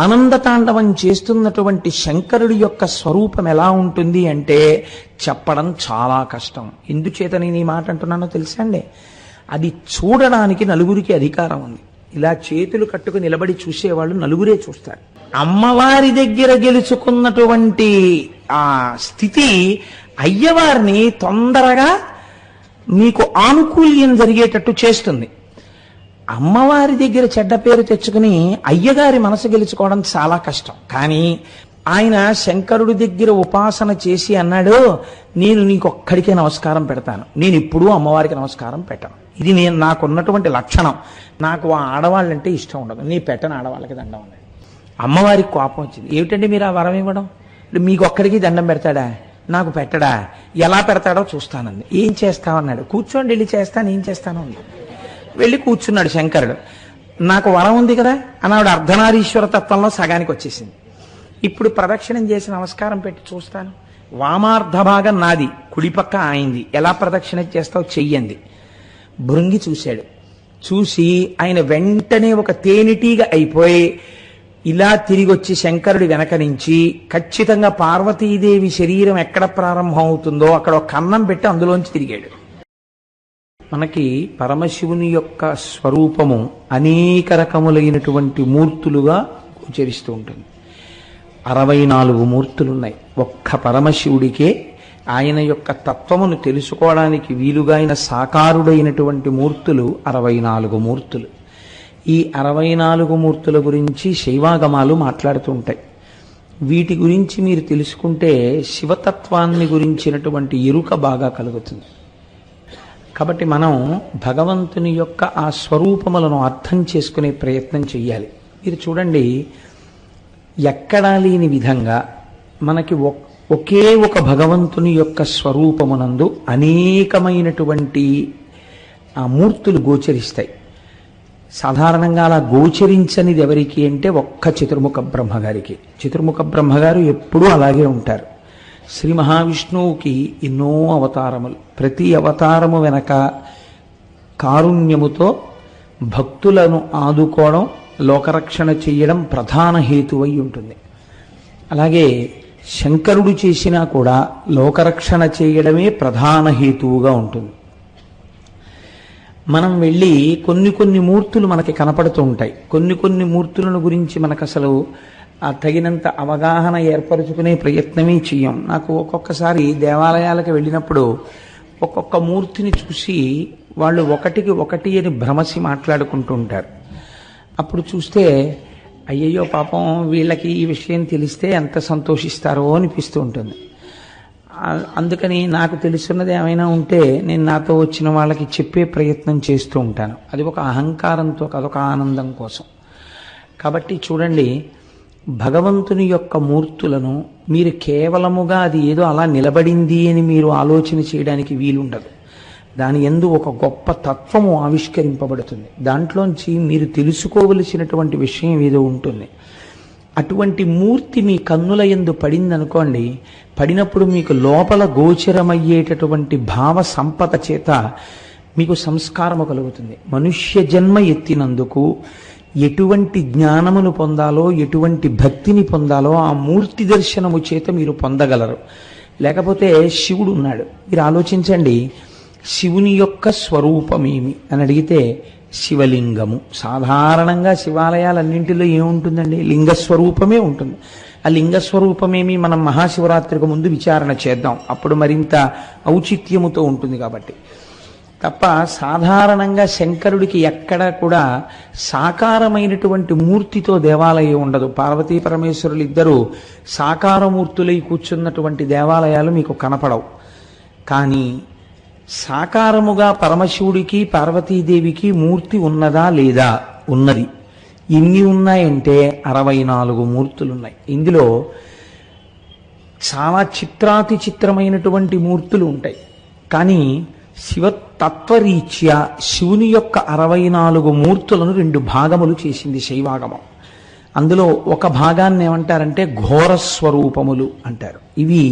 ఆనందతాండవం చేస్తున్నటువంటి శంకరుడి యొక్క స్వరూపం ఎలా ఉంటుంది అంటే చెప్పడం చాలా కష్టం. ఎందుచేత నేను ఈ మాట అంటున్నానో తెలుసా అండి? అది చూడడానికి నలుగురికి అధికారం ఉంది. ఇలా చేతులు కట్టుకు నిలబడి చూసేవాళ్ళు నలుగురే చూస్తారు. అమ్మవారి దగ్గర గెలుచుకున్నటువంటి ఆ స్థితి అయ్యవారిని తొందరగా మీకు ఆనుకూల్యం జరిగేటట్టు చేస్తుంది. అమ్మవారి దగ్గర చెడ్డ పేరు తెచ్చుకుని అయ్యగారి మనసు గెలుచుకోవడం చాలా కష్టం. కానీ ఆయన శంకరుడి దగ్గర ఉపాసన చేసి అన్నాడు, నేను నీకొక్కడికే నమస్కారం పెడతాను, నేను ఎప్పుడూ అమ్మవారికి నమస్కారం పెట్టను. ఇది నాకున్నటువంటి లక్షణం. నాకు ఆ ఆడవాళ్ళంటే ఇష్టం ఉండదు, నీ పెట్టని ఆడవాళ్ళకి దండం అన్నాడు. అమ్మవారికి కోపం వచ్చింది. ఏమిటండి మీరు ఆ వరం ఇవ్వడం? మీకు ఒక్కడికి దండం పెడతాడా? నాకు పెట్టడా? ఎలా పెడతాడో చూస్తానంది. ఏం చేస్తావన్నాడు. కూర్చోండి, వెళ్ళి చేస్తాను, ఏం చేస్తాను అంది. వెళ్ళి కూర్చున్నాడు శంకరుడు. నాకు వరం ఉంది కదా అన్నాడు. అర్ధనారీశ్వర తత్వంలో సగానికి వచ్చేసింది. ఇప్పుడు ప్రదక్షిణం చేసి నమస్కారం పెట్టి చూస్తాను. వామార్ధ భాగం నాది, కుడిపక్క ఆయింది. ఎలా ప్రదక్షిణ చేస్తావు చెయ్యండి. భృంగి చూశాడు. చూసి ఆయన వెంటనే ఒక తేనెటీగ అయిపోయి ఇలా తిరిగి వచ్చి శంకరుడి వెనక నుంచి ఖచ్చితంగా పార్వతీదేవి శరీరం ఎక్కడ ప్రారంభం అవుతుందో అక్కడ ఒక కన్నం పెట్టి అందులోంచి తిరిగాడు. మనకి పరమశివుని యొక్క స్వరూపము అనేక రకములైనటువంటి మూర్తులుగా గోచరిస్తూ ఉంటుంది. 64 మూర్తులున్నాయి. ఒక్క పరమశివుడికే ఆయన యొక్క తత్వమును తెలుసుకోవడానికి వీలుగా ఆయన సాకారుడైనటువంటి మూర్తులు 64 మూర్తులు. ఈ 64 మూర్తుల గురించి శైవాగమాలు మాట్లాడుతూ ఉంటాయి. వీటి గురించి మీరు తెలుసుకుంటే శివతత్వాన్ని గురించినటువంటి ఎరుక బాగా కలుగుతుంది. కాబట్టి మనం భగవంతుని యొక్క ఆ స్వరూపములను అర్థం చేసుకునే ప్రయత్నం చెయ్యాలి. మీరు చూడండి, ఎక్కడా లేని విధంగా మనకి ఒకే ఒక భగవంతుని యొక్క స్వరూపమునందు అనేకమైనటువంటి ఆ మూర్తులు గోచరిస్తాయి. సాధారణంగా అలా గోచరించనిది ఎవరికి అంటే ఒక్క చతుర్ముఖ బ్రహ్మగారికి. చతుర్ముఖ బ్రహ్మగారు ఎప్పుడూ అలాగే ఉంటారు. శ్రీ మహావిష్ణువుకి ఎన్నో అవతారములు. ప్రతి అవతారము వెనక కారుణ్యముతో భక్తులను ఆదుకోవడం, లోకరక్షణ చేయడం ప్రధాన హేతువై ఉంటుంది. అలాగే శంకరుడు చేసినా కూడా లోకరక్షణ చేయడమే ప్రధాన హేతువుగా ఉంటుంది. మనం వెళ్ళి కొన్ని మూర్తులు మనకి కనపడుతూ ఉంటాయి. కొన్ని మూర్తులను గురించి మనకు అసలు తగినంత అవగాహన ఏర్పరచుకునే ప్రయత్నమే చెయ్యం. నాకు ఒక్కొక్కసారి దేవాలయాలకు వెళ్ళినప్పుడు ఒక్కొక్క మూర్తిని చూసి వాళ్ళు ఒకటికి ఒకటి అని భ్రమసి మాట్లాడుకుంటూ ఉంటారు. అప్పుడు చూస్తే అయ్యయ్యో పాపం వీళ్ళకి ఈ విషయం తెలిస్తే ఎంత సంతోషిస్తారో అనిపిస్తూ ఉంటుంది. అందుకని నాకు తెలుసున్నది ఏమైనా ఉంటే నేను నాతో వచ్చిన వాళ్ళకి చెప్పే ప్రయత్నం చేస్తూ ఉంటాను. అది ఒక అహంకారంతో, అదొక ఆనందం కోసం. కాబట్టి చూడండి, భగవంతుని యొక్క మూర్తులను మీరు కేవలముగా అది ఏదో అలా నిలబడింది అని మీరు ఆలోచన చేయడానికి వీలుండదు. దాని యందు ఒక గొప్ప తత్వము ఆవిష్కరింపబడుతుంది. దాంట్లోంచి మీరు తెలుసుకోవలసినటువంటి విషయం ఏదో ఉంటుంది. అటువంటి మూర్తి మీ కన్నుల యందు పడిందనుకోండి, పడినప్పుడు మీకు లోపల గోచరమయ్యేటటువంటి భావ సంపద చేత మీకు సంస్కారము కలుగుతుంది. మనుష్య జన్మ ఎత్తినందుకు ఎటువంటి జ్ఞానమును పొందాలో, ఎటువంటి భక్తిని పొందాలో ఆ మూర్తి దర్శనము చేత మీరు పొందగలరు. లేకపోతే శివుడు ఉన్నాడు. మీరు ఆలోచించండి, శివుని యొక్క స్వరూపమేమి అని అడిగితే శివలింగము. సాధారణంగా శివాలయాలన్నింటిలో ఏముంటుందండి? లింగస్వరూపమే ఉంటుంది. ఆ లింగస్వరూపమేమి మనం మహాశివరాత్రికి ముందు విచారణ చేద్దాం, అప్పుడు మరింత ఔచిత్యముతో ఉంటుంది. కాబట్టి తప్ప సాధారణంగా శంకరుడికి ఎక్కడా కూడా సాకారమైనటువంటి మూర్తితో దేవాలయం ఉండదు. పార్వతీ పరమేశ్వరులు ఇద్దరు సాకారమూర్తులై కూర్చున్నటువంటి దేవాలయాలు మీకు కనపడవు. కానీ సాకారముగా పరమశివుడికి పార్వతీదేవికి మూర్తి ఉన్నదా లేదా? ఉన్నది. ఎన్ని ఉన్నాయంటే 64 మూర్తులున్నాయి. ఇందులో చాలా చిత్రాతి చిత్రమైనటువంటి మూర్తులు ఉంటాయి. కానీ శివతత్వరీత్యా శివుని యొక్క 64 మూర్తులను 2 భాగములు చేసింది శైవాగమం. అందులో ఒక భాగాన్ని ఏమంటారంటే ఘోరస్వరూపములు అంటారు. ఇవి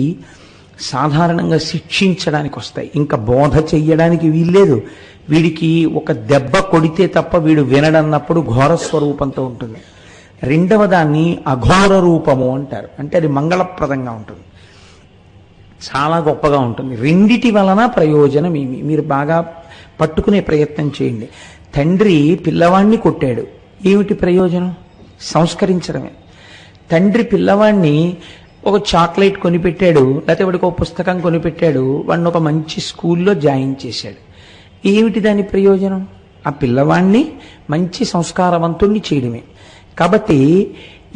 సాధారణంగా శిక్షించడానికి వస్తాయి, ఇంకా బోధ చెయ్యడానికి వీల్లేదు. వీడికి ఒక దెబ్బ కొడితే తప్ప వీడు వినడన్నప్పుడు ఘోరస్వరూపంతో ఉంటుంది. రెండవ దాన్ని అఘోర రూపము అంటారు. అంటే అది మంగళప్రదంగా ఉంటుంది, చాలా గొప్పగా ఉంటుంది. రెండిటి వలన ప్రయోజనం ఏమి మీరు బాగా పట్టుకునే ప్రయత్నం చేయండి. తండ్రి పిల్లవాణ్ణి కొట్టాడు, ఏమిటి ప్రయోజనం? సంస్కరించడమే. తండ్రి పిల్లవాణ్ణి ఒక చాక్లెట్ కొనిపెట్టాడు, లేకపోతే వాడికి ఒక పుస్తకం కొనిపెట్టాడు, వాడిని ఒక మంచి స్కూల్లో జాయిన్ చేశాడు. ఏమిటి దాని ప్రయోజనం? ఆ పిల్లవాణ్ణి మంచి సంస్కారవంతుణ్ణి చేయడమే. కాబట్టి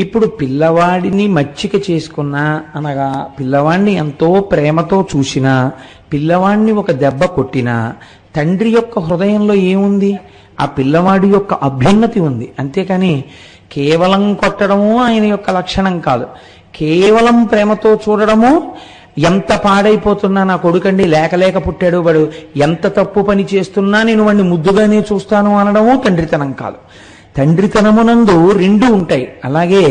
ఇప్పుడు పిల్లవాడిని మచ్చిక చేసుకున్నా, అనగా పిల్లవాణ్ణి ఎంతో ప్రేమతో చూసినా, పిల్లవాణ్ణి ఒక దెబ్బ కొట్టినా, తండ్రి యొక్క హృదయంలో ఏముంది? ఆ పిల్లవాడి యొక్క అభ్యున్నతి ఉంది. అంతేకాని కేవలం కొట్టడము ఆయన యొక్క లక్షణం కాదు. కేవలం ప్రేమతో చూడడము, ఎంత పాడైపోతున్నా నా కొడుకండి లేక పుట్టాడు, వాడు ఎంత తప్పు పని చేస్తున్నా నేను వాడిని ముద్దుగానే చూస్తాను అనడము తండ్రితనం కాదు. తండ్రితనమునందు రెండు ఉంటాయి. అలాగే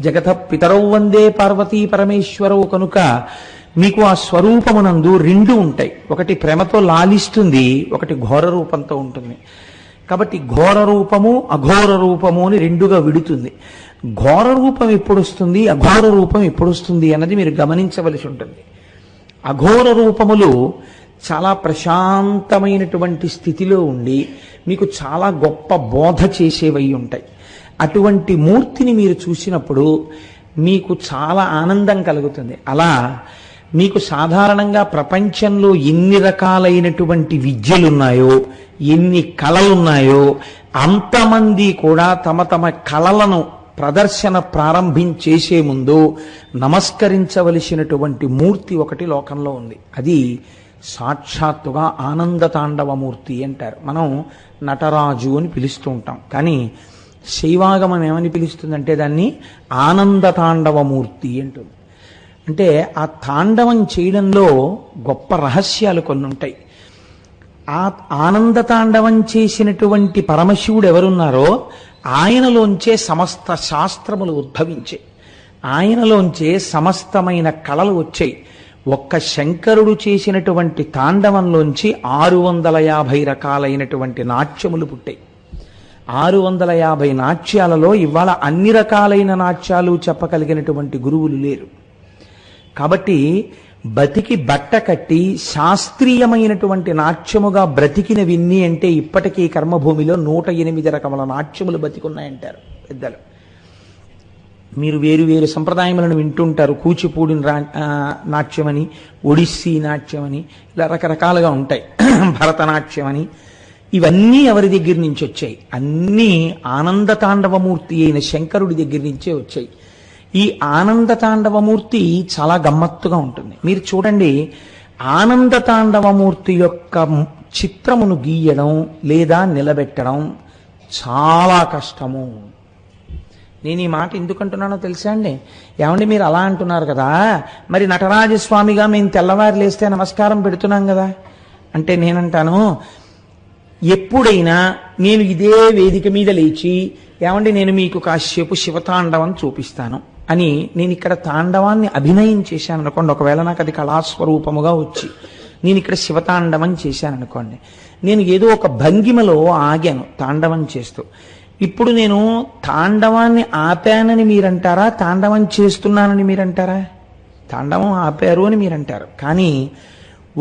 జగత పితరౌ వందే పార్వతీ పరమేశ్వరవు కనుక మీకు ఆ స్వరూపమునందు రెండు ఉంటాయి. ఒకటి ప్రేమతో లాలిస్తుంది, ఒకటి ఘోర రూపంతో ఉంటుంది. కాబట్టి ఘోర రూపము అఘోర రూపము అని రెండుగా విడుతుంది. ఘోర రూపం ఎప్పుడు వస్తుంది, అఘోర రూపం ఎప్పుడు వస్తుంది అన్నది మీరు గమనించవలసి ఉంటుంది. అఘోర రూపములు చాలా ప్రశాంతమైనటువంటి స్థితిలో ఉండి మీకు చాలా గొప్ప బోధ చేసేవై ఉంటాయి. అటువంటి మూర్తిని మీరు చూసినప్పుడు మీకు చాలా ఆనందం కలుగుతుంది. అలా మీకు సాధారణంగా ప్రపంచంలో ఎన్ని రకాలైనటువంటి విద్యలున్నాయో, ఎన్ని కళలున్నాయో, అంతమంది కూడా తమ తమ కళలను ప్రదర్శన ప్రారంభించేసే ముందు నమస్కరించవలసినటువంటి మూర్తి ఒకటి లోకంలో ఉంది. అది సాక్షాత్తుగా ఆనంద తాండవమూర్తి అంటారు. మనం నటరాజు అని పిలుస్తూ ఉంటాం, కానీ శైవాగమం ఏమని పిలుస్తుందంటే దాన్ని ఆనంద తాండవమూర్తి అంటుంది. అంటే ఆ తాండవం చేయడంలో గొప్ప రహస్యాలు కొన్ని ఉంటాయి. ఆ ఆనంద తాండవం చేసినటువంటి పరమశివుడు ఎవరున్నారో ఆయనలోంచే సమస్త శాస్త్రములు ఉద్భవించాయి, ఆయనలోంచే సమస్తమైన కళలు వచ్చాయి. ఒక్క శంకరుడు చేసినటువంటి తాండవంలోంచి 650 రకాలైనటువంటి నాట్యములు పుట్టాయి. 650 నాట్యాలలో ఇవాళ అన్ని రకాలైన నాట్యాలు చెప్పగలిగినటువంటి గురువులు లేరు. కాబట్టి బతికి బట్ట కట్టి శాస్త్రీయమైనటువంటి నాట్యముగా బ్రతికిన విన్ని అంటే ఇప్పటికీ కర్మభూమిలో 108 రకముల నాట్యములు బతికున్నాయంటారు పెద్దలు. మీరు వేరు వేరు సంప్రదాయములను వింటుంటారు. కూచిపూడి నాట్యమని, ఒడిస్సీ నాట్యమని, ఇలా రకరకాలుగా ఉంటాయి. భరతనాట్యమని, ఇవన్నీ ఎవరి దగ్గర నుంచి వచ్చాయి? అన్నీ ఆనంద తాండవమూర్తి అయిన శంకరుడి దగ్గర నుంచే వచ్చాయి. ఈ ఆనంద తాండవమూర్తి చాలా గమ్మత్తుగా ఉంటుంది. మీరు చూడండి, ఆనంద తాండవమూర్తి యొక్క చిత్రమును గీయడం లేదా నిలబెట్టడం చాలా కష్టము. నేను ఈ మాట ఎందుకంటున్నానో తెలుసా అండి? ఏమండి మీరు అలా అంటున్నారు కదా, మరి నటరాజస్వామిగా మేము తెల్లవారు లేస్తే నమస్కారం పెడుతున్నాం కదా అంటే నేనంటాను, ఎప్పుడైనా నేను ఇదే వేదిక మీద లేచి ఏమండి నేను మీకు కాసేపు శివతాండవం చూపిస్తాను అని నేను ఇక్కడ తాండవాన్ని అభినయం చేశాను అనుకోండి, ఒకవేళ నాకు అది కళాస్వరూపముగా వచ్చి నేను ఇక్కడ శివతాండవం చేశాను అనుకోండి, నేను ఏదో ఒక భంగిమలో ఆగాను తాండవం చేస్తూ. ఇప్పుడు నేను తాండవాన్ని ఆపానని మీరంటారా, తాండవం చేస్తున్నానని మీరంటారా? తాండవం ఆపారు అని మీరంటారు. కానీ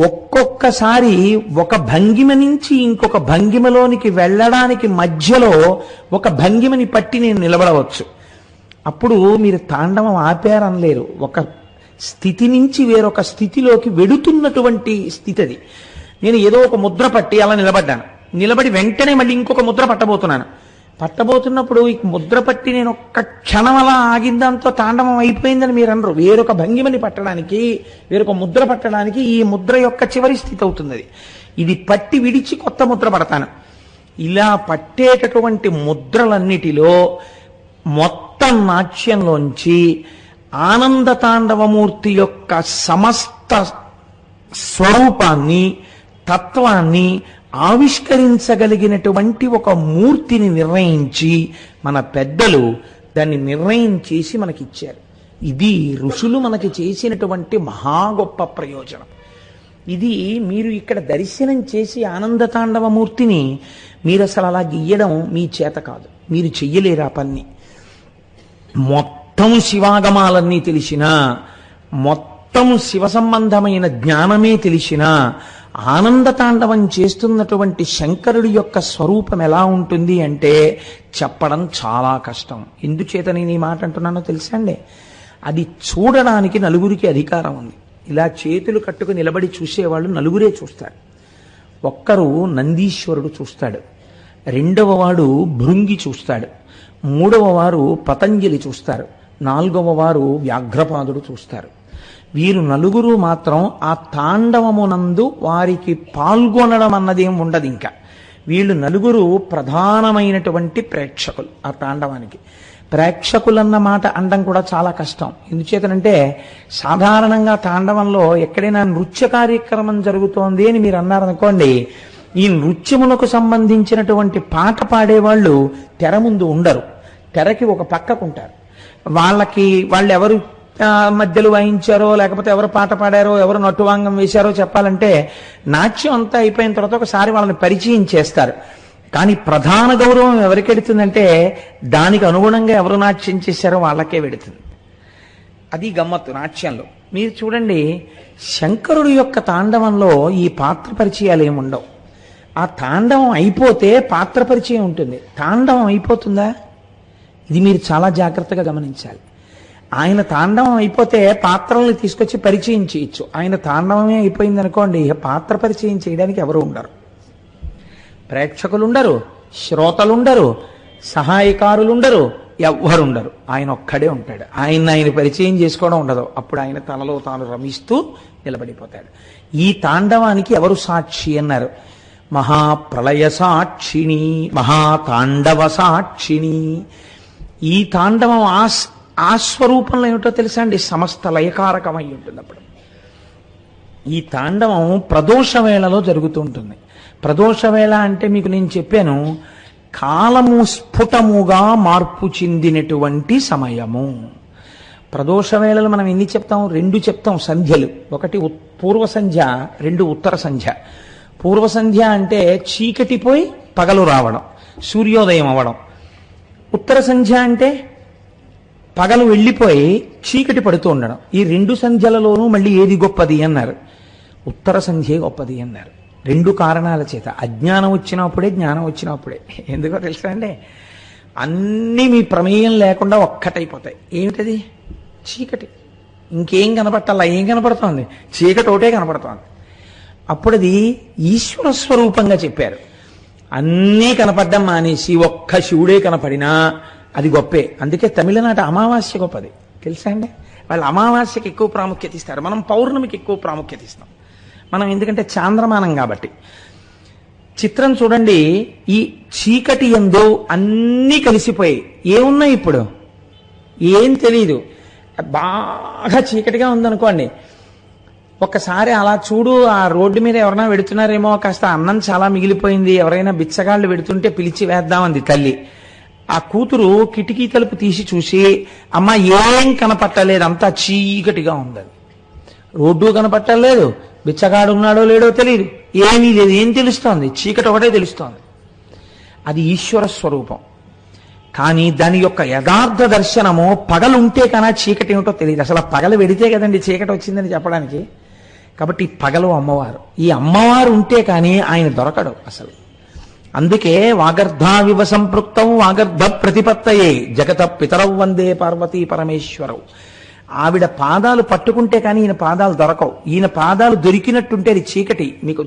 ఒక్కొక్కసారి ఒక భంగిమ నుంచి ఇంకొక భంగిమలోనికి వెళ్ళడానికి మధ్యలో ఒక భంగిమని పట్టి నేను నిలబడవచ్చు. అప్పుడు మీరు తాండవం ఆపారనలేరు. ఒక స్థితి నుంచి వేరొక స్థితిలోకి వెడుతున్నటువంటి స్థితి అది. నేను ఏదో ఒక ముద్ర పట్టి అలా నిలబడ్డాను, నిలబడి వెంటనే మళ్ళీ ఇంకొక ముద్ర పట్టబోతున్నప్పుడు ఈ ముద్ర పట్టి నేను ఒక్క క్షణం అలా ఆగిందాంతో తాండవం అయిపోయిందని మీరు అనరు. వేరొక భంగిమని పట్టడానికి, వేరొక ముద్ర పట్టడానికి ఈ ముద్ర యొక్క చివరి స్థితి అవుతుంది అది. ఇది పట్టి విడిచి కొత్త ముద్ర పడతాను. ఇలా పట్టేటటువంటి ముద్రలన్నిటిలో మొత్తం నాట్యంలోంచి ఆనంద తాండవమూర్తి యొక్క సమస్త స్వరూపాన్ని, తత్వాన్ని ఆవిష్కరించగలిగినటువంటి ఒక మూర్తిని నిర్ణయించి మన పెద్దలు దాన్ని నిర్ణయం చేసి మనకిచ్చారు. ఇది ఋషులు మనకి చేసినటువంటి మహా గొప్ప ప్రయోజనం. ఇది మీరు ఇక్కడ దర్శనం చేసి ఆనంద తాండవమూర్తిని మీరు అసలు అలా గీయడం మీ చేత కాదు, మీరు చెయ్యలేరు ఆ పని. మొత్తం శివాగమాలన్నీ తెలిసినా, మొత్తం శివ సంబంధమైన జ్ఞానమే తెలిసినా, ఆనంద తాండవం చేస్తున్నటువంటి శంకరుడి యొక్క స్వరూపం ఎలా ఉంటుంది అంటే చెప్పడం చాలా కష్టం. ఎందుచేత నేను ఈ మాట అంటున్నానో తెలుసా అండి? అది చూడడానికి నలుగురికి అధికారం ఉంది. ఇలా చేతులు కట్టుకు నిలబడి చూసేవాళ్ళు నలుగురే చూస్తారు. ఒక్కరు నందీశ్వరుడు చూస్తాడు, రెండవ వాడు భృంగి చూస్తాడు, మూడవ వారు పతంజలి చూస్తారు, నాలుగవ వారు వ్యాఘ్రపాదుడు చూస్తారు. వీరు నలుగురు మాత్రం ఆ తాండవమునందు వారికి పాల్గొనడం అన్నదేం ఉండదు. ఇంకా వీళ్ళు నలుగురు ప్రధానమైనటువంటి ప్రేక్షకులు. ఆ తాండవానికి ప్రేక్షకులన్న మాట అనడం కూడా చాలా కష్టం. ఎందుచేతనంటే సాధారణంగా తాండవంలో ఎక్కడైనా నృత్య కార్యక్రమం జరుగుతోంది అని మీరు అన్నారనుకోండి, ఈ నృత్యములకు సంబంధించినటువంటి పాట పాడేవాళ్ళు తెర ముందు ఉండరు, తెరకి ఒక పక్కకుంటారు. వాళ్ళు ఎవరు మధ్యలో వాయించారో, లేకపోతే ఎవరు పాట పాడారో, ఎవరు నట్టువాంగం వేశారో చెప్పాలంటే నాట్యం అంతా అయిపోయిన తర్వాత ఒకసారి వాళ్ళని పరిచయం చేస్తారు. కానీ ప్రధాన గౌరవం ఎవరికి వెడుతుందంటే దానికి అనుగుణంగా ఎవరు నాట్యం చేశారో వాళ్ళకే వెడుతుంది. అది గమ్మత్తు నాట్యంలో. మీరు చూడండి, శంకరుడు యొక్క తాండవంలో ఈ పాత్ర పరిచయాలు ఏముండవు. ఆ తాండవం అయిపోతే పాత్ర పరిచయం ఉంటుంది. తాండవం అయిపోతుందా? ఇది మీరు చాలా జాగ్రత్తగా గమనించాలి. ఆయన తాండవం అయిపోతే పాత్రల్ని తీసుకొచ్చి పరిచయం చేయొచ్చు. ఆయన తాండవమే అయిపోయింది అనుకోండి, పాత్ర పరిచయం చేయడానికి ఎవరు ఉండరు. ప్రేక్షకులు ఉండరు, శ్రోతలుండరు, సహాయకారులుండరు, ఎవ్వరుండరు. ఆయన ఒక్కడే ఉంటాడు. ఆయన పరిచయం చేసుకోవడం ఉండదు. అప్పుడు ఆయన తనలో తాను రమిస్తూ నిలబడిపోతాడు. ఈ తాండవానికి ఎవరు సాక్షి అన్నారు? మహాప్రళయ సాక్షిణి, మహాతాండవ సాక్షిణి. ఈ తాండవం ఆ స్వరూపంలో ఏమిటో తెలుసా అండి? సమస్త లయకారకమై ఉంటుంది. అప్పుడు ఈ తాండవం ప్రదోష వేళలో జరుగుతూ ఉంటుంది. ప్రదోష వేళ అంటే మీకు నేను చెప్పాను, కాలము స్ఫుటముగా మార్పు చెందినటువంటి సమయము. ప్రదోష వేళలో మనం ఎన్ని చెప్తాం? 2 చెప్తాం సంధ్యలు. ఒకటి పూర్వ సంధ్య, 2 ఉత్తర సంధ్య. పూర్వ సంధ్య అంటే చీకటిపోయి పగలు రావడం, సూర్యోదయం అవ్వడం. ఉత్తర సంధ్య అంటే పగలు వెళ్ళిపోయి చీకటి పడుతూ ఉండడం. ఈ 2 సంధ్యలలోనూ మళ్ళీ ఏది గొప్పది అన్నారు? ఉత్తర సంధ్యే గొప్పది అన్నారు. 2 కారణాల చేత. అజ్ఞానం వచ్చినప్పుడే, జ్ఞానం వచ్చినప్పుడే. ఎందుకో తెలుసా అండి? అన్నీ మీ ప్రమేయం లేకుండా ఒక్కటైపోతాయి. ఏమిటది? చీకటి. ఇంకేం కనపట్టాలా? ఏం కనపడుతోంది? చీకటి ఒకటే కనపడుతోంది. అప్పుడు అది ఈశ్వర స్వరూపంగా చెప్పారు. అన్నీ కనపడ్డం మానేసి ఒక్క శివుడే కనపడినా అది గొప్పే. అందుకే తమిళనాట అమావాస్య గొప్పది తెలుసా అండి? వాళ్ళు అమావాస్యకి ఎక్కువ ప్రాముఖ్యత ఇస్తారు, మనం పౌర్ణమికి ఎక్కువ ప్రాముఖ్యత ఇస్తాం. మనం ఎందుకంటే చాంద్రమానం కాబట్టి. చిత్రం చూడండి, ఈ చీకటి యందు అన్నీ కలిసిపోయి ఏమున్నాయి? ఇప్పుడు ఏం తెలియదు. బాగా చీకటిగా ఉందనుకోండి, ఒక్కసారి అలా చూడు, ఆ రోడ్డు మీద ఎవరైనా వెడుతున్నారేమో, కాస్త అన్నం చాలా మిగిలిపోయింది, ఎవరైనా బిచ్చగాళ్ళు వెడుతుంటే పిలిచి వేద్దామంది తల్లి. ఆ కూతురు కిటికీ తలుపు తీసి చూసి, అమ్మ ఏం కనపట్టలేదు, అంతా చీకటిగా ఉంది. రోడ్డు కనపట్టలేదు, బిచ్చగాడు ఉన్నాడో లేడో తెలియదు, ఏమీ లేదు. ఏం తెలుస్తోంది? చీకటి ఒకటే తెలుస్తోంది. అది ఈశ్వర స్వరూపం. కానీ దాని యొక్క యథార్థ దర్శనము పగలుంటే కన్నా చీకటి ఏమిటో తెలియదు. అసలు పగలు వెడితే కదండి చీకటి వచ్చిందని చెప్పడానికి. కాబట్టి పగలు అమ్మవారు. ఈ అమ్మవారు ఉంటే కానీ ఆయన దొరకడు అసలు. అందుకే వాగర్ధావివ సంపృక్తం వాగర్ధ ప్రతిపత్తయే జగత పితరౌ వందే పార్వతీ పరమేశ్వరవు. ఆవిడ పాదాలు పట్టుకుంటే కానీ ఈయన పాదాలు దొరకవు. ఈయన పాదాలు దొరికినట్టుంటే అది చీకటి, మీకు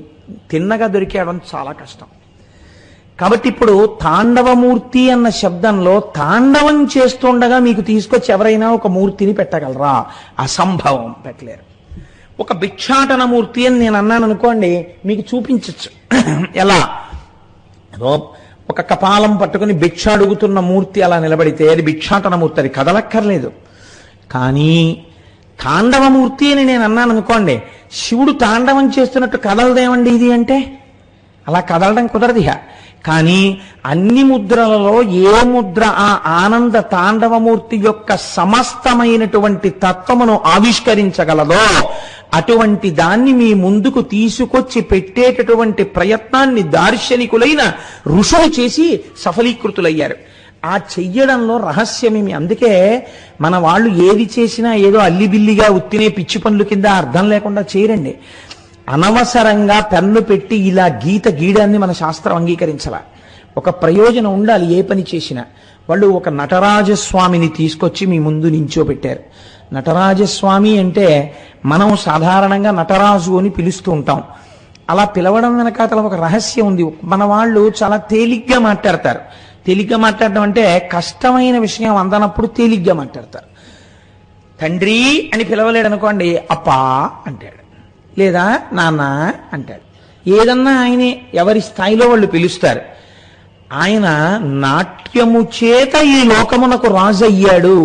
తిన్నగా దొరికేయడం చాలా కష్టం. కాబట్టి ఇప్పుడు తాండవమూర్తి అన్న శబ్దంలో తాండవం చేస్తుండగా మీకు తీసుకొచ్చి ఎవరైనా ఒక మూర్తిని పెట్టగలరా? అసంభవం, పెట్టలేరు. ఒక భిక్షాటన మూర్తి అని నేను అన్నాను అనుకోండి, మీకు చూపించచ్చు. ఎలా? ఒక కపాలం పట్టుకుని భిక్ష అడుగుతున్న మూర్తి అలా నిలబడితే అది భిక్షాటన మూర్తి, అది కదలక్కర్లేదు. కానీ తాండవమూర్తి అని నేను అన్నాను అనుకోండి, శివుడు తాండవం చేస్తున్నట్టు కదలదేమండి ఇది అంటే? అలా కదలడం కుదరదు. కానీ అన్ని ముద్రలలో ఏ ముద్ర ఆ ఆనంద తాండవమూర్తి యొక్క సమస్తమైనటువంటి తత్వమును ఆవిష్కరించగలదో అటువంటి దాన్ని మీ ముందుకు తీసుకొచ్చి పెట్టేటటువంటి ప్రయత్నాన్ని దార్శనికులైన ఋషులు చేసి సఫలీకృతులయ్యారు. ఆ చెయ్యడంలో రహస్యమేమి. అందుకే మన వాళ్ళు ఏది చేసినా ఏదో అల్లిబిల్లిగా ఉత్తినే పిచ్చి పనుల కింద అర్థం లేకుండా చేయరండి. అనవసరంగా పెన్ను పెట్టి ఇలా గీత గీయడాన్ని మన శాస్త్రం అంగీకరించాల. ఒక ప్రయోజనం ఉండాలి ఏ పని చేసినా. వాళ్ళు ఒక నటరాజస్వామిని తీసుకొచ్చి మీ ముందు నించోబెట్టారు. నటరాజస్వామి అంటే మనం సాధారణంగా నటరాజు అని పిలుస్తూ ఉంటాం. అలా పిలవడం వెనకాతల ఒక రహస్యం ఉంది. మన వాళ్ళు చాలా తేలిగ్గా మాట్లాడతారు. తేలిగ్గా మాట్లాడడం అంటే కష్టమైన విషయం అందనప్పుడు తేలిగ్గా మాట్లాడతారు. తండ్రి అని పిలవలేడు అనుకోండి, అప్పా అంటాడు, లేదా నాన్న అంటాడు. ఏదన్నా ఆయనే, ఎవరి స్థాయిలో వాళ్ళు పిలుస్తారు. ఆయన నాట్యము చేత ఈ లోకమునకు రాజు అయ్యాడు.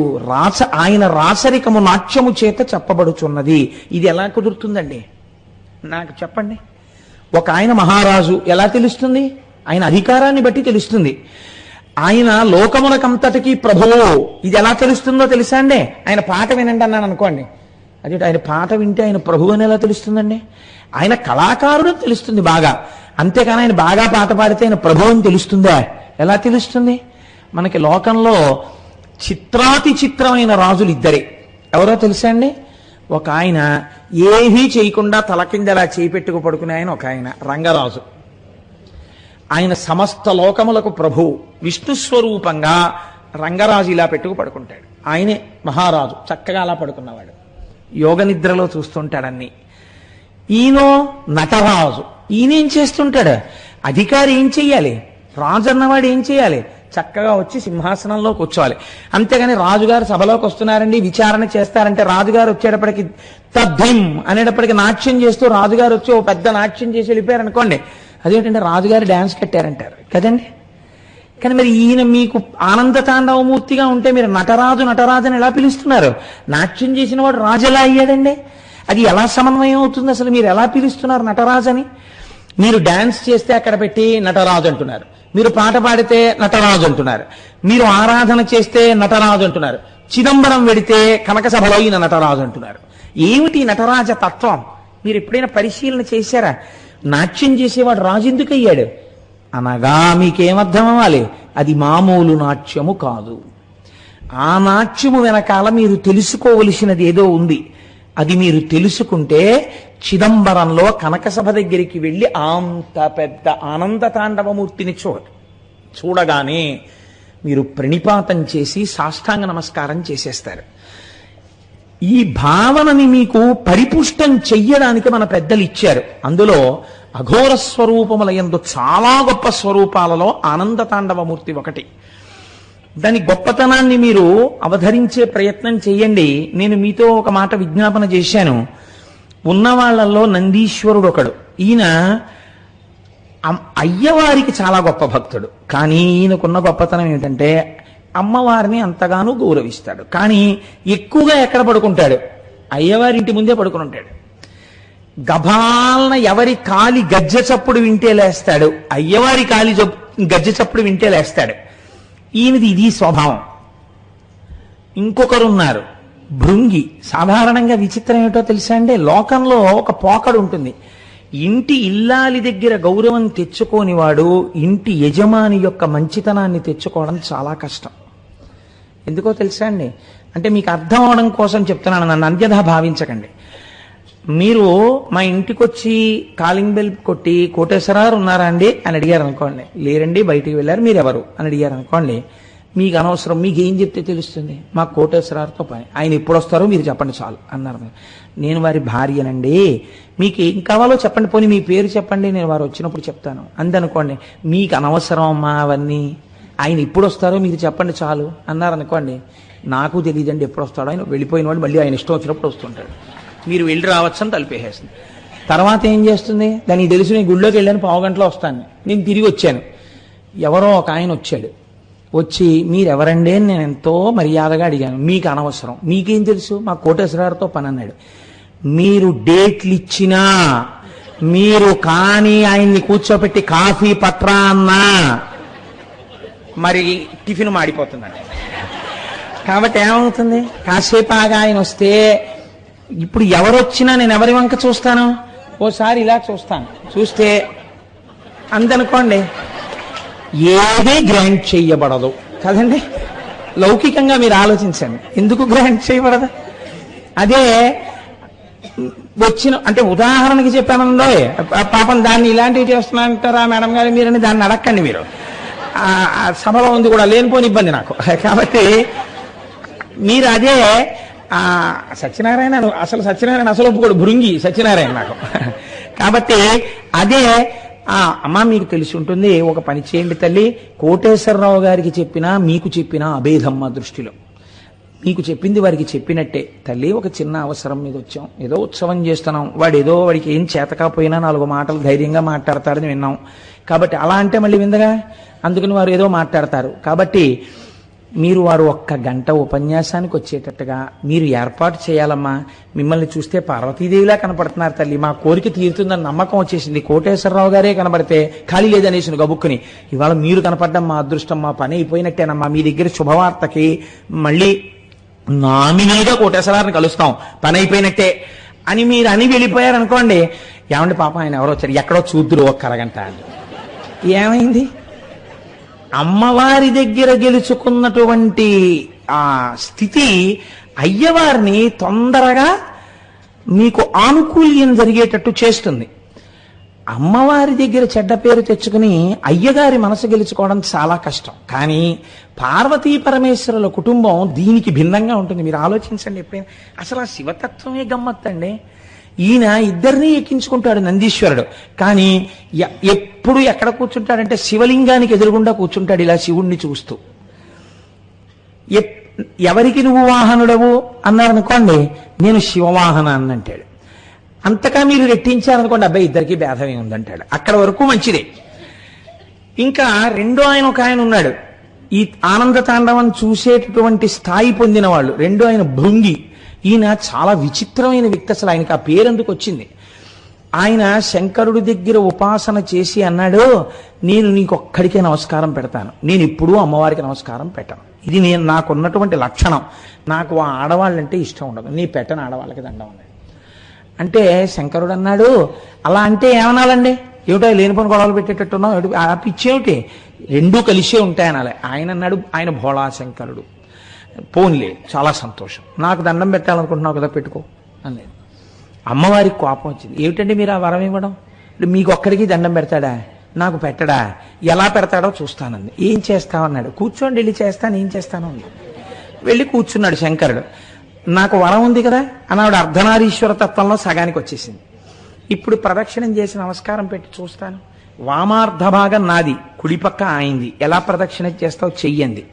ఆయన రాసరికము నాట్యము చేత చెప్పబడుచున్నది. ఇది ఎలా కుదురుతుందండి నాకు చెప్పండి. ఒక ఆయన మహారాజు ఎలా తెలుస్తుంది? ఆయన అధికారాన్ని బట్టి తెలుస్తుంది. ఆయన లోకమునకంతటికీ ప్రభువు, ఇది ఎలా తెలుస్తుందో తెలుసా అండి? ఆయన పాట వినండి అన్నాను అనుకోండి, అదే ఆయన పాట వింటే ఆయన ప్రభువు అని ఎలా తెలుస్తుందండి? ఆయన కళాకారుడు తెలుస్తుంది బాగా, అంతేకాని ఆయన బాగా పాట పాడితే ఆయన ప్రభువు అని తెలుస్తుందా? ఎలా తెలుస్తుంది? మనకి లోకంలో చిత్రాతి చిత్రమైన రాజులు ఇద్దరే. ఎవరో తెలుసా అండి? ఒక ఆయన ఏమీ చేయకుండా తల కింద అలా చేయి పెట్టుకు పడుకునే ఆయన ఒక ఆయన రంగరాజు. ఆయన సమస్త లోకములకు ప్రభువు, విష్ణు స్వరూపంగా రంగరాజు ఇలా పెట్టుకు పడుకుంటాడు. ఆయనే మహారాజు, చక్కగా అలా పడుకున్నవాడు, యోగ నిద్రలో చూస్తుంటాడన్ని. ఈయనో నటరాజు, ఈయనేం చేస్తుంటాడు? అధికారి ఏం చెయ్యాలి? రాజు అన్నవాడు ఏం చేయాలి? చక్కగా వచ్చి సింహాసనంలో కూర్చోవాలి. అంతేగాని రాజుగారు సభలోకి వస్తున్నారండి విచారణ చేస్తారంటే, రాజుగారు వచ్చేటప్పటికి తద్ధిం అనేటప్పటికి నాట్యం చేస్తూ రాజుగారు వచ్చి ఓ పెద్ద నాట్యం చేసి వెళ్ళిపోయారు అనుకోండి, అదేంటంటే రాజుగారు డాన్స్ కట్టారంటారు కదండి. కానీ మరి ఈయన మీకు ఆనంద తాండవమూర్తిగా ఉంటే మీరు నటరాజు నటరాజు అని ఎలా పిలుస్తున్నారు? నాట్యం చేసిన వాడు రాజు ఎలా అయ్యాడండి? అది ఎలా సమన్వయం అవుతుంది? అసలు మీరు ఎలా పిలుస్తున్నారు నటరాజు అని? మీరు డాన్స్ చేస్తే అక్కడ పెట్టి నటరాజు అంటున్నారు, మీరు పాట పాడితే నటరాజు అంటున్నారు, మీరు ఆరాధన చేస్తే నటరాజు అంటున్నారు, చిదంబరం వెడితే కనక సభలో ఈయన నటరాజు అంటున్నారు. ఏమిటి నటరాజ తత్వం? మీరు ఎప్పుడైనా పరిశీలన చేశారా? నాట్యం చేసేవాడు రాజు ఎందుకు అయ్యాడు అనగా మీకేమర్థం అవ్వాలి? అది మామూలు నాట్యము కాదు. ఆ నాట్యము వెనకాల మీరు తెలుసుకోవలసినది ఏదో ఉంది. అది మీరు తెలుసుకుంటే చిదంబరంలో కనకసభ దగ్గరికి వెళ్ళి అంత పెద్ద ఆనంద తాండవమూర్తిని చూడగానే మీరు ప్రణిపాతం చేసి సాష్టాంగ నమస్కారం చేసేస్తారు. ఈ భావనని మీకు పరిపుష్టం చెయ్యడానికి మన పెద్దలు ఇచ్చారు. అందులో అఘోర స్వరూపముల యందు చాలా గొప్ప స్వరూపాలలో ఆనంద తాండవమూర్తి ఒకటి. దాని గొప్పతనాన్ని మీరు అవధరించే ప్రయత్నం చెయ్యండి. నేను మీతో ఒక మాట విజ్ఞాపన చేశాను. ఉన్నవాళ్లలో నందీశ్వరుడు ఒకడు. ఈయన అయ్యవారికి చాలా గొప్ప భక్తుడు. కానీ ఈయనకున్న గొప్పతనం ఏమిటంటే అమ్మవారిని అంతగానూ గౌరవిస్తాడు. కానీ ఎక్కువగా ఎక్కడ పడుకుంటాడు? అయ్యవారింటి ముందే పడుకుని ఉంటాడు. గభాలన ఎవరి కాలి గజ్జె చప్పుడు వింటే లేస్తాడు, అయ్యవారి కాలి గజ్జె చప్పుడు వింటే లేస్తాడు. ఈయనది ఇది స్వభావం. ఇంకొకరున్నారు భృంగి. సాధారణంగా విచిత్రం ఏమిటో తెలుసా అండి? లోకంలో ఒక పోకడు ఉంటుంది. ఇంటి ఇల్లాలి దగ్గర గౌరవం తెచ్చుకోనివాడు ఇంటి యజమాని యొక్క మంచితనాన్ని తెచ్చుకోవడం చాలా కష్టం. ఎందుకో తెలుసా అండి? అంటే మీకు అర్థం అవడం కోసం చెప్తున్నాను, నన్ను అన్యథా భావించకండి. మీరు మా ఇంటికి వచ్చి కాలింగ్ బెల్ కొట్టి కోటేశ్వరరావు ఉన్నారా అండి అని అడిగారు అనుకోండి, లేరండి బయటికి వెళ్ళారు, మీరు ఎవరు అని అడిగారు అనుకోండి, మీకు అనవసరం, మీకు ఏం చెప్తే తెలుస్తుంది? మా కోటేశ్వరరావుతో పని, ఆయన ఎప్పుడు వస్తారో మీరు చెప్పండి చాలు అన్నారు. నేను వారి భార్యనండి, మీకు ఏం కావాలో చెప్పండి, పోనీ మీ పేరు చెప్పండి, నేను వారు వచ్చినప్పుడు చెప్తాను అందనుకోండి. మీకు అనవసరం అమ్మా అవన్నీ, ఆయన ఎప్పుడు వస్తారో మీరు చెప్పండి చాలు అన్నారు అనుకోండి. నాకు తెలియదండి ఎప్పుడు వస్తాడో, ఆయన వెళ్ళిపోయిన వాడు మళ్ళీ ఆయన ఇష్టం వచ్చినప్పుడు వస్తుంటాడు, మీరు వెళ్ళి రావచ్చు అని తలిపేసేస్తుంది. తర్వాత ఏం చేస్తుంది? దానికి తెలుసు నేను గుళ్ళోకి వెళ్ళాను, పావు గంటలో వస్తాను, నేను తిరిగి వచ్చాను. ఎవరో ఒక ఆయన వచ్చాడు, వచ్చి మీరెవరండి అని నేను ఎంతో మర్యాదగా అడిగాను. మీకు అనవసరం, మీకేం తెలుసు, మా కోటేశ్వరరావుతో పని అన్నాడు. మీరు డేట్లు ఇచ్చినా, మీరు కానీ ఆయన్ని కూర్చోపెట్టి కాఫీ పట్రా అన్నా మరి టిఫిన్ మాడిపోతుందండి. కాబట్టి ఏమవుతుంది? కాసేపు ఆగా ఆయన వస్తే, ఇప్పుడు ఎవరొచ్చినా నేను ఎవరి వంక చూస్తాను? ఓసారి ఇలా చూస్తాను, చూస్తే అందనుకోండి ఏదీ గ్రాంట్ చెయ్యబడదు. కదండి? లౌకికంగా మీరు ఆలోచించండి, ఎందుకు గ్రాంట్ చేయబడదా? అదే వచ్చిన అంటే ఉదాహరణకి చెప్పానండో, పాపం దాన్ని ఇలాంటివి చేస్తున్నారంటారా మేడం గారు మీరని దాన్ని అడక్కండి మీరు. సభలో ఉంది కూడా లేనిపోని ఇబ్బంది నాకు. కాబట్టి మీరు అదే సత్యనారాయణ అసలు ఒప్పుకోడు, భృంగి సత్యనారాయణ నాకు. కాబట్టి అదే అమ్మ మీకు తెలిసి ఉంటుంది, ఒక పని చేయండి తల్లి, కోటేశ్వరరావు గారికి చెప్పినా మీకు చెప్పినా అభేదమ్మ దృష్టిలో. మీకు చెప్పింది వారికి చెప్పినట్టే. తల్లి ఒక చిన్న అవసరం మీద వచ్చాం, ఏదో ఉత్సవం చేస్తున్నాం, వాడికి ఏం చేతకపోయినా 4 మాటలు ధైర్యంగా మాట్లాడతారని విన్నాం. కాబట్టి అలా అంటే మళ్ళీ విందగా, అందుకని వారు ఏదో మాట్లాడతారు. కాబట్టి మీరు వారు 1 గంట ఉపన్యాసానికి వచ్చేటట్టుగా మీరు ఏర్పాటు చేయాలమ్మా. మిమ్మల్ని చూస్తే పార్వతీదేవిలా కనపడుతున్నారు తల్లి, మా కోరిక తీరుతుందని నమ్మకం వచ్చేసింది. కోటేశ్వరరావు గారే కనబడితే ఖాళీ లేదనేసిన గబుక్కుని, ఇవాళ మీరు కనపడడం మా అదృష్టం, మా పని అయిపోయినట్టేనమ్మా. మీ దగ్గర శుభవార్తకి మళ్ళీ నామినీగా కోటేశ్వరాన్ని కలుస్తాం, పని అయిపోయినట్టే అని మీరు అని వెళ్ళిపోయారనుకోండి, ఏమండి పాపం ఆయన ఎవరో వచ్చారు, ఎక్కడో చూద్దురు 1 అరగంట అని. ఏమైంది? అమ్మవారి దగ్గర గెలుచుకున్నటువంటి ఆ స్థితి అయ్యవారిని తొందరగా మీకు ఆనుకూల్యం జరిగేటట్టు చేస్తుంది. అమ్మవారి దగ్గర చెడ్డ పేరు తెచ్చుకుని అయ్యగారి మనసు గెలుచుకోవడం చాలా కష్టం. కానీ పార్వతీ పరమేశ్వరుల కుటుంబం దీనికి భిన్నంగా ఉంటుంది. మీరు ఆలోచించండి ఎప్పుడైనా. అసలు ఆ శివతత్వమే గమ్మత్తండి. ఈయన ఇద్దరినీ ఎక్కించుకుంటాడు నందీశ్వరుడు, కానీ ఎప్పుడు ఎక్కడ కూర్చుంటాడంటే శివలింగానికి ఎదురుగుండా కూర్చుంటాడు ఇలా శివుణ్ణి చూస్తూ. ఎవరికి నువ్వు వాహనుడవు అన్నారనుకోండి, నేను శివవాహనాన్ని అంటాడు. అంతగా మీరు రెట్టించారనుకోండి, అబ్బాయి ఇద్దరికి భేదమే ఉందంటాడు. అక్కడ వరకు మంచిదే. ఇంకా రెండో ఆయన ఒక ఆయన ఉన్నాడు, ఈ ఆనంద తాండవం చూసేటటువంటి స్థాయి పొందిన వాళ్ళు. రెండో ఆయన భృంగి. ఈయన చాలా విచిత్రమైన వ్యక్తి. అసలు ఆయనకు ఆ పేరెందుకు వచ్చింది? ఆయన శంకరుడి దగ్గర ఉపాసన చేసి అన్నాడు, నేను నీకొక్కడికే నమస్కారం పెడతాను, నేను ఎప్పుడూ అమ్మవారికి నమస్కారం పెట్టను. ఇది నాకున్నటువంటి లక్షణం. నాకు ఆ ఆడవాళ్ళంటే ఇష్టం ఉండదు, నీ పెట్టని ఆడవాళ్ళకి దండం అన్నాడు. అంటే శంకరుడు అన్నాడు, అలా అంటే ఏమనాలండి, ఏమిటో లేనిపోని గొడవలు పెట్టేటట్టున్నావు, ఆ పిచ్చేమిటి, రెండూ కలిసే ఉంటాయి అనాలి. ఆయన అన్నాడు, ఆయన భోళా శంకరుడు, పోన్లే చాలా సంతోషం, నాకు దండం పెట్టాలనుకుంటున్నావు కదా పెట్టుకో అనేది. అమ్మవారికి కోపం వచ్చింది, ఏమిటండి మీరు ఆ వరం ఇవ్వడం, మీకు ఒక్కడికి దండం పెడతాడా, నాకు పెట్టడా, ఎలా పెడతాడో చూస్తానంది. ఏం చేస్తావన్నాడు, కూర్చోండి వెళ్ళి చేస్తాను, ఏం చేస్తాను అంది. వెళ్ళి కూర్చున్నాడు శంకరుడు. నాకు వరం ఉంది కదా అన్నాడు. అర్ధనారీశ్వర తత్వంలో సగానికి వచ్చేసింది. ఇప్పుడు ప్రదక్షిణం చేసి నమస్కారం పెట్టి చూస్తాను, వామార్ధ భాగం నాది, కుడిపక్క ఆయింది, ఎలా ప్రదక్షిణ చేస్తావు చెయ్యండి.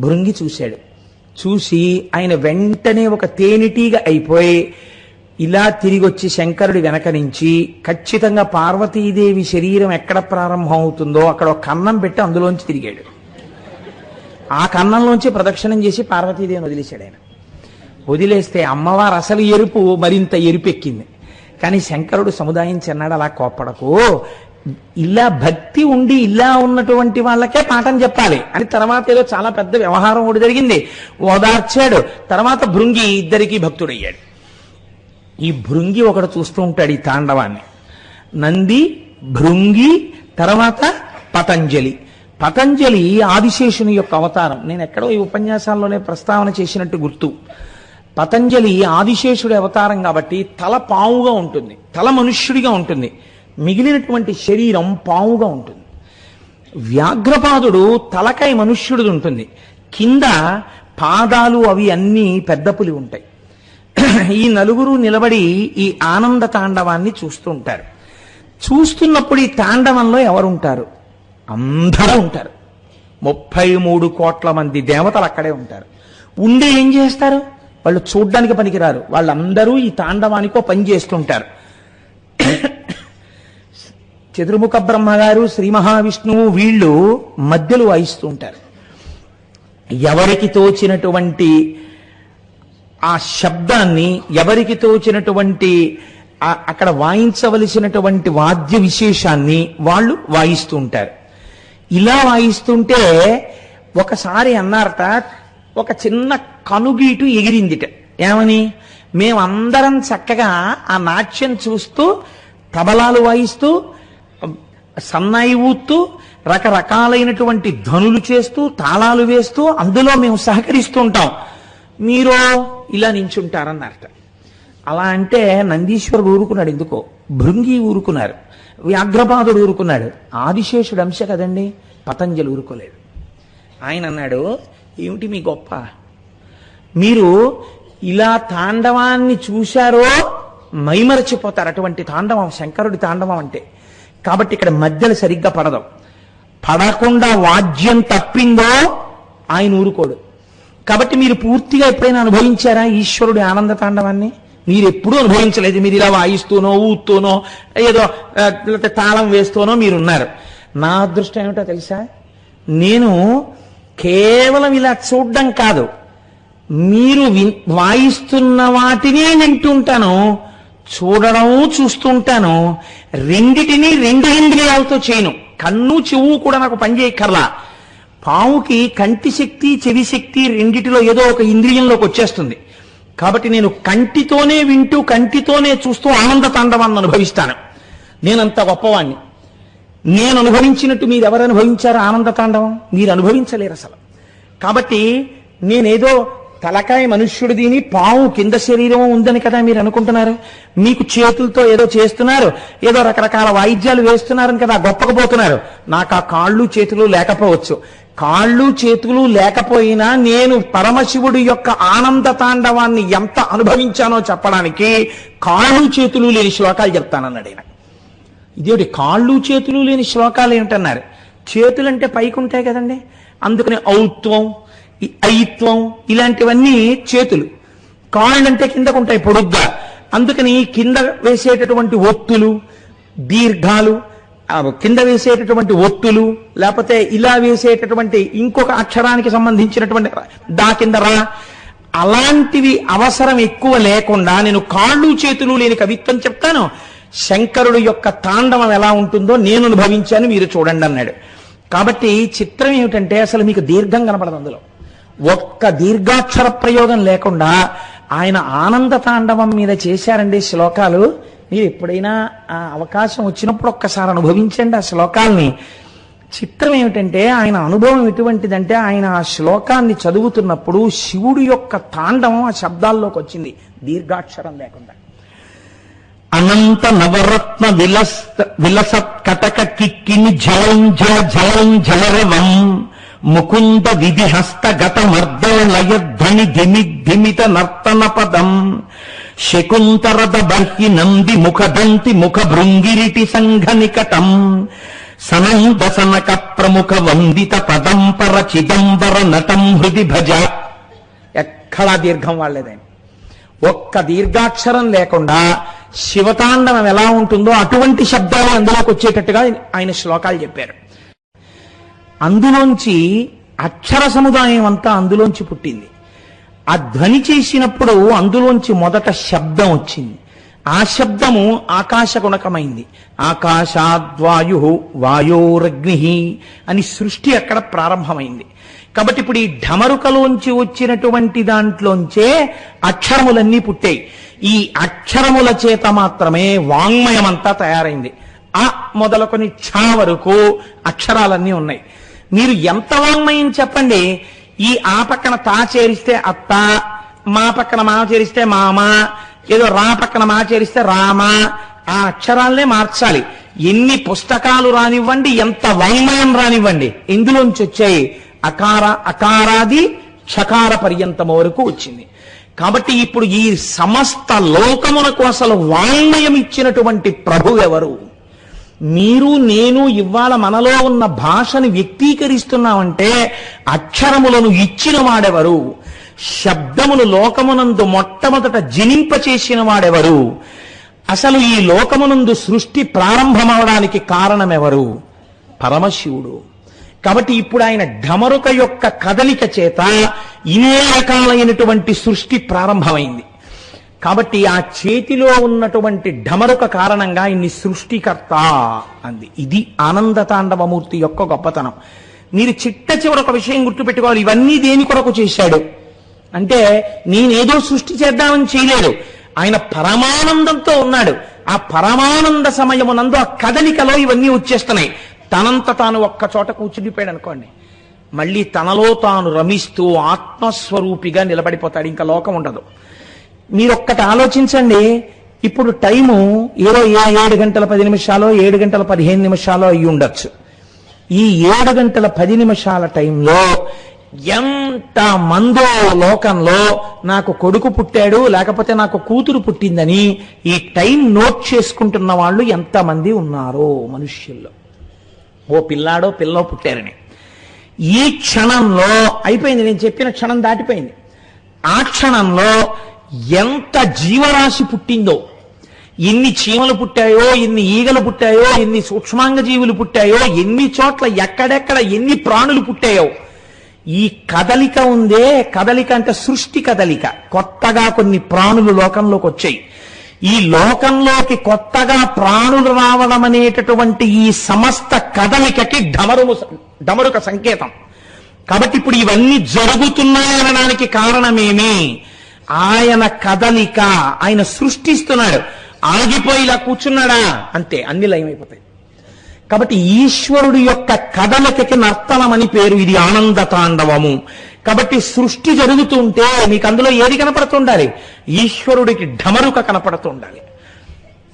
భృంగి చూశాడు. చూసి ఆయన వెంటనే ఒక తేనెటీగా అయిపోయి ఇలా తిరిగి వచ్చి శంకరుడి వెనక నుంచి ఖచ్చితంగా పార్వతీదేవి శరీరం ఎక్కడ ప్రారంభం అవుతుందో అక్కడ ఒక కన్నం పెట్టి అందులోంచి తిరిగాడు. ఆ కన్నంలోంచి ప్రదక్షిణం చేసి పార్వతీదేవిని వదిలేశాడు ఆయన. వదిలేస్తే అమ్మవారు అసలు ఎరుపు మరింత ఎరుపెక్కింది. కానీ శంకరుడు సముదాయించి అన్నాడు, అలా కోప్పడకు, ఇలా భక్తి ఉండి ఇలా ఉన్నటువంటి వాళ్ళకే పాఠం చెప్పాలి అని. తర్వాత ఏదో చాలా పెద్ద వ్యవహారం ఒకటి జరిగింది, ఓదార్చాడు. తర్వాత భృంగి ఇద్దరికీ భక్తుడయ్యాడు. ఈ భృంగి ఒకడు చూస్తూ ఉంటాడు ఈ తాండవాన్ని. నంది, భృంగి, తర్వాత పతంజలి. పతంజలి ఆదిశేషుని యొక్క అవతారం. నేను ఎక్కడో ఈ ఉపన్యాసాల్లోనే ప్రస్తావన చేసినట్టు గుర్తు. పతంజలి ఆదిశేషుడి అవతారం కాబట్టి తల పావుగా ఉంటుంది, తల మనుష్యుడిగా ఉంటుంది, మిగిలినటువంటి శరీరం పావుగా ఉంటుంది. వ్యాఘ్రపాదుడు తలకాయ మనుష్యుడిది ఉంటుంది, కింద పాదాలు అవి అన్నీ పెద్ద పులి ఉంటాయి. ఈ నలుగురు నిలబడి ఈ ఆనంద తాండవాన్ని చూస్తూ ఉంటారు. చూస్తున్నప్పుడు ఈ తాండవంలో ఎవరుంటారు? అందరూ ఉంటారు. 33 కోట్ల మంది దేవతలు అక్కడే ఉంటారు. ఉండి ఏం చేస్తారు? వాళ్ళు చూడ్డానికి పనికిరారు, వాళ్ళందరూ ఈ తాండవానికో పని చేస్తుంటారు. చతుర్ముఖ బ్రహ్మగారు, శ్రీ మహావిష్ణువు వీళ్ళు మధ్యలో వాయిస్తూ ఉంటారు. ఎవరికి తోచినటువంటి ఆ శబ్దాన్ని, ఎవరికి తోచినటువంటి అక్కడ వాయించవలసినటువంటి వాద్య విశేషాన్ని వాళ్ళు వాయిస్తూ ఉంటారు. ఇలా వాయిస్తుంటే ఒకసారి అన్నారట, ఒక చిన్న కనుగీటు ఎగిరిందిట. ఏమని? మేమందరం చక్కగా ఆ నాట్యం చూస్తూ, తబలాలు వాయిస్తూ, సన్నాయి ఊత్తూ, రకరకాలైనటువంటి ధ్వనులు చేస్తూ తాళాలు వేస్తూ అందులో మేము సహకరిస్తూ ఉంటాం, మీరు ఇలా నించుంటారన్నారట. అలా అంటే నందీశ్వరుడు ఊరుకున్నాడు, ఎందుకో భృంగి ఊరుకున్నారు, వ్యాఘ్రపాదుడు ఊరుకున్నాడు, ఆదిశేషుడు అంశ కదండి, పతంజలి ఊరుకోలేదు. ఆయన అన్నాడు, ఏమిటి మీ గొప్ప, మీరు ఇలా తాండవాన్ని చూశారో మైమరచిపోతారు, అటువంటి తాండవం శంకరుడి తాండవం అంటే. కాబట్టి ఇక్కడ మధ్యలో సరిగ్గా పడదు, పడకుండా వాద్యం తప్పిందో ఆయన ఊరుకోడు. కాబట్టి మీరు పూర్తిగా ఎప్పుడైనా అనుభవించారా ఈశ్వరుడి ఆనంద తాండవాన్ని? మీరు ఎప్పుడూ అనుభవించలేదు. మీరు ఇలా వాయిస్తూనో ఊతూనో ఏదో తాళం వేస్తూనో మీరున్నారు. నా అదృష్టం ఏమిటో తెలుసా, నేను కేవలం ఇలా చూడడం కాదు, మీరు వాయిస్తున్న వాటినే వింటుంటాను, చూడడం చూస్తుంటాను. రెండిటినీ రెండు ఇంద్రియాలతో చేయను, కన్ను చెవు కూడా నాకు పనిచేయక్కర్లా. పావుకి కంటి శక్తి చెవి శక్తి రెండిటిలో ఏదో ఒక ఇంద్రియంలోకి వచ్చేస్తుంది. కాబట్టి నేను కంటితోనే వింటూ కంటితోనే చూస్తూ ఆనంద తాండవాన్ని అనుభవిస్తాను. నేనంత గొప్పవాణ్ణి. నేను అనుభవించినట్టు మీరు ఎవరు అనుభవించారు ఆనంద తాండవం? మీరు అనుభవించలేరు అసలు. కాబట్టి నేనేదో తలకాయ మనుష్యుడిదిని పావు కింద శరీరం ఉందని కదా మీరు అనుకుంటున్నారు. మీకు చేతులతో ఏదో చేస్తున్నారు, ఏదో రకరకాల వాయిద్యాలు వేస్తున్నారని కదా గొప్పకపోతున్నారు. నాకు ఆ కాళ్ళు చేతులు లేకపోవచ్చు. కాళ్ళు చేతులు లేకపోయినా నేను పరమశివుడి యొక్క ఆనంద తాండవాన్ని ఎంత అనుభవించానో చెప్పడానికి కాళ్ళు చేతులు లేని శ్లోకాలు చెప్తానన్నాడు ఆయన. ఇదేమిటి కాళ్ళు చేతులు లేని శ్లోకాలు ఏమిటన్నారు? చేతులంటే పైకి ఉంటాయి కదండి, అందుకని ఔత్వం ఐత్వం ఇలాంటివన్నీ చేతులు. కాళ్ళంటే కిందకు ఉంటాయి పొడుగ్గా, అందుకని కింద వేసేటటువంటి ఒత్తులు దీర్ఘాలు, కింద వేసేటటువంటి ఒత్తులు, లేకపోతే ఇలా వేసేటటువంటి ఇంకొక అక్షరానికి సంబంధించినటువంటి దా కింద రా, అలాంటివి అవసరం ఎక్కువ లేకుండా నేను కాళ్ళు చేతులు లేని కవిత్వం చెప్తాను. శంకరుడు యొక్క తాండవం ఎలా ఉంటుందో నేను అనుభవించాను, మీరు చూడండి అన్నాడు. కాబట్టి చిత్రం ఏమిటంటే అసలు మీకు దీర్ఘం కనపడదు, అందులో ఒక్క దీర్ఘాక్షర ప్రయోగం లేకుండా ఆయన ఆనంద తాండవం మీద చేశారండి శ్లోకాలు. మీరు ఎప్పుడైనా ఆ అవకాశం వచ్చినప్పుడు ఒక్కసారి అనుభవించండి ఆ శ్లోకాల్ని. చిత్రం ఏమిటంటే ఆయన అనుభవం ఎటువంటిదంటే ఆయన ఆ శ్లోకాన్ని చదువుతున్నప్పుడు శివుడు యొక్క తాండవం ఆ శబ్దాల్లోకి వచ్చింది దీర్ఘాక్షరం లేకుండా. అనంత నవరత్న విలసత్ కటక కిక్కిని జలం జల జలం జలరవం ముకుంద విధిహస్త గత మర్దలయధ్వని ధిమిత నర్తన పదం శకుంతరద బర్హి నంది ముఖదంతి ముఖ భృంగిరిటి సంఘ నికటం సనందసనక ప్రముఖ వందిత పదంపర చిదంబర నటం హృది భజ. ఎక్కడా దీర్ఘం వాళ్లేదని, ఒక్క దీర్ఘాక్షరం లేకుండా శివతాండవం ఎలా ఉంటుందో అటువంటి శబ్దాలు అందులోకి వచ్చేటట్టుగా ఆయన శ్లోకాలు చెప్పారు. అందులోంచి అక్షర సముదాయం అంతా అందులోంచి పుట్టింది. ఆ ధ్వని చేసినప్పుడు అందులోంచి మొదట శబ్దం వచ్చింది. ఆ శబ్దము ఆకాశ గుణకమైంది. ఆకాశాద్వాయు వాయోరగ్ని అని సృష్టి అక్కడ ప్రారంభమైంది. కాబట్టి ఇప్పుడు ఈ ఢమరుకలోంచి వచ్చినటువంటి దాంట్లోంచే అక్షరములన్నీ పుట్టాయి. ఈ అక్షరముల చేత మాత్రమే వాంగ్మయమంతా తయారైంది. ఆ మొదలుకొని ఛ వరకు అక్షరాలన్నీ ఉన్నాయి. మీరు ఎంత వాంగ్మయం చెప్పండి, ఈ ఆ పక్కన తా చేరిస్తే అత్త, మా పక్కన మా చేరిస్తే మామ, ఏదో రా పక్కన మా చేరిస్తే రామ, ఆ అక్షరాలనే మార్చాలి. ఎన్ని పుస్తకాలు రానివ్వండి, ఎంత వాంగ్మయం రానివ్వండి, ఇందులోంచి వచ్చాయి అకార అకారాది ఛకార పర్యంతం వరకు వచ్చింది. కాబట్టి ఇప్పుడు ఈ సమస్త లోకమునకు అసలు వాంగ్మయం ఇచ్చినటువంటి ప్రభు ఎవరు? మీరు నేను ఇవాళ మనలో ఉన్న భాషని వ్యక్తీకరిస్తున్నామంటే అక్షరములను ఇచ్చిన వాడెవరు? శబ్దములు లోకమునందు మొట్టమొదట జనింపచేసిన వాడెవరు? అసలు ఈ లోకమునందు సృష్టి ప్రారంభమవడానికి కారణమెవరు? పరమశివుడు. కాబట్టి ఇప్పుడు ఆయన ఢమరుక యొక్క కదలిక చేత ఇన్ని రకాలైనటువంటి సృష్టి ప్రారంభమైంది. కాబట్టి ఆ చేతిలో ఉన్నటువంటి ఢమరుక కారణంగా ఇన్ని సృష్టికర్త అంది. ఇది ఆనంద తాండవమూర్తి యొక్క గొప్పతనం. మీరు చిట్ట చివర ఒక విషయం గుర్తుపెట్టుకోవాలి, ఇవన్నీ దేని కొరకు చేశాడు అంటే నేనేదో సృష్టి చేద్దామని చేయలేడు. ఆయన పరమానందంతో ఉన్నాడు. ఆ పరమానంద సమయమునందు ఆ కదలికలో ఇవన్నీ వచ్చేస్తున్నాయి. తనంత తాను ఒక్క చోట కూర్చుండిపోయాడు అనుకోండి, మళ్ళీ తనలో తాను రమిస్తూ ఆత్మస్వరూపిగా నిలబడిపోతాడు, ఇంకా లోకం ఉండదు. మీరొక్కటి ఆలోచించండి, ఇప్పుడు టైము ఏదో 7 గంటల 10 నిమిషాలు 7 గంటల 15 నిమిషాలు అయ్యి ఉండొచ్చు. ఈ 7 గంటల 10 నిమిషాల టైంలో ఎంత మందో లోకంలో నాకు కొడుకు పుట్టాడు లేకపోతే నాకు కూతురు పుట్టిందని ఈ టైం నోట్ చేసుకుంటున్న వాళ్ళు ఎంతమంది ఉన్నారో మనుష్యుల్లో. ఓ పిల్లాడో పిల్లో పుట్టారని ఈ క్షణంలో అయిపోయింది, నేను చెప్పిన క్షణం దాటిపోయింది. ఆ క్షణంలో ఎంత జీవరాశి పుట్టిందో, ఎన్ని చీమలు పుట్టాయో, ఎన్ని ఈగలు పుట్టాయో, ఎన్ని సూక్ష్మాంగ జీవులు పుట్టాయో, ఎన్ని చోట్ల ఎక్కడెక్కడ ఎన్ని ప్రాణులు పుట్టాయో. ఈ కదలిక ఉందే, కదలిక అంటే సృష్టి కదలిక. కొత్తగా కొన్ని ప్రాణులు లోకంలోకి వచ్చాయి. ఈ లోకంలోకి కొత్తగా ప్రాణులు రావడం అనేటటువంటి ఈ సమస్త కదలికకి డమరుక సంకేతం. కాబట్టి ఇప్పుడు ఇవన్నీ జరుగుతున్నాయనడానికి కారణమేమి? ఆయన కదలిక, ఆయన సృష్టిస్తున్నాడు. ఆగిపోయి ఇలా కూర్చున్నాడా అంతే, అన్ని లయమైపోతాయి. కాబట్టి ఈశ్వరుడి యొక్క కదలికకి నర్తనమని పేరు. ఇది ఆనంద తాండవము. కాబట్టి సృష్టి జరుగుతుంటే మీకు అందులో ఏది కనపడుతుండాలి? ఈశ్వరుడికి ఢమరుక కనపడుతుండాలి.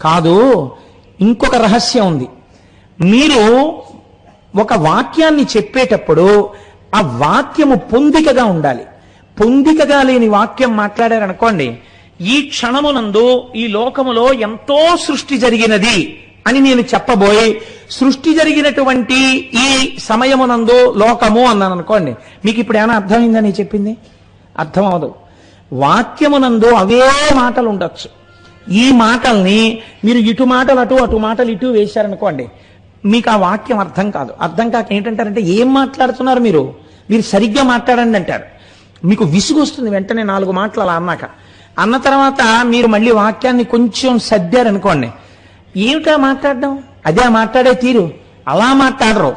కాదు, ఇంకొక రహస్యం ఉంది. మీరు ఒక వాక్యాన్ని చెప్పేటప్పుడు ఆ వాక్యము పొందికగా ఉండాలి. పొందికగా లేని వాక్యం మాట్లాడారనుకోండి, ఈ క్షణమునందు ఈ లోకములో ఎంతో సృష్టి జరిగినది అని నేను చెప్పబోయి సృష్టి జరిగినటువంటి ఈ సమయమునందు లోకము అన్నాను అనుకోండి, మీకు ఇప్పుడు ఏమైనా అర్థమైందని చెప్పింది? అర్థం అవదు. వాక్యమునందు అవే మాటలు ఉండొచ్చు. ఈ మాటల్ని మీరు ఇటు మాటలు అటు, అటు మాటలు ఇటు వేశారనుకోండి, మీకు ఆ వాక్యం అర్థం కాదు. అర్థం కాక ఏంటంటారంటే, ఏం మాట్లాడుతున్నారు మీరు సరిగ్గా మాట్లాడండి అంటారు. మీకు విసుగు వస్తుంది వెంటనే 4 మాటలు అలా అన్నాక. అన్న తర్వాత మీరు మళ్ళీ వాక్యాన్ని కొంచెం సర్దారనుకోండి, ఏమిటా మాట్లాడడం, అదే మాట్లాడే తీరు, అలా మాట్లాడరు.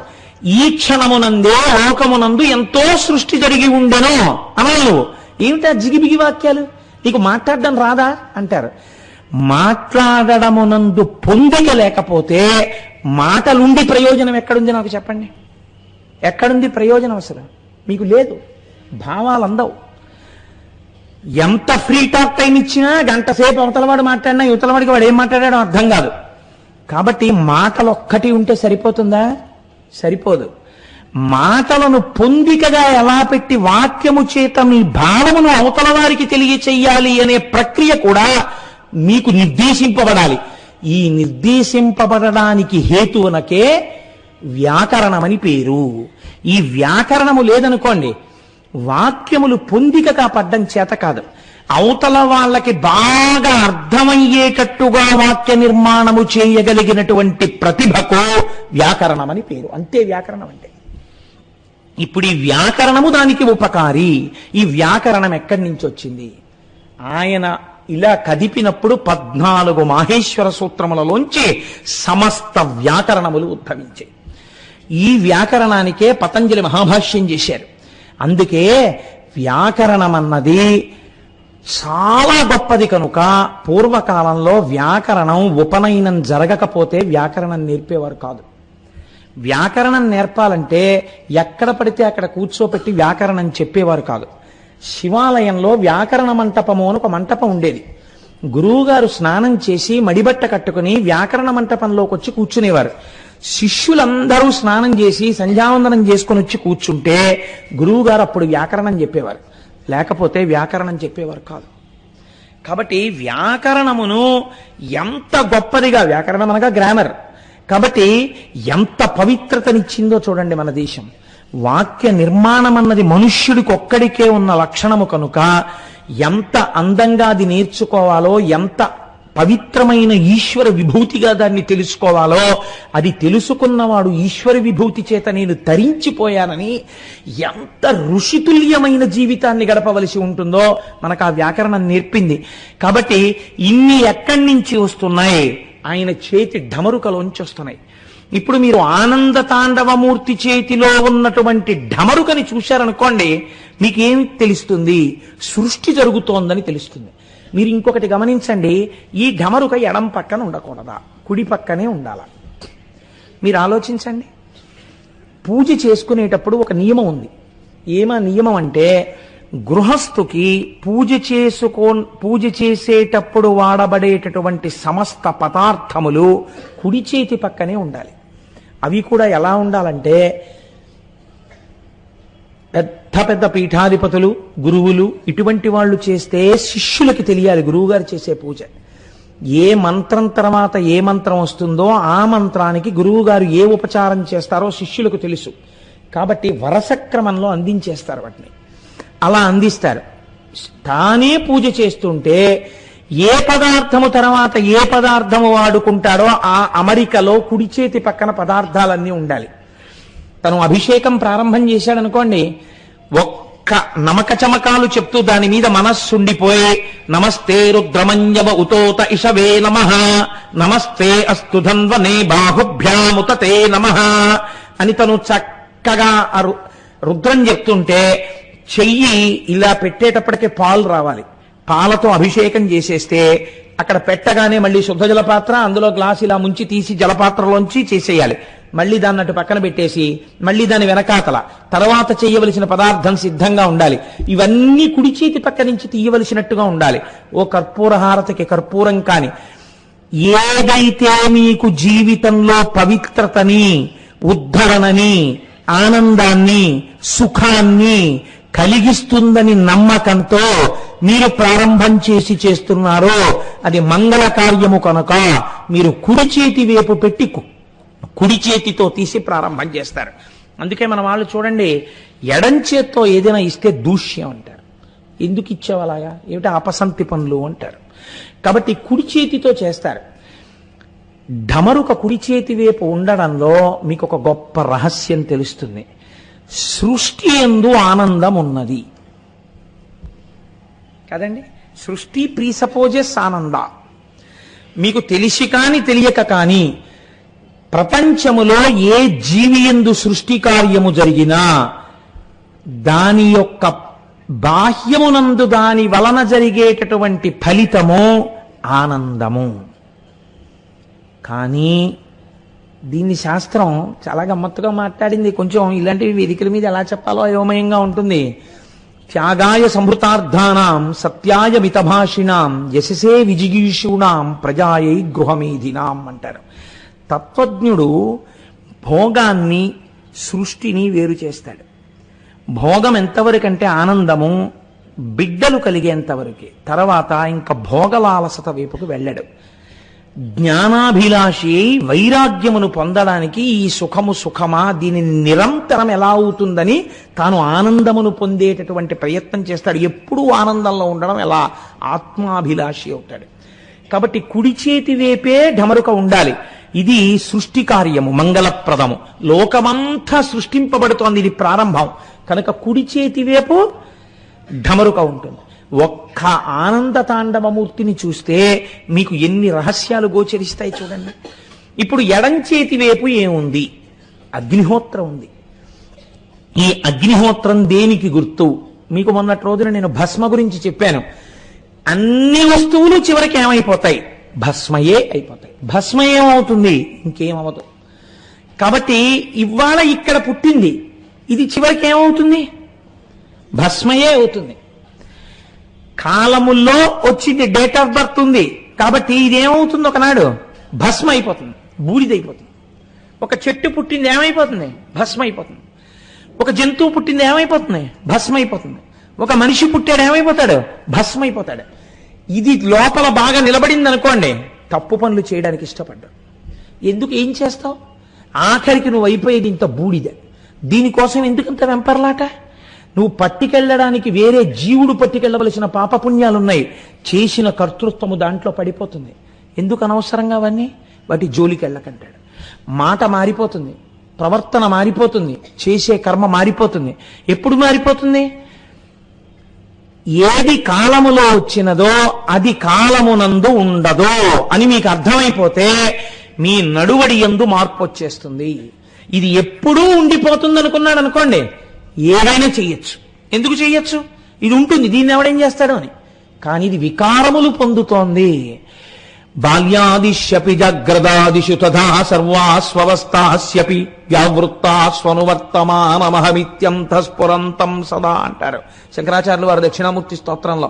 ఈ క్షణమునందే లోకమునందు ఎంతో సృష్టి జరిగి ఉండెను అన్నా నువ్వు. ఏమిటా జిగిబిగి వాక్యాలు, నీకు మాట్లాడడం రాదా అంటారు. మాట్లాడడమునందు పొందిక లేకపోతే మాటలుండి ప్రయోజనం ఎక్కడుంది నాకు చెప్పండి? ఎక్కడుంది ప్రయోజనం? అసలు మీకు లేదు. భావాలు అందవు. ఎంత ఫ్రీ టాక్ టైం ఇచ్చినా గంట సేపు అవతలవాడు మాట్లాడినా యువతలవాడికి వాడు ఏం మాట్లాడాడో అర్థం కాదు. కాబట్టి మాటలు ఒక్కటి ఉంటే సరిపోతుందా? సరిపోదు. మాటలను పొందికగా ఎలా పెట్టి వాక్యము చేత మీ భావమును అవతల వారికి తెలియచెయ్యాలి అనే ప్రక్రియ కూడా మీకు నిర్దేశింపబడాలి. ఈ నిర్దేశింపబడడానికి హేతువునకే వ్యాకరణమని పేరు. ఈ వ్యాకరణము లేదనుకోండి, వాక్యములు పొందికగా పడ్డం చేత కాదు, అవతల వాళ్ళకి బాగా అర్థమయ్యేటట్టుగా వాక్య నిర్మాణము చేయగలిగినటువంటి ప్రతిభకు వ్యాకరణమని పేరు. అంతే వ్యాకరణం అంటే. ఇప్పుడు ఈ వ్యాకరణము దానికి ఉపకారి. ఈ వ్యాకరణం ఎక్కడి నుంచి వచ్చింది? ఆయన ఇలా కదిపినప్పుడు 14 మాహేశ్వర సూత్రములలోంచి సమస్త వ్యాకరణములు ఉద్భవించాయి. ఈ వ్యాకరణానికే పతంజలి మహాభాష్యం చేశారు. అందుకే వ్యాకరణం అన్నది చాలా గొప్పది కనుక పూర్వకాలంలో వ్యాకరణం ఉపనయనం జరగకపోతే వ్యాకరణం నేర్పేవారు కాదు. వ్యాకరణం నేర్పాలంటే ఎక్కడ పడితే అక్కడ కూర్చోపెట్టి వ్యాకరణం చెప్పేవారు కాదు. శివాలయంలో వ్యాకరణ మంటపము అని ఒక మంటపం ఉండేది. గురువుగారు స్నానం చేసి మడిబట్ట కట్టుకుని వ్యాకరణ మంటపంలోకి వచ్చి కూర్చునేవారు. శిష్యులందరూ స్నానం చేసి సంధ్యావందనం చేసుకుని వచ్చి కూర్చుంటే గురువుగారు అప్పుడు వ్యాకరణం చెప్పేవారు, లేకపోతే వ్యాకరణం చెప్పేవారు కాదు. కాబట్టి వ్యాకరణమును ఎంత గొప్పదిగా, వ్యాకరణం అనగా గ్రామర్, కాబట్టి ఎంత పవిత్రతనిచ్చిందో చూడండి మన దేశం. వాక్య నిర్మాణం అన్నది మనుష్యుడికి ఒక్కడికే ఉన్న లక్షణము కనుక ఎంత అందంగా అది నేర్చుకోవాలో, ఎంత పవిత్రమైన ఈశ్వర విభూతిగా దాన్ని తెలుసుకోవాలో, అది తెలుసుకున్నవాడు ఈశ్వర విభూతి చేత నేను తరించిపోయానని ఎంత ఋషితుల్యమైన జీవితాన్ని గడపవలసి ఉంటుందో మనకు ఆ వ్యాకరణం నేర్పింది. కాబట్టి ఇన్ని ఎక్కడి నుంచి వస్తున్నాయి? ఆయన చేతి ఢమరుకలోంచి వస్తున్నాయి. ఇప్పుడు మీరు ఆనంద తాండవమూర్తి చేతిలో ఉన్నటువంటి ఢమరుకని చూశారనుకోండి, మీకేమి తెలుస్తుంది? సృష్టి జరుగుతోందని తెలుస్తుంది. మీరు ఇంకొకటి గమనించండి, ఈ ఢమరుక ఎడం పక్కన ఉండకూడదా, కుడి పక్కనే ఉండాలా? మీరు ఆలోచించండి. పూజ చేసుకునేటప్పుడు ఒక నియమం ఉంది. ఏమా నియమం అంటే, గృహస్థుకి పూజ చేసేటప్పుడు వాడబడేటటువంటి సమస్త పదార్థములు కుడి చేతి పక్కనే ఉండాలి. అవి కూడా ఎలా ఉండాలంటే, పెద్ద పెద్ద పీఠాధిపతులు, గురువులు ఇటువంటి వాళ్ళు చేస్తే శిష్యులకి తెలియాలి గురువుగారు చేసే పూజ. ఏ మంత్రం తర్వాత ఏ మంత్రం వస్తుందో ఆ మంత్రానికి గురువుగారు ఏ ఉపచారం చేస్తారో శిష్యులకు తెలుసు. కాబట్టి వరస క్రమంలో అందించేస్తారు వాటిని. అలా అందిస్తారు. తానే పూజ చేస్తుంటే ఏ పదార్థము తర్వాత ఏ పదార్థము వాడుకుంటాడో ఆ అమరికలో కుడి చేతి పక్కన పదార్థాలన్నీ ఉండాలి. తను అభిషేకం ప్రారంభం చేశాడనుకోండి, ఒక్క నమక చమకాలు చెప్తూ దాని మీద మనస్సుండిపోయి నమస్తే రుద్రమంజవ ఉతోత ఇషవే నమః, నమస్తే అస్తు ధన్వనే బాహుభ్యాముతతే నమః అని తను చక్కగా రుద్రం చెప్తుంటే చెయ్యి ఇలా పెట్టేటప్పటికే పాలు రావాలి. పాలతో అభిషేకం చేసేస్తే అక్కడ పెట్టగానే మళ్ళీ శుద్ధ జలపాత్ర, అందులో గ్లాస్ ఇలా ముంచి తీసి జలపాత్రలోంచి చేసేయాలి. మళ్ళీ దాన్ని అటు పక్కన పెట్టేసి మళ్ళీ దాని వెనకాతల తర్వాత చేయవలసిన పదార్థం సిద్ధంగా ఉండాలి. ఇవన్నీ కుడి చేతి పక్క నుంచి తీయవలసినట్టుగా ఉండాలి. ఓ కర్పూర హారతికి కర్పూరం కాని ఏదైతే మీకు జీవితంలో పవిత్రతని, ఉద్ధరణని, ఆనందాన్ని, సుఖాన్ని కలిగిస్తుందని నమ్మకంతో మీరు ప్రారంభం చేస్తున్నారో అది మంగళ కార్యము కనుక మీరు కుడి చేతి వైపు పెట్టి కుడి చేతితో తీసి ప్రారంభం చేస్తారు. అందుకే మన వాళ్ళు చూడండి, ఎడం చేత్తో ఏదైనా ఇస్తే దూష్యం అంటారు. ఎందుకు ఇచ్చావు అలాగా, ఏమిటి అపసంతి పనులు అంటారు. కాబట్టి కుడి చేతితో చేస్తారు. ఢమరుక కుడి చేతి వైపు ఉండడంలో మీకు ఒక గొప్ప రహస్యం తెలుస్తుంది. సృష్టి యందు ఆనందం ఉన్నది కదండి. సృష్టి ప్రీసపోజెస్ ఆనంద. మీకు తెలిసి కాని తెలియక కాని ప్రపంచములో ఏ జీవి యందు సృష్టి కార్యము జరిగినా దాని యొక్క బాహ్యమునందు దాని వలన జరిగేటటువంటి ఫలితము ఆనందము. కానీ దీన్ని శాస్త్రం చాలా గమ్మత్తుగా మాట్లాడింది. కొంచెం ఇలాంటివి వేదికల మీద ఎలా చెప్పాలో అయోమయంగా ఉంటుంది. త్యాగాయ సంభృతార్థానాం సత్యాయ మితభాషిణాం యశసే విజిగీషూణాం ప్రజాయై గృహమేధినాం అంటారు. తత్వజ్ఞుడు భోగాన్ని, సృష్టిని వేరు చేస్తాడు. భోగం ఎంతవరకంటే ఆనందము బిడ్డలు కలిగేంతవరకే, తర్వాత ఇంకా భోగలాలసత వైపుకు వెళ్ళడు. జ్ఞానాభిలాషి వైరాగ్యమును పొందడానికి ఈ సుఖము సుఖమా, దీని నిరంతరం ఎలా అవుతుందని తాను ఆనందమును పొందేటటువంటి ప్రయత్నం చేస్తాడు. ఎప్పుడూ ఆనందంలో ఉండడం ఎలా, ఆత్మాభిలాషి అవుతాడు. కాబట్టి కుడి చేతి వైపే ఢమరుక ఉండాలి. ఇది సృష్టి కార్యము, మంగళప్రదము. లోకమంతా సృష్టింపబడుతోంది, ఇది ప్రారంభం కనుక కుడి చేతి వైపు ఢమరుక ఉంటుంది. ఒక్క ఆనంద తాండవమూర్తిని చూస్తే మీకు ఎన్ని రహస్యాలు గోచరిస్తాయి చూడండి. ఇప్పుడు ఎడం చేతి వైపు ఏముంది, అగ్నిహోత్రం ఉంది. ఈ అగ్నిహోత్రం దేనికి గుర్తు? మీకు మొన్నటి రోజున నేను భస్మ గురించి చెప్పాను. అన్ని వస్తువులు చివరికి ఏమైపోతాయి, భస్మయే అయిపోతాయి. భస్మ ఏమవుతుంది, ఇంకేమవదు. కాబట్టి ఇవాళ ఇక్కడ పుట్టింది, ఇది చివరికి ఏమవుతుంది, భస్మయే అవుతుంది. కాలముల్లో వచ్చింది, డేట్ ఆఫ్ బర్త్ ఉంది, కాబట్టి ఇదేమవుతుంది, ఒకనాడు భస్మ అయిపోతుంది, బూడిదైపోతుంది. ఒక చెట్టు పుట్టింది ఏమైపోతుంది, భస్మ అయిపోతుంది. ఒక జంతువు పుట్టింది ఏమైపోతుంది, భస్మ అయిపోతుంది. ఒక మనిషి పుట్టాడు ఏమైపోతాడు, భస్మ అయిపోతాడు. ఇది లోపల బాగా నిలబడింది అనుకోండి, తప్పు పనులు చేయడానికి ఇష్టపడ్డాడు. ఎందుకు, ఏం చేస్తావు, ఆఖరికి నువ్వు అయిపోయేది ఇంత బూడిద. దీనికోసం ఎందుకంత వెంపర్లాట? నువ్వు పట్టుకెళ్ళడానికి వేరే జీవుడు పట్టుకెళ్ళవలసిన పాపపుణ్యాలున్నాయి, చేసిన కర్తృత్వము దాంట్లో పడిపోతుంది. ఎందుకు అనవసరంగా అవన్నీ, వాటి జోలికి వెళ్ళకంటాడు. మాట మారిపోతుంది, ప్రవర్తన మారిపోతుంది, చేసే కర్మ మారిపోతుంది. ఎప్పుడు మారిపోతుంది? ఏది కాలములో వచ్చినదో అది కాలమునందు ఉండదో అని మీకు అర్థమైపోతే మీ నడువడి యందు మార్పు వచ్చేస్తుంది. ఇది ఎప్పుడూ ఉండిపోతుంది అనుకున్నాడు అనుకోండి, ఏదైనా చెయ్యొచ్చు. ఎందుకు చెయ్యొచ్చు, ఇది ఉంటుంది, దీన్ని ఎవడేం చేస్తాడు అని. కానీ ఇది వికారములు పొందుతోంది. బాల్యాదిశ్యపి జాగ్రదాదిషు తథా సర్వాస్వవస్థాస్యపి వ్యావృత్తాస్వనువర్తమానమహమిత్యంతఃస్ఫురంతం సదా అంటారు శంకరాచార్యులు వారు దక్షిణామూర్తి స్తోత్రంలో.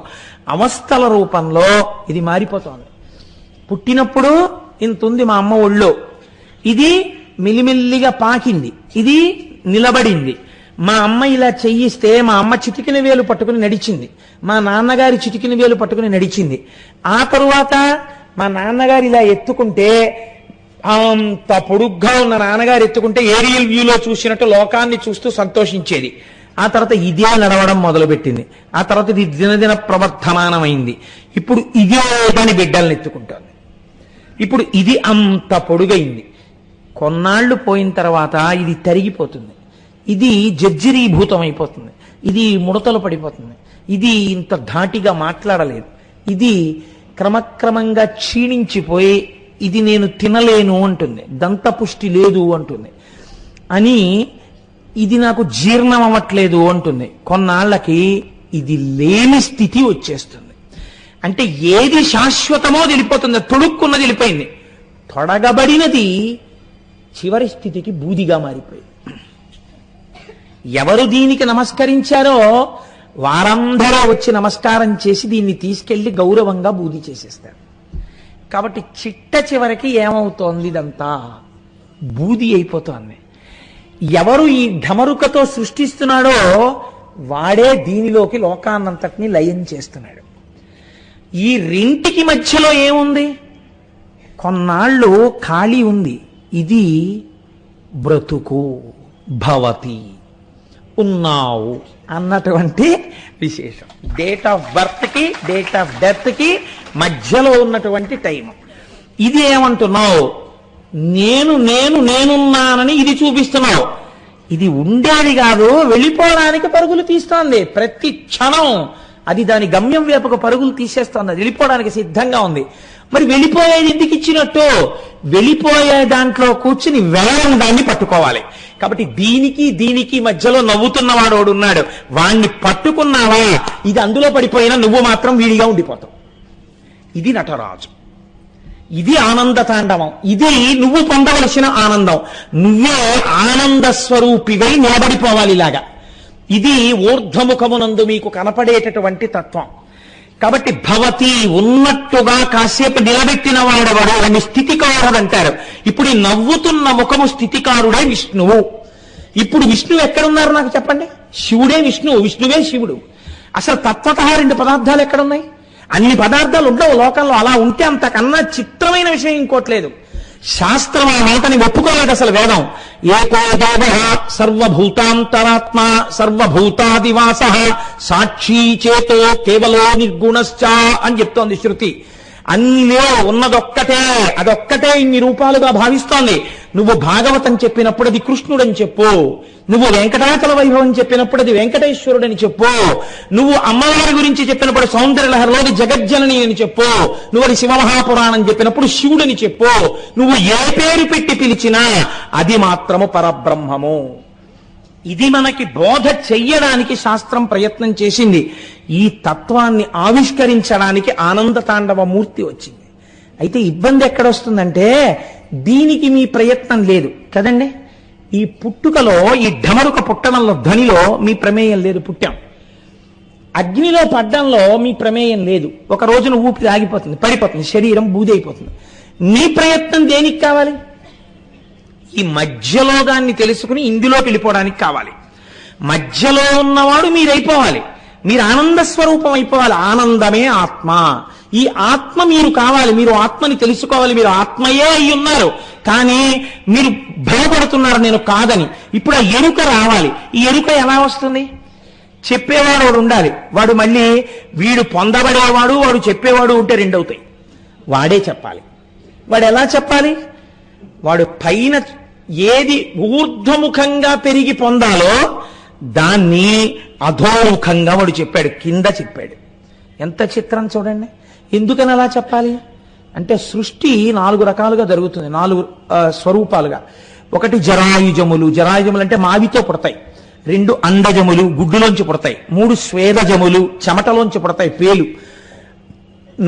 అవస్థల రూపంలో ఇది మారిపోతోంది. పుట్టినప్పుడు ఇంతుంది మా అమ్మ ఒళ్ళో, ఇది మిలిమిల్లిగా పాకింది, ఇది నిలబడింది. మా అమ్మ ఇలా చెయ్యిస్తే మా అమ్మ చిటికిన వేలు పట్టుకుని నడిచింది, మా నాన్నగారి చిటికిన వేలు పట్టుకుని నడిచింది. ఆ తరువాత మా నాన్నగారు ఇలా ఎత్తుకుంటే, అంత పొడుగ్గా ఉన్న నాన్నగారు ఎత్తుకుంటే ఏరియల్ వ్యూలో చూసినట్టు లోకాన్ని చూస్తూ సంతోషించేది. ఆ తర్వాత ఇదే నడవడం మొదలుపెట్టింది. ఆ తర్వాత ఇది దినదిన ప్రవర్ధమానమైంది. ఇప్పుడు ఇదే దాని బిడ్డల్ని ఎత్తుకుంటోంది. ఇప్పుడు ఇది అంత పొడుగైంది. కొన్నాళ్లు పోయిన తర్వాత ఇది తరిగిపోతుంది, ఇది జర్జరీభూతం అయిపోతుంది, ఇది ముడతలు పడిపోతుంది, ఇది ఇంత ధాటిగా మాట్లాడలేదు, ఇది క్రమక్రమంగా క్షీణించిపోయి ఇది నేను తినలేను అంటుంది, దంతపుష్టి లేదు అంటుంది, అని ఇది నాకు జీర్ణం అవ్వట్లేదు అంటుంది. కొన్నాళ్లకి ఇది లేని స్థితి వచ్చేస్తుంది. అంటే ఏది శాశ్వతమో తెలిపోతుంది, తొడుక్కున్నది వెళ్ళిపోయింది. తొడగబడినది చివరి స్థితికి బూదిగా మారిపోయింది. ఎవరు దీనికి నమస్కరించారో వారందరూ వచ్చి నమస్కారం చేసి దీన్ని తీసుకెళ్లి గౌరవంగా బూది చేసేస్తారు. కాబట్టి చిట్ట చివరికి ఏమవుతోంది? ఇదంతా బూది అయిపోతోంది. ఎవరు ఈ ఢమరుకతో సృష్టిస్తున్నాడో వాడే దీనిలోకి లోకాన్నంతటినీ లయం చేస్తున్నాడు. ఈ రెంటికి మధ్యలో ఏముంది? కొన్నాళ్ళు ఖాళీ ఉంది. ఇది బ్రతుకు, భవతి, ఉన్నావు అన్నటువంటి విశేషం. డేట్ ఆఫ్ బర్త్ కి డేట్ ఆఫ్ డెత్ కి మధ్యలో ఉన్నటువంటి టైం. ఇది ఏమంటున్నావు? నేను నేను నేనున్నానని ఇది చూపిస్తున్నావు. ఇది ఉండేది కాదు, వెళ్ళిపోవడానికి పరుగులు తీస్తోంది. ప్రతి క్షణం అది దాని గమ్యం వైపుకు పరుగులు తీసేస్తోంది, అది వెళ్ళిపోవడానికి సిద్ధంగా ఉంది. మరి వెళ్ళిపోయేది ఎందుకు ఇచ్చినట్టు? వెళ్ళిపోయే దాంట్లో కూర్చుని వెళ్ళడం దాన్ని పట్టుకోవాలి. కాబట్టి దీనికి దీనికి మధ్యలో నవ్వుతున్నవాడు ఉన్నాడు, వాణ్ణి పట్టుకున్నావా ఇది అందులో పడిపోయినా నువ్వు మాత్రం వీడిగా ఉండిపోతావు. ఇది నటరాజు, ఇది ఆనంద తాండవం, ఇది నువ్వు పొందవలసిన ఆనందం. నువ్వే ఆనంద స్వరూపివై నిలబడిపోవాలి ఇలాగా. ఇది ఊర్ధ్వముఖమునందు మీకు కనపడేటటువంటి తత్వం. కాబట్టి భవతి ఉన్నట్టుగా కాసేపు నిలబెట్టిన వాడెవడు అని స్థితికారుడు అంటారు. ఇప్పుడు ఈ నవ్వుతున్న ముఖము స్థితికారుడే విష్ణువు. ఇప్పుడు విష్ణువు ఎక్కడున్నారు నాకు చెప్పండి? శివుడే విష్ణువు, విష్ణువే శివుడు. అసలు తత్వత రెండు పదార్థాలు ఎక్కడున్నాయి? అన్ని పదార్థాలు ఉండవు లోకంలో. అలా ఉంటే అంతకన్నా చిత్రమైన విషయం ఇంకోట్లేదు. శాస్త్రం ఆ మాటని ఒప్పుకోలేదు అసలు. వేదం ఏకో దేవః సర్వభూతాంతరాత్మ సర్వభూతాదివాస సాక్షీ చేతో కేవలో నిర్గుణశ్చ అని చెప్తోంది శృతి. అన్నిలో ఉన్నదొక్కటే, అదొక్కటే ఇన్ని రూపాలుగా భావిస్తోంది. నువ్వు భాగవతం చెప్పినప్పుడు అది కృష్ణుడని చెప్పు, నువ్వు వెంకటాచల వైభవం చెప్పినప్పుడు అది వెంకటేశ్వరుడని చెప్పు, నువ్వు అమ్మవారి గురించి చెప్పినప్పుడు సౌందర్యలహరిలోని జగజ్జనని అని చెప్పు, నువ్వు అది శివమహాపురాణం చెప్పినప్పుడు శివుడని చెప్పు. నువ్వు ఏ పేరు పెట్టి పిలిచినా అది మాత్రము పరబ్రహ్మము. ఇది మనకి బోధ చెయ్యడానికి శాస్త్రం ప్రయత్నం చేసింది. ఈ తత్వాన్ని ఆవిష్కరించడానికి ఆనంద తాండవ మూర్తి వచ్చింది. అయితే ఇబ్బంది ఎక్కడొస్తుందంటే దీనికి మీ ప్రయత్నం లేదు కదండి. ఈ పుట్టుకలో, ఈ ఢమరుక పుట్టడంలో, ధ్వనిలో మీ ప్రమేయం లేదు. పుట్టాం. అగ్నిలో పడ్డంలో మీ ప్రమేయం లేదు. ఒక రోజున ఊపిరి ఆగిపోతుంది, పడిపోతుంది, శరీరం బూది అయిపోతుంది. మీ ప్రయత్నం దేనికి కావాలి? ఈ మధ్యలో దాన్ని తెలుసుకుని ఇందులోకి వెళ్ళిపోవడానికి కావాలి. మధ్యలో ఉన్నవాడు మీరైపోవాలి, మీరు ఆనంద స్వరూపం అయిపోవాలి. ఆనందమే ఆత్మ. ఈ ఆత్మ మీరు కావాలి, మీరు ఆత్మని తెలుసుకోవాలి. మీరు ఆత్మయే అయి ఉన్నారు, కానీ మీరు భయపడుతున్నారు నేను కాదని. ఇప్పుడు ఆ ఎరుక రావాలి. ఈ ఎరుక ఎలా వస్తుంది? చెప్పేవాడు వాడు ఉండాలి. వాడు మళ్ళీ వీడు పొందబడేవాడు, వాడు చెప్పేవాడు ఉంటే రెండు అవుతాయి. వాడే చెప్పాలి. వాడు ఎలా చెప్పాలి? వాడు పైన ఏది ఊర్ధ్వముఖంగా పెరిగి పొందాలో దాన్ని అధోముఖంగా వాడు చెప్పాడు, కింద చెప్పాడు. ఎంత చిత్రం చూడండి. ఎందుకని అలా చెప్పాలి అంటే సృష్టి 4 రకాలుగా జరుగుతుంది, 4 స్వరూపాలుగా. ఒకటి జరాయుజములు. జరాయుజములు అంటే మావితో పుడతాయి. 2 అండజములు, గుడ్డులోంచి పుడతాయి. 3 స్వేదజములు, చెమటలోంచి పుడతాయి, పేలు.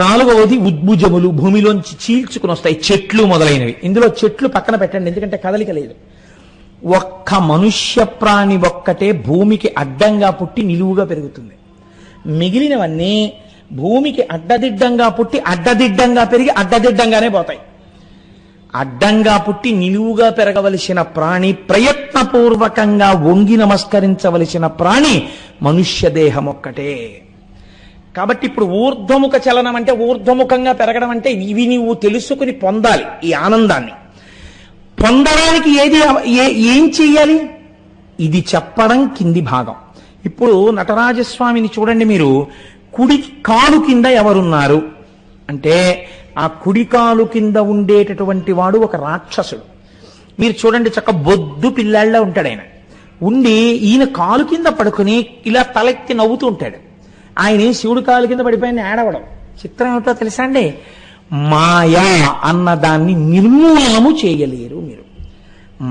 నాలుగవది ఉద్భుజములు, భూమిలోంచి చీల్చుకుని వస్తాయి, చెట్లు మొదలైనవి. ఇందులో చెట్లు పక్కన పెట్టండి, ఎందుకంటే కదలిక లేదు. ఒక్క మనుష్య ప్రాణి ఒక్కటే భూమికి అడ్డంగా పుట్టి నిలువుగా పెరుగుతుంది. మిగిలినవన్నీ భూమికి అడ్డదిడ్డంగా పుట్టి అడ్డదిడ్డంగా పెరిగి అడ్డదిడ్డంగానే పోతాయి. అడ్డంగా పుట్టి నిలువుగా పెరగవలసిన ప్రాణి, ప్రయత్నపూర్వకంగా వంగి నమస్కరించవలసిన ప్రాణి మనుష్య దేహం ఒక్కటే. కాబట్టి ఇప్పుడు ఊర్ధ్వముఖ చలనం అంటే, ఊర్ధ్వముఖంగా పెరగడం అంటే ఇవి నువ్వు తెలుసుకుని పొందాలి. ఈ ఆనందాన్ని పొందడానికి ఏం చెయ్యాలి? ఇది చెప్పడం కింది భాగం. ఇప్పుడు నటరాజస్వామిని చూడండి మీరు. కుడి కాలు కింద ఎవరున్నారు అంటే, ఆ కుడి కాలు కింద ఉండేటటువంటి వాడు ఒక రాక్షసుడు. మీరు చూడండి, చక్క బొద్దు పిల్లాళ్ళ ఉంటాడు ఆయన. ఉండి ఈయన కాలు కింద పడుకుని ఇలా తలెత్తి నవ్వుతూ ఉంటాడు. ఆయన శివుడి కాలు కింద పడిపోయిన ఏడవడం. చిత్రం ఏమిటో తెలుసా అండి? మాయ అన్నదాన్ని నిర్మూలనము చేయలేరు మీరు.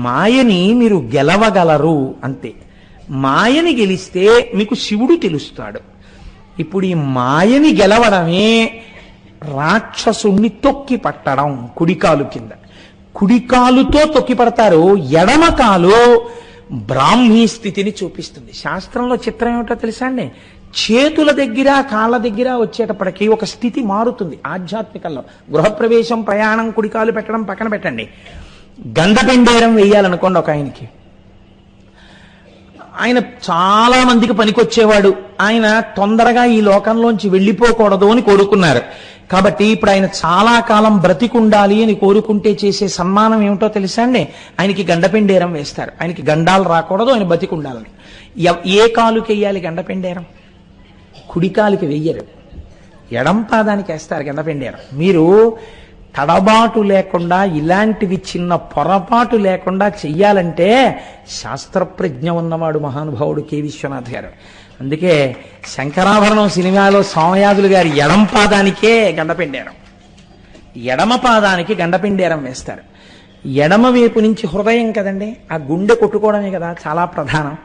మాయని మీరు గెలవగలరు అంతే. మాయని గెలిస్తే మీకు శివుడు తెలుస్తాడు. ఇప్పుడు ఈ మాయని గెలవడమే రాక్షసుణ్ణి తొక్కి పట్టడం. కుడికాలు కింద కుడికాలుతో తొక్కి పడతారు. ఎడమ కాలు బ్రాహ్మీ స్థితిని చూపిస్తుంది. శాస్త్రంలో చిత్రం ఏమిటో తెలుసా అండి? చేతుల దగ్గర కాళ్ళ దగ్గర వచ్చేటప్పటికీ ఒక స్థితి మారుతుంది ఆధ్యాత్మికంలో. గృహప్రవేశం, ప్రయాణం, కుడికాలు పెట్టడం పక్కన పెట్టండి. గంధపెండేరం వేయాలనుకోండి ఒక ఆయనకి. ఆయన చాలా మందికి పనికొచ్చేవాడు. ఆయన తొందరగా ఈ లోకంలోంచి వెళ్ళిపోకూడదు అని కోరుకున్నారు. కాబట్టి ఇప్పుడు ఆయన చాలా కాలం బ్రతికుండాలి అని కోరుకుంటే చేసే సన్మానం ఏమిటో తెలుసా అండి? ఆయనకి గండపెండేరం వేస్తారు. ఆయనకి గండాలు రాకూడదు, ఆయన బతికుండాలని. ఏ కాలుకి వెయ్యాలి గండపెండేరం? కుడికాలుకి వెయ్యరు, ఎడం పాదానికి వేస్తారు గండపెండేరం. మీరు తడబాటు లేకుండా, ఇలాంటివి చిన్న పొరపాటు లేకుండా చెయ్యాలంటే శాస్త్రప్రజ్ఞ ఉన్నవాడు మహానుభావుడు కె విశ్వనాథ్ గారు. అందుకే శంకరాభరణం సినిమాలో సోమయాజులు గారి ఎడం పాదానికే గండపెండేరం, ఎడమ పాదానికి గండపెండేరం వేస్తారు. ఎడమ వైపు నుంచి హృదయం కదండి, ఆ గుండె కొట్టుకోవడమే కదా చాలా ప్రధానం.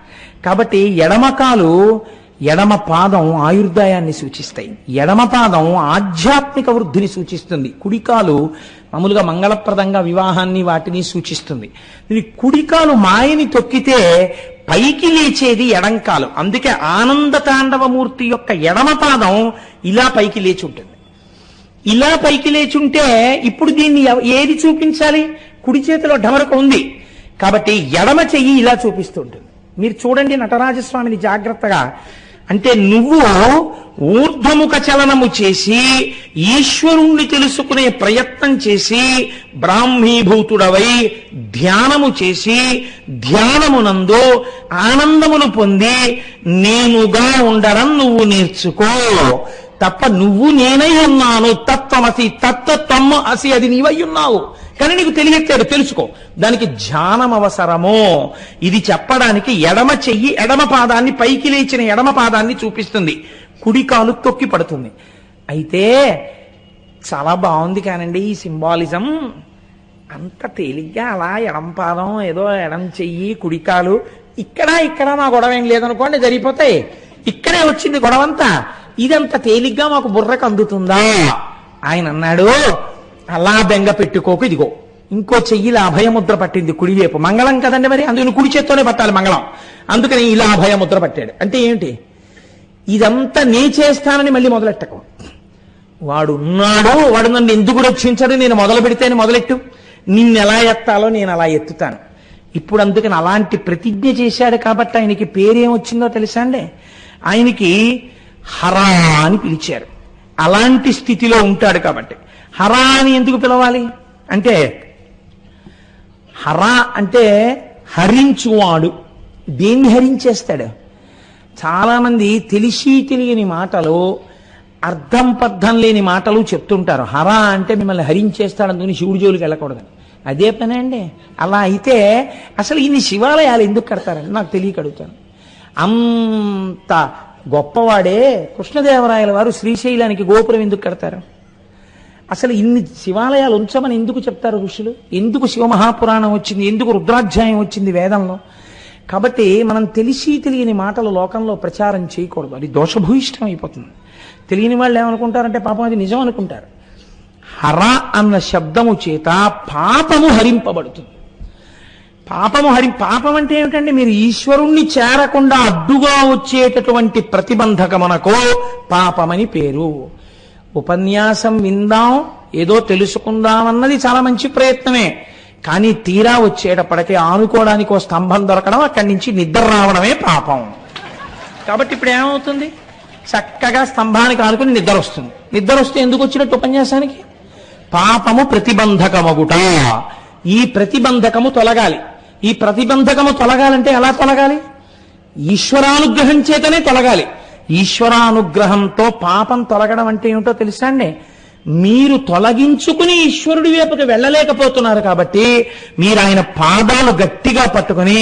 కాబట్టి ఎడమ కాలు, ఎడమ పాదం ఆయుర్దాయాన్ని సూచిస్తాయి. ఎడమ పాదం ఆధ్యాత్మిక వృద్ధిని సూచిస్తుంది. కుడికాలు మామూలుగా మంగళప్రదంగా వివాహాన్ని వాటిని సూచిస్తుంది. ఇది కుడికాలు మాయని తొక్కితే పైకి లేచేది ఎడంకాలు. అందుకే ఆనంద తాండవమూర్తి యొక్క ఎడమ పాదం ఇలా పైకి లేచి ఉంటుంది. ఇలా పైకి లేచుంటే ఇప్పుడు దీన్ని ఏది చూపించాలి? కుడి చేతిలో ఢమరక ఉంది కాబట్టి ఎడమ చెయ్యి ఇలా చూపిస్తూ ఉంటుంది. మీరు చూడండి నటరాజస్వామిని జాగ్రత్తగా. అంటే నువ్వు ఊర్ధ్వముఖ చలనము చేసి ఈశ్వరుణ్ణి తెలుసుకునే ప్రయత్నం చేసి బ్రాహ్మీభూతుడవై ధ్యానము చేసి ధ్యానమునందు ఆనందమును పొంది నేనుగా ఉండడం నువ్వు నేర్చుకో తప్ప నువ్వు నేనై ఉన్నాను, తత్వమసి, తత్వత్వము అసి, అది నీవై ఉన్నావు కానీ నీకు తెలియట్లేదు, తెలుసుకో. దానికి ధ్యానం అవసరమో. ఇది చెప్పడానికి ఎడమ చెయ్యి ఎడమ పాదాన్ని, పైకి లేచిన ఎడమ పాదాన్ని చూపిస్తుంది, కుడి కాలు తొక్కి పడుతుంది. అయితే చాలా బాగుంది కానండి ఈ సింబాలిజం. అంత తేలిగ్గా అలా ఎడం పాదం, ఏదో ఎడం చెయ్యి, కుడికాలు, ఇక్కడ మా గొడవ ఏం లేదనుకోండి, జరిగిపోతాయి. ఇక్కడే వచ్చింది గొడవంతా. ఇదంత తేలిగ్గా మాకు బుర్రకు అందుతుందా? ఆయన అన్నాడు, అలా బెంగ పెట్టుకోకు, ఇదిగో ఇంకో చెయ్యిలా అభయముద్ర పట్టింది కుడివైపు. మంగళం కదండి మరి, అందుకని కుడి చేత్తోనే పట్టాలి మంగళం. అందుకని ఇలా అభయముద్ర పట్టాడు. అంటే ఏమిటి? ఇదంతా నే చేస్తానని మళ్ళీ మొదలెట్టకు. వాడు ఉన్నాడు, వాడు నన్ను ఎందుకు రక్షించడు, నేను మొదలు పెడితేనే మొదలెట్టు, నిన్ను ఎలా ఎత్తాలో నేను అలా ఎత్తుతాను. ఇప్పుడు అందుకని అలాంటి ప్రతిజ్ఞ చేశాడు కాబట్టి ఆయనకి పేరేమొచ్చిందో తెలుసా అండి? ఆయనకి హరా అని పిలిచారు. అలాంటి స్థితిలో ఉంటాడు కాబట్టి. హరా అని ఎందుకు పిలవాలి అంటే, హరా అంటే హరించువాడు. దేన్ని హరించేస్తాడు? చాలా మంది తెలిసి తెలియని మాటలు, అర్థం పర్థం లేని మాటలు చెప్తుంటారు. హరా అంటే మిమ్మల్ని హరించేస్తాడు, అందుకని శివుడి జోలికి వెళ్ళకూడదని. అదే పనే అండి. అలా అయితే అసలు ఇన్ని శివాలయాలు ఎందుకు కడతారండి నాకు తెలియక అడుగుతాను. అంత గొప్పవాడే కృష్ణదేవరాయల వారు శ్రీశైలానికి గోపురం ఎందుకు కడతారు? అసలు ఇన్ని శివాలయాలు ఉంచమని ఎందుకు చెప్తారు ఋషులు? ఎందుకు శివమహాపురాణం వచ్చింది? ఎందుకు రుద్రాధ్యాయం వచ్చింది వేదంలో? కాబట్టి మనం తెలిసి తెలియని మాటలు లోకంలో ప్రచారం చేయకూడదు, అది దోషభూయిష్టం అయిపోతుంది. తెలియని వాళ్ళు ఏమనుకుంటారంటే పాపం అది నిజం అనుకుంటారు. హర అన్న శబ్దము చేత పాపము హరింపబడుతుంది. పాపం అంటే ఏమిటండి? మీరు ఈశ్వరుణ్ణి చేరకుండా అడ్డుగా వచ్చేటటువంటి ప్రతిబంధకమునకో పాపమని పేరు. ఉపన్యాసం విందాం, ఏదో తెలుసుకుందామన్నది చాలా మంచి ప్రయత్నమే. కానీ తీరా వచ్చేటప్పటికే ఆనుకోవడానికి ఓ స్తంభం దొరకడం, అక్కడి నుంచి నిద్ర రావడమే పాపం. కాబట్టి ఇప్పుడు ఏమవుతుంది? చక్కగా స్తంభానికి ఆనుకుని నిద్ర వస్తుంది. నిద్ర వస్తే ఎందుకు వచ్చినట్టు ఉపన్యాసానికి? పాపము ప్రతిబంధకమగుట. ఈ ప్రతిబంధకము తొలగాలి. ఈ ప్రతిబంధకము తొలగాలంటే ఎలా తొలగాలి? ఈశ్వరానుగ్రహం చేతనే తొలగాలి. ఈశ్వరానుగ్రహంతో పాపం తొలగడం అంటే ఏమిటో తెలుసా అండి? మీరు తొలగించుకుని ఈశ్వరుడి వైపుకి వెళ్ళలేకపోతున్నారు కాబట్టి మీరు ఆయన పాదాలు గట్టిగా పట్టుకుని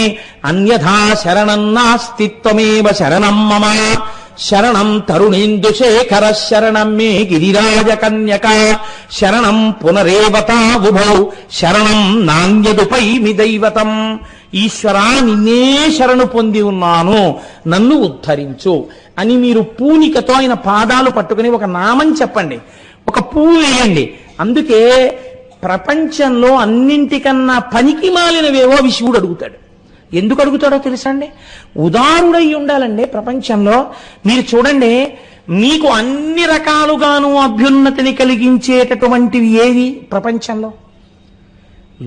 అన్యథా శరణం నాస్తి త్వమేవ శరణం మమ శరణం తరుణేందుశేఖర శరణం మే గిరిరాజ కన్యక శరణం పునరేవతావుభౌ శరణం నాణ్యదుపైమి దైవతం. ఈశ్వరా, నిన్నే శరణు పొంది ఉన్నాను, నన్ను ఉద్ధరించు అని మీరు పూనికతో ఆయన పాదాలు పట్టుకుని ఒక నామం చెప్పండి, ఒక పువ్వు వేయండి. అందుకే ప్రపంచంలో అన్నింటికన్నా పనికి మాలినవేవో శివుడు అడుగుతాడు. ఎందుకు అడుగుతాడో తెలుసా అండి? ఉదారుడై ఉండాలండి ప్రపంచంలో. మీరు చూడండి, మీకు అన్ని రకాలుగాను అభ్యున్నతిని కలిగించేటటువంటివి ఏవి ప్రపంచంలో?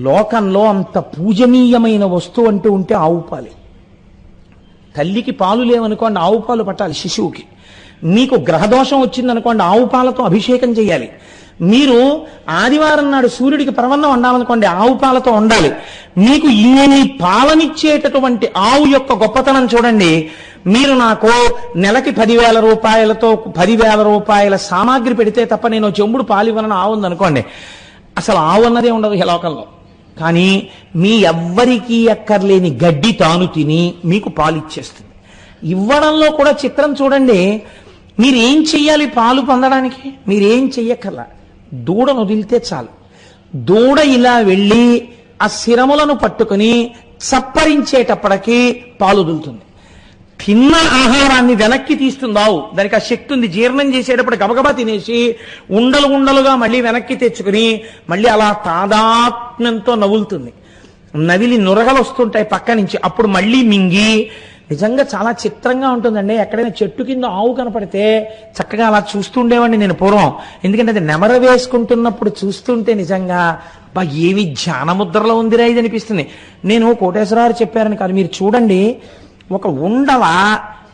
లోకంలో అంత పూజనీయమైన వస్తువు అంటూ ఉంటే ఆవు పాలే. తల్లికి పాలు లేవనుకోండి, ఆవు పాలు పట్టాలి శిశువుకి. మీకు గ్రహదోషం వచ్చిందనుకోండి, ఆవు పాలతో అభిషేకం చేయాలి. మీరు ఆదివారం నాడు సూర్యుడికి పరవన్నం వండాలనుకోండి, ఆవు పాలతో వండాలి. మీకు ఈ పాలనిచ్చేటటువంటి ఆవు యొక్క గొప్పతనం చూడండి. మీరు నాకు నెలకి 10,000 రూపాయలతో 10,000 రూపాయల సామాగ్రి పెడితే తప్ప నేను చెంబుడు పాలు ఇవ్వనని ఆవు ఉందనుకోండి, అసలు ఆవు అన్నదే ఉండదు ఈ లోకంలో. కానీ మీ ఎవ్వరికీ అక్కర్లేని గడ్డి తాను తిని మీకు పాలు ఇచ్చేస్తుంది. ఇవ్వడంలో కూడా చిత్రం చూడండి. మీరేం చెయ్యాలి పాలు పొందడానికి? మీరేం చెయ్యక్కర్లా, దూడను వదిలితే చాలు. దూడ ఇలా వెళ్ళి ఆ శిరములను పట్టుకుని చప్పరించేటప్పటికీ పాలు వదులుతుంది. తిన్న ఆహారాన్ని వెనక్కి తీస్తుంది ఆవు. దానికి ఆ శక్తి ఉంది. జీర్ణం చేసేటప్పుడు గబగబా తినేసి ఉండలు ఉండలుగా మళ్ళీ వెనక్కి తెచ్చుకుని మళ్ళీ అలా తాదాత్మ్యంతో నవ్వులుతుంది. నవిలి నురగలు వస్తుంటాయి పక్క నుంచి. అప్పుడు మళ్ళీ మింగి, నిజంగా చాలా చిత్రంగా ఉంటుందండి. ఎక్కడైనా చెట్టు కింద ఆవు కనపడితే చక్కగా అలా చూస్తుండేవాడిని నేను పూర్వం. ఎందుకంటే అది నెమర వేసుకుంటున్నప్పుడు చూస్తుంటే నిజంగా బా ఏమి ధ్యానముద్రలో ఉందిరా ఇది అనిపిస్తుంది. నేను కోటేశ్వరరావు చెప్పారని కాదు, మీరు చూడండి, ఒక ఉండవ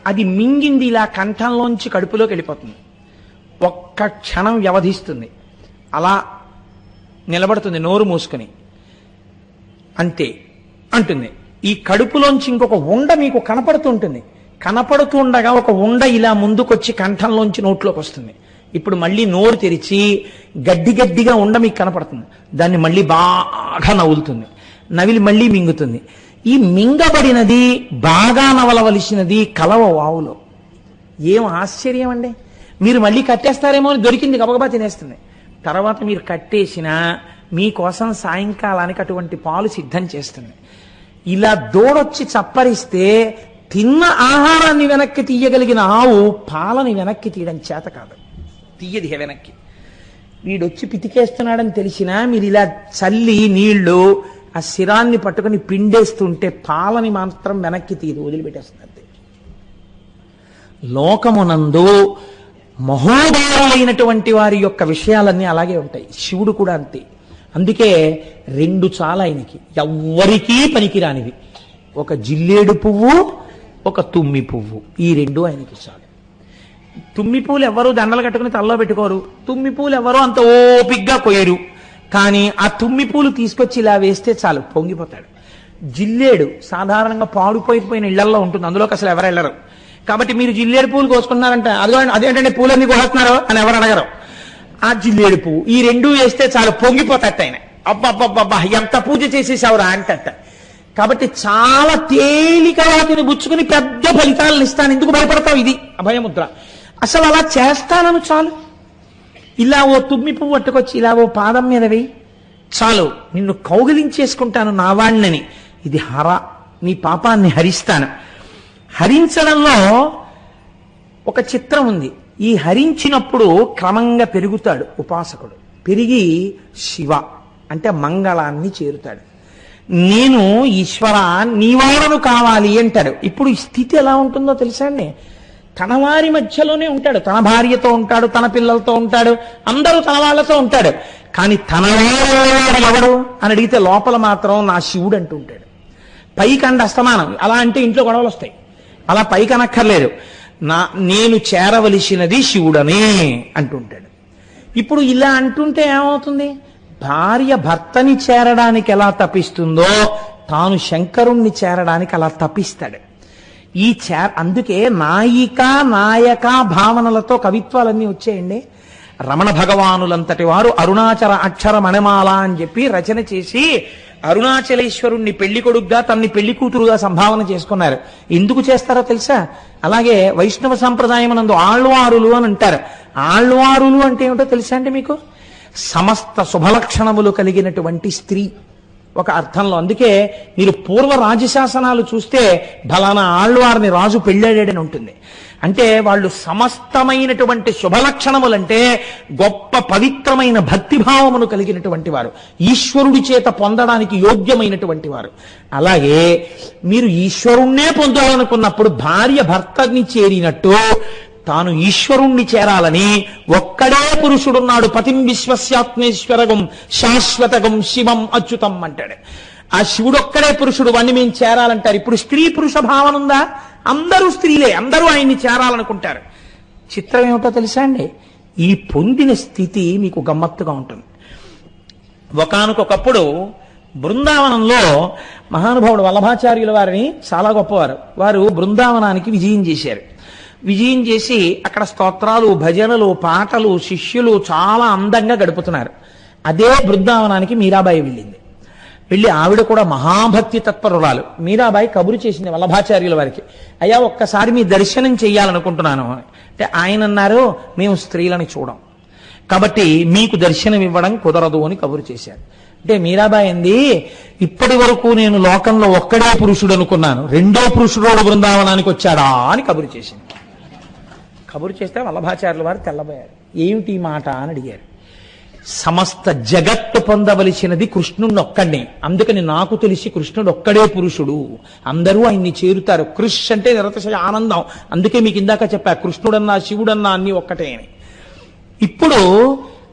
అది మింగింది ఇలా కంఠంలోంచి కడుపులోకి వెళ్ళిపోతుంది. ఒక్క క్షణం వ్యవధిస్తుంది, అలా నిలబడుతుంది నోరు మూసుకుని, అంతే అంటుంది. ఈ కడుపులోంచి ఇంకొక ఉండ మీకు కనపడుతుంటుంది. కనపడుతుండగా ఒక ఉండ ఇలా ముందుకొచ్చి కంఠంలోంచి నోట్లోకి వస్తుంది. ఇప్పుడు మళ్ళీ నోరు తెరిచి గడ్డిగా ఉండ మీకు కనపడుతుంది. దాన్ని మళ్ళీ బాగా నవ్వులుతుంది. నవిలి మళ్ళీ మింగుతుంది. ఈ మింగబడినది బాగా నవలవలసినది కలవ వావులో. ఏం ఆశ్చర్యం అండి! మీరు మళ్ళీ కట్టేస్తారేమో అని దొరికింది గబగబా తినేస్తుంది. తర్వాత మీరు కట్టేసినా మీకోసం సాయంకాలానికి అటువంటి పాలు సిద్ధం చేస్తుంది. ఇలా దూడొచ్చి చప్పరిస్తే తిన్న ఆహారాన్ని వెనక్కి తీయగలిగిన ఆవు పాలని వెనక్కి తీయడం చేత కాదు, తీయది వెనక్కి. వీడొచ్చి పితికేస్తున్నాడని తెలిసినా మీరు ఇలా చల్లి నీళ్లు ఆ శిరాన్ని పట్టుకుని పిండేస్తుంటే పాలని మాత్రం వెనక్కి తీరు, వదిలిపెట్టేస్తుంది. లోకమునందు మహోదయులైనటువంటి వారి యొక్క విషయాలన్నీ అలాగే ఉంటాయి. శివుడు కూడా అంతే. అందుకే 2 చాలా ఆయనకి, ఎవ్వరికీ పనికిరానివి. ఒక జిల్లేడు పువ్వు, ఒక తుమ్మి పువ్వు. ఈ 2 ఆయనకి చాలు. తుమ్మి పూలు ఎవరు దండలు కట్టుకుని తలలో పెట్టుకోరు. తుమ్మి పూలు ఎవరు అంత ఓపిగ్గా కొయ్యరు. కానీ ఆ తుమ్మి పూలు తీసుకొచ్చి ఇలా వేస్తే చాలు, పొంగిపోతాడు. జిల్లేడు సాధారణంగా పాడుపోయిపోయిన ఇళ్లలో ఉంటుంది, అందులోకి అసలు ఎవరు వెళ్ళరు. కాబట్టి మీరు జిల్లేడు పూలు కోసుకున్నారంట, అదేంటంటే పూలన్నీ కోస్తున్నారో అని ఎవరు అడగరు. ఆ జిల్లేడు పువ్వు ఈ 2 వేస్తే చాలు, పొంగిపోతాడు ఆయన. అబ్బబ్బబ్బబ్బా ఎంత పూజ చేసేసావురా అంటట. కాబట్టి చాలా తేలిక వాటిని బుచ్చుకుని పెద్ద ఫలితాలను ఇస్తాను. ఎందుకు భయపడతావు? ఇది అభయముద్ర. అసలు అలా చేస్తానను చాలు. ఇలా ఓ తుమ్మి పువ్వు పట్టుకొచ్చి ఇలా ఓ పాదం మీద వేయి, చాలు, నిన్ను కౌగిలించేసుకుంటాను నా వాణ్ణని. ఇది హర, నీ పాపాన్ని హరిస్తాను. హరించడంలో ఒక చిత్రం ఉంది. ఈ హరించినప్పుడు క్రమంగా పెరుగుతాడు ఉపాసకుడు. పెరిగి శివ అంటే మంగళాన్ని చేరుతాడు. నేను ఈశ్వర నీవాడను కావాలి అంటాడు. ఇప్పుడు ఈ స్థితి ఎలా ఉంటుందో తెలుసా అండి? తన వారి మధ్యలోనే ఉంటాడు, తన భార్యతో ఉంటాడు, తన పిల్లలతో ఉంటాడు, అందరూ తన వాళ్ళతో ఉంటాడు. కానీ తన వాడు ఎవడు అని అడిగితే లోపల మాత్రం నా శివుడు అంటూ ఉంటాడు. పైకి అండ అస్తమానం అలా అంటే ఇంట్లో గొడవలు వస్తాయి. అలా పైకి అనక్కర్లేదు, నేను చేరవలసినది శివుడనే అంటుంటాడు. ఇప్పుడు ఇలా అంటుంటే ఏమవుతుంది? భార్య భర్తని చేరడానికి ఎలా తపిస్తుందో తాను శంకరుణ్ణి చేరడానికి అలా తపిస్తాడు. అందుకే నాయిక నాయక భావనలతో కవిత్వాలన్నీ వచ్చాయండి. రమణ భగవానులంతటి వారు అరుణాచల అక్షర మణిమాల అని చెప్పి రచన చేసి అరుణాచలేశ్వరుణ్ణి పెళ్లి కొడుగ్గా తన్ని పెళ్లి కూతురుగా సంభావన చేసుకున్నారు. ఎందుకు చేస్తారో తెలుసా? అలాగే వైష్ణవ సంప్రదాయం నందు ఆళ్వారులు అని అంటారు. ఆళ్వారులు అంటే ఏమిటో తెలుసా అండి మీకు? సమస్త శుభలక్షణములు కలిగినటువంటి స్త్రీ ఒక అర్థంలో. అందుకే మీరు పూర్వ రాజశాసనాలు చూస్తే ఫలానా ఆళ్వారిని రాజు పెళ్ళాడని ఉంటుంది. అంటే వాళ్ళు సమస్తమైనటువంటి శుభలక్షణములంటే గొప్ప పవిత్రమైన భక్తిభావమును కలిగినటువంటి వారు, ఈశ్వరుడి చేత పొందడానికి యోగ్యమైనటువంటి వారు. అలాగే మీరు ఈశ్వరుణ్ణే పొందాలనుకున్నప్పుడు భార్య భర్తని చేరినట్టు తాను ఈశ్వరుణ్ణి చేరాలని ఒక్కడే పురుషుడున్నాడు. పతిం విశ్వస్యాత్మేశ్వరగం శాశ్వతగం శివం అచ్యుతం అంటాడు. ఆ శివుడొక్కడే పురుషుడు, వాణ్ణి మేము చేరాలంటారు. ఇప్పుడు స్త్రీ పురుష భావన ఉందా? అందరూ స్త్రీలే, అందరూ ఆయన్ని చేరాలనుకుంటారు. చిత్రం ఏమిటో తెలుసా అండి? ఈ పొందిన స్థితి మీకు గమ్మత్తుగా ఉంటుంది. ఒకానొకప్పుడు బృందావనంలో మహానుభావుడు వల్లభాచార్యుల వారిని చాలా గొప్పవారు. వారు బృందావనానికి విజయం చేశారు. విజయం చేసి అక్కడ స్తోత్రాలు, భజనలు, పాటలు, శిష్యులు చాలా అందంగా గడుపుతున్నారు. అదే బృందావనానికి మీరాబాయి వెళ్ళింది. వెళ్ళి ఆవిడ కూడా మహాభక్తి తత్పరురాలు. మీరాబాయి కబురు చేసింది వల్లభాచార్యుల వారికి, అయ్యా ఒక్కసారి మీ దర్శనం చెయ్యాలనుకుంటున్నాను అంటే ఆయన అన్నారు, మేము స్త్రీలని చూడం కాబట్టి మీకు దర్శనం ఇవ్వడం కుదరదు అని కబురు చేశారు. అంటే మీరాబాయి అంది, ఇప్పటి వరకు నేను లోకంలో ఒక్కడే పురుషుడు అనుకున్నాను, రెండో పురుషుడు బృందావనానికి వచ్చాడా అని కబురు చేసింది. కబురు చేస్తే వల్లభాచార్యుల వారు తెల్లబోయారు. ఏమిటి మాట అని అడిగారు. సమస్త జగత్తు పొందవలసినది కృష్ణుడిని ఒక్కడిని, అందుకని నాకు తెలిసి కృష్ణుడు ఒక్కడే పురుషుడు, అందరూ ఆయన్ని చేరుతారు. కృష్ అంటే నిరతిశయ ఆనందం. అందుకే మీకు ఇందాక చెప్పా, కృష్ణుడన్నా శివుడన్నా అన్ని ఒక్కటే అని. ఇప్పుడు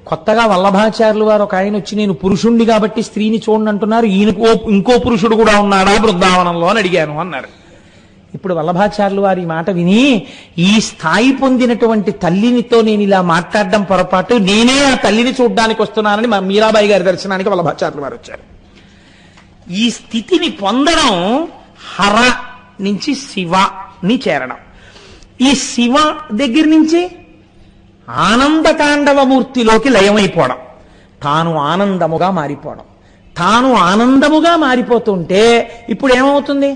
కొత్తగా వల్లభాచార్యులు వారు ఒక ఆయన వచ్చి నేను పురుషుణ్ణి కాబట్టి స్త్రీని చూడండి అంటున్నారు, ఈయనకు ఇంకో పురుషుడు కూడా ఉన్నాడా బృందావనంలో అని అడిగాను అన్నారు. ఇప్పుడు వల్లభాచార్యులు వారి మాట విని, ఈ స్థాయి పొందినటువంటి తల్లినితో నేను ఇలా మాట్లాడడం పొరపాటు, నేనే ఆ తల్లిని చూడ్డానికి వస్తున్నానని మా మీరాబాయి గారి దర్శనానికి వల్లభాచార్యులు వారు వచ్చారు. ఈ స్థితిని పొందడం హర నుంచి శివని చేరడం, ఈ శివ దగ్గర నుంచి ఆనందతాండవమూర్తిలోకి లయమైపోవడం, తాను ఆనందముగా మారిపోవడం. తాను ఆనందముగా మారిపోతుంటే ఇప్పుడు ఏమవుతుంది?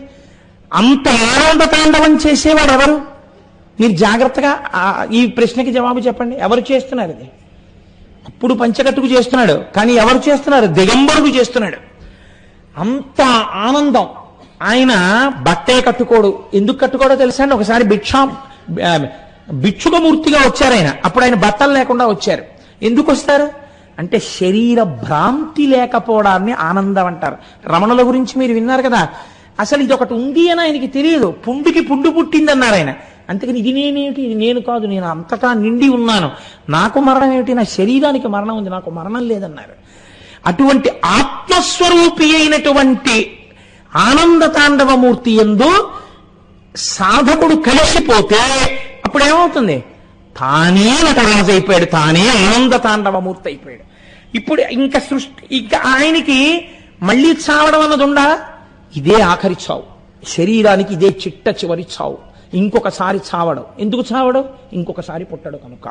అంత ఆనందతాండవం చేసేవాడు ఎవరు? మీరు జాగ్రత్తగా ఈ ప్రశ్నకి జవాబు చెప్పండి. ఎవరు చేస్తున్నారు ఇది? అప్పుడు పంచకట్టుకు చేస్తున్నాడు, కానీ ఎవరు చేస్తున్నారు? దిగంబరుడు చేస్తున్నాడు. అంత ఆనందం. ఆయన బట్టే కట్టుకోడు. ఎందుకు కట్టుకోడో తెలుసా అండి? ఒకసారి భిక్షుకమూర్తిగా వచ్చారు ఆయన. అప్పుడు ఆయన బట్టలు లేకుండా వచ్చారు. ఎందుకు వస్తారు అంటే శరీర భ్రాంతి లేకపోవడాన్ని ఆనందం అంటారు. రమణుల గురించి మీరు విన్నారు కదా, అసలు ఇది ఒకటి ఉంది అని ఆయనకి తెలియదు. పుండుకి పుండు పుట్టిందన్నారు ఆయన. అందుకని ఇది నేనేమిటి, ఇది నేను కాదు, నేను అంతటా నిండి ఉన్నాను, నాకు మరణం ఏమిటి, నా శరీరానికి మరణం ఉంది, నాకు మరణం లేదన్నారు. అటువంటి ఆత్మస్వరూపి అయినటువంటి ఆనంద తాండవమూర్తి యందు సాధకుడు కలిసిపోతే అప్పుడు ఏమవుతుంది? తానే నటరాజు అయిపోయాడు, తానే ఆనంద తాండవమూర్తి అయిపోయాడు. ఇప్పుడు ఇంకా ఆయనకి మళ్ళీ చావడం అన్నది ఉండా? ఇదే ఆఖరి చావు, శరీరానికి ఇదే చిట్ట చివరి చావు. ఇంకొకసారి చావడం. ఎందుకు చావడం? ఇంకొకసారి పుట్టడు కనుక.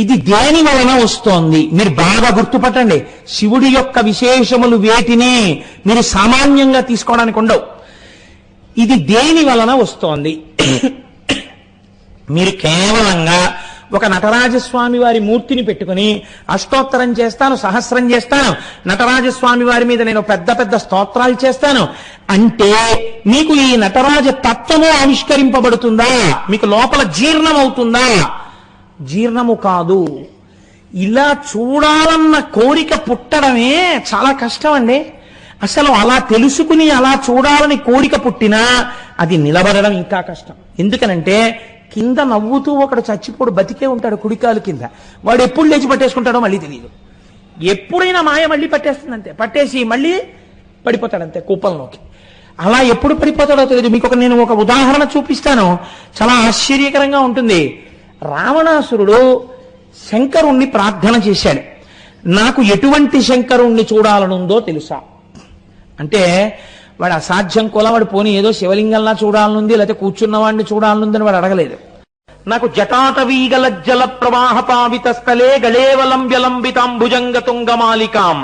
ఇది దేని వలన వస్తోంది మీరు బాగా గుర్తుపట్టండి. శివుడి యొక్క విశేషములు వేటిని మీరు సామాన్యంగా తీసుకోవడానికి ఉండవు. ఇది దేని వలన వస్తోంది? మీరు కేవలంగా ఒక నటరాజస్వామి వారి మూర్తిని పెట్టుకుని అష్టోత్తరం చేస్తాను, సహస్రం చేస్తాను, నటరాజస్వామి వారి మీద నేను పెద్ద పెద్ద స్తోత్రాలు చేస్తాను అంటే మీకు ఈ నటరాజ తత్వము ఆవిష్కరింపబడుతుందా? మీకు లోపల జీర్ణం అవుతుందా? జీర్ణము కాదు. ఇలా చూడాలన్న కోరిక పుట్టడమే చాలా కష్టం అండి. అసలు అలా తెలుసుకుని అలా చూడాలని కోరిక పుట్టినా అది నిలబడడం ఇంకా కష్టం. ఎందుకనంటే కింద నవ్వుతూ ఒకడు చచ్చిపోడు, బతికే ఉంటాడు కుడికాలు కింద. వాడు ఎప్పుడు లేచి పట్టేసుకుంటాడో మళ్ళీ తెలియదు. ఎప్పుడైనా మాయ మళ్ళీ పట్టేస్తుందంతే, పట్టేసి మళ్ళీ పడిపోతాడంతే కూపంలోకి. అలా ఎప్పుడు పడిపోతాడో తెలియదు. మీకు నేను ఒక ఉదాహరణ చూపిస్తాను, చాలా ఆశ్చర్యకరంగా ఉంటుంది. రావణాసురుడు శంకరుణ్ణి ప్రార్థన చేశాడు. నాకు ఎటువంటి శంకరుణ్ణి చూడాలనుందో తెలుసా అంటే, వాడు అసాధ్యం కూడా, వాడు పోనీ ఏదో శివలింగంలా చూడాలనుంది, లేకపోతే కూర్చున్న వాడిని చూడాలనుంది అని వాడు అడగలేదు. నాకు జటాటవీగల జల ప్రవాహ పావిత స్థలే గళేవలంబ్యలంబితాంభుజంగ తుంగమాలికాం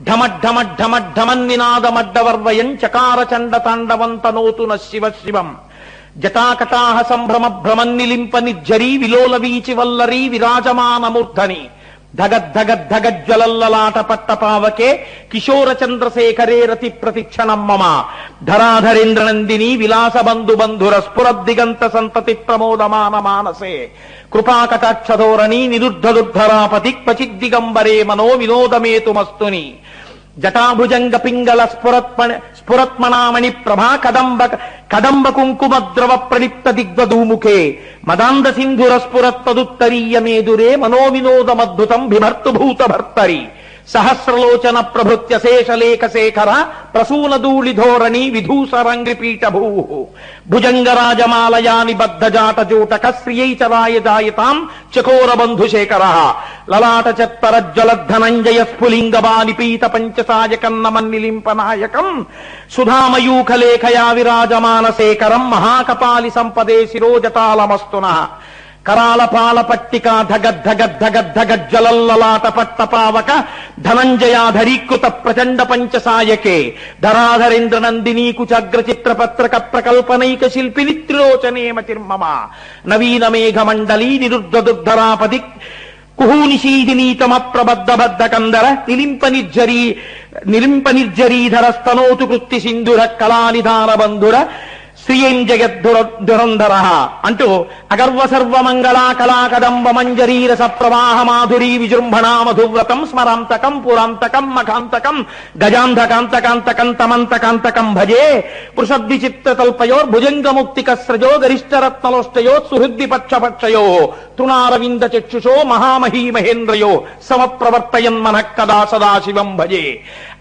ఢమఢమఢమఢమన్నినాదమడ్డవర్వయం చకార చండ తాండవంతనోతున శివ శివం జటాకటాహ సంభ్రమ భ్రమన్నిలింప నిర్జరీ విలోల వీచి వల్లరీ విరాజమానమూర్ధని ధగద్ధగద్ధగజ్వలల్లలాట పట్టపావకే కిశోర చంద్రశేఖరే రతి ప్రతిక్షణం మమ ధరాధరేంద్రనందిని విలాస బంధు బంధుర స్ఫురద్దిగంత సంతతి ప్రమోదమాన మానసే కృపాకటాక్షధోరణి నిరుద్ధదుద్ధరాపతి క్వచిద్దిగంబరే మనో వినోదమేతుమస్తుని జటాభుజంగ పింగళ స్ఫురత్మణామణి ప్రభా కదంబ కుంకుమద్రవ ప్రణిప్త దిగ్వధూముఖే మదాంద సింధుర స్ఫురత్తదుత్తరీయ మేదురే మనోవినోదమద్భుతం బిభర్తుభూత భర్తరి సహస్రలోచన ప్రభృత్య శేషలేఖ శేఖర ప్రసూనధూళి ధోరణి విధూసరంగ్రిపీఠ భూ భుజంగరాజమాలయా నిబద్ధజాట జూటక శ్రియైచరాయ జాయతాం చకోర బంధుశేఖర లలాట చత్తరజ్వలద్ధనంజయ స్ఫులింగబానిపీత పంచసాయకన్నమన్నిలింపనాయకం సుధామయూఖలేఖయా విరాజమానశేఖరం మహాకపాలి సంపదే శిరోజటాలమస్తున కరాళపాల పట్టికా ధగద్ధగద్ధగద్ధగజ్జలల్లలాట పట్టపావక ధనంజయాధరీకృత ప్రచండ పంచసాయకే ధరాధరేంద్ర నందినీ కుచగ్ర చిత్రపత్రక ప్రకల్పనైక శిల్పిని త్రిలోచనేమ చిర్మమ నవీన మేఘమండలీ నిరుద్ధదుద్ధరాపది కుహూనిషీదినీతమ ప్రబద్ధబద్ధ కందర నిలింప నిర్జరీధర స్తనోతు కృత్తి సింధుర కళానిధాన బంధుర శ్రీయం జగద్ధురంధర అంటూ అగర్వ సర్వమంగళా కళా కదంబ మంజరీరస ప్రవాహ మాధురీ విజృంభణా మధువ్రతం స్మరాంతకం పురాంతకం మఖాంతకం గజాంధకాంతకాంతకం తమంతకాంతకం భజే పృషద్ది చిత్తతల్పయోర్భుజంగముక్తిక స్రజో గరిష్టరత్నలోష్టయో సుహృద్ది పక్షపక్షయో తృణారవింద చక్షుషో మహామహీ మహేంద్రయో సమప్రవర్తయన్ మనః కదా సదాశివం భజే.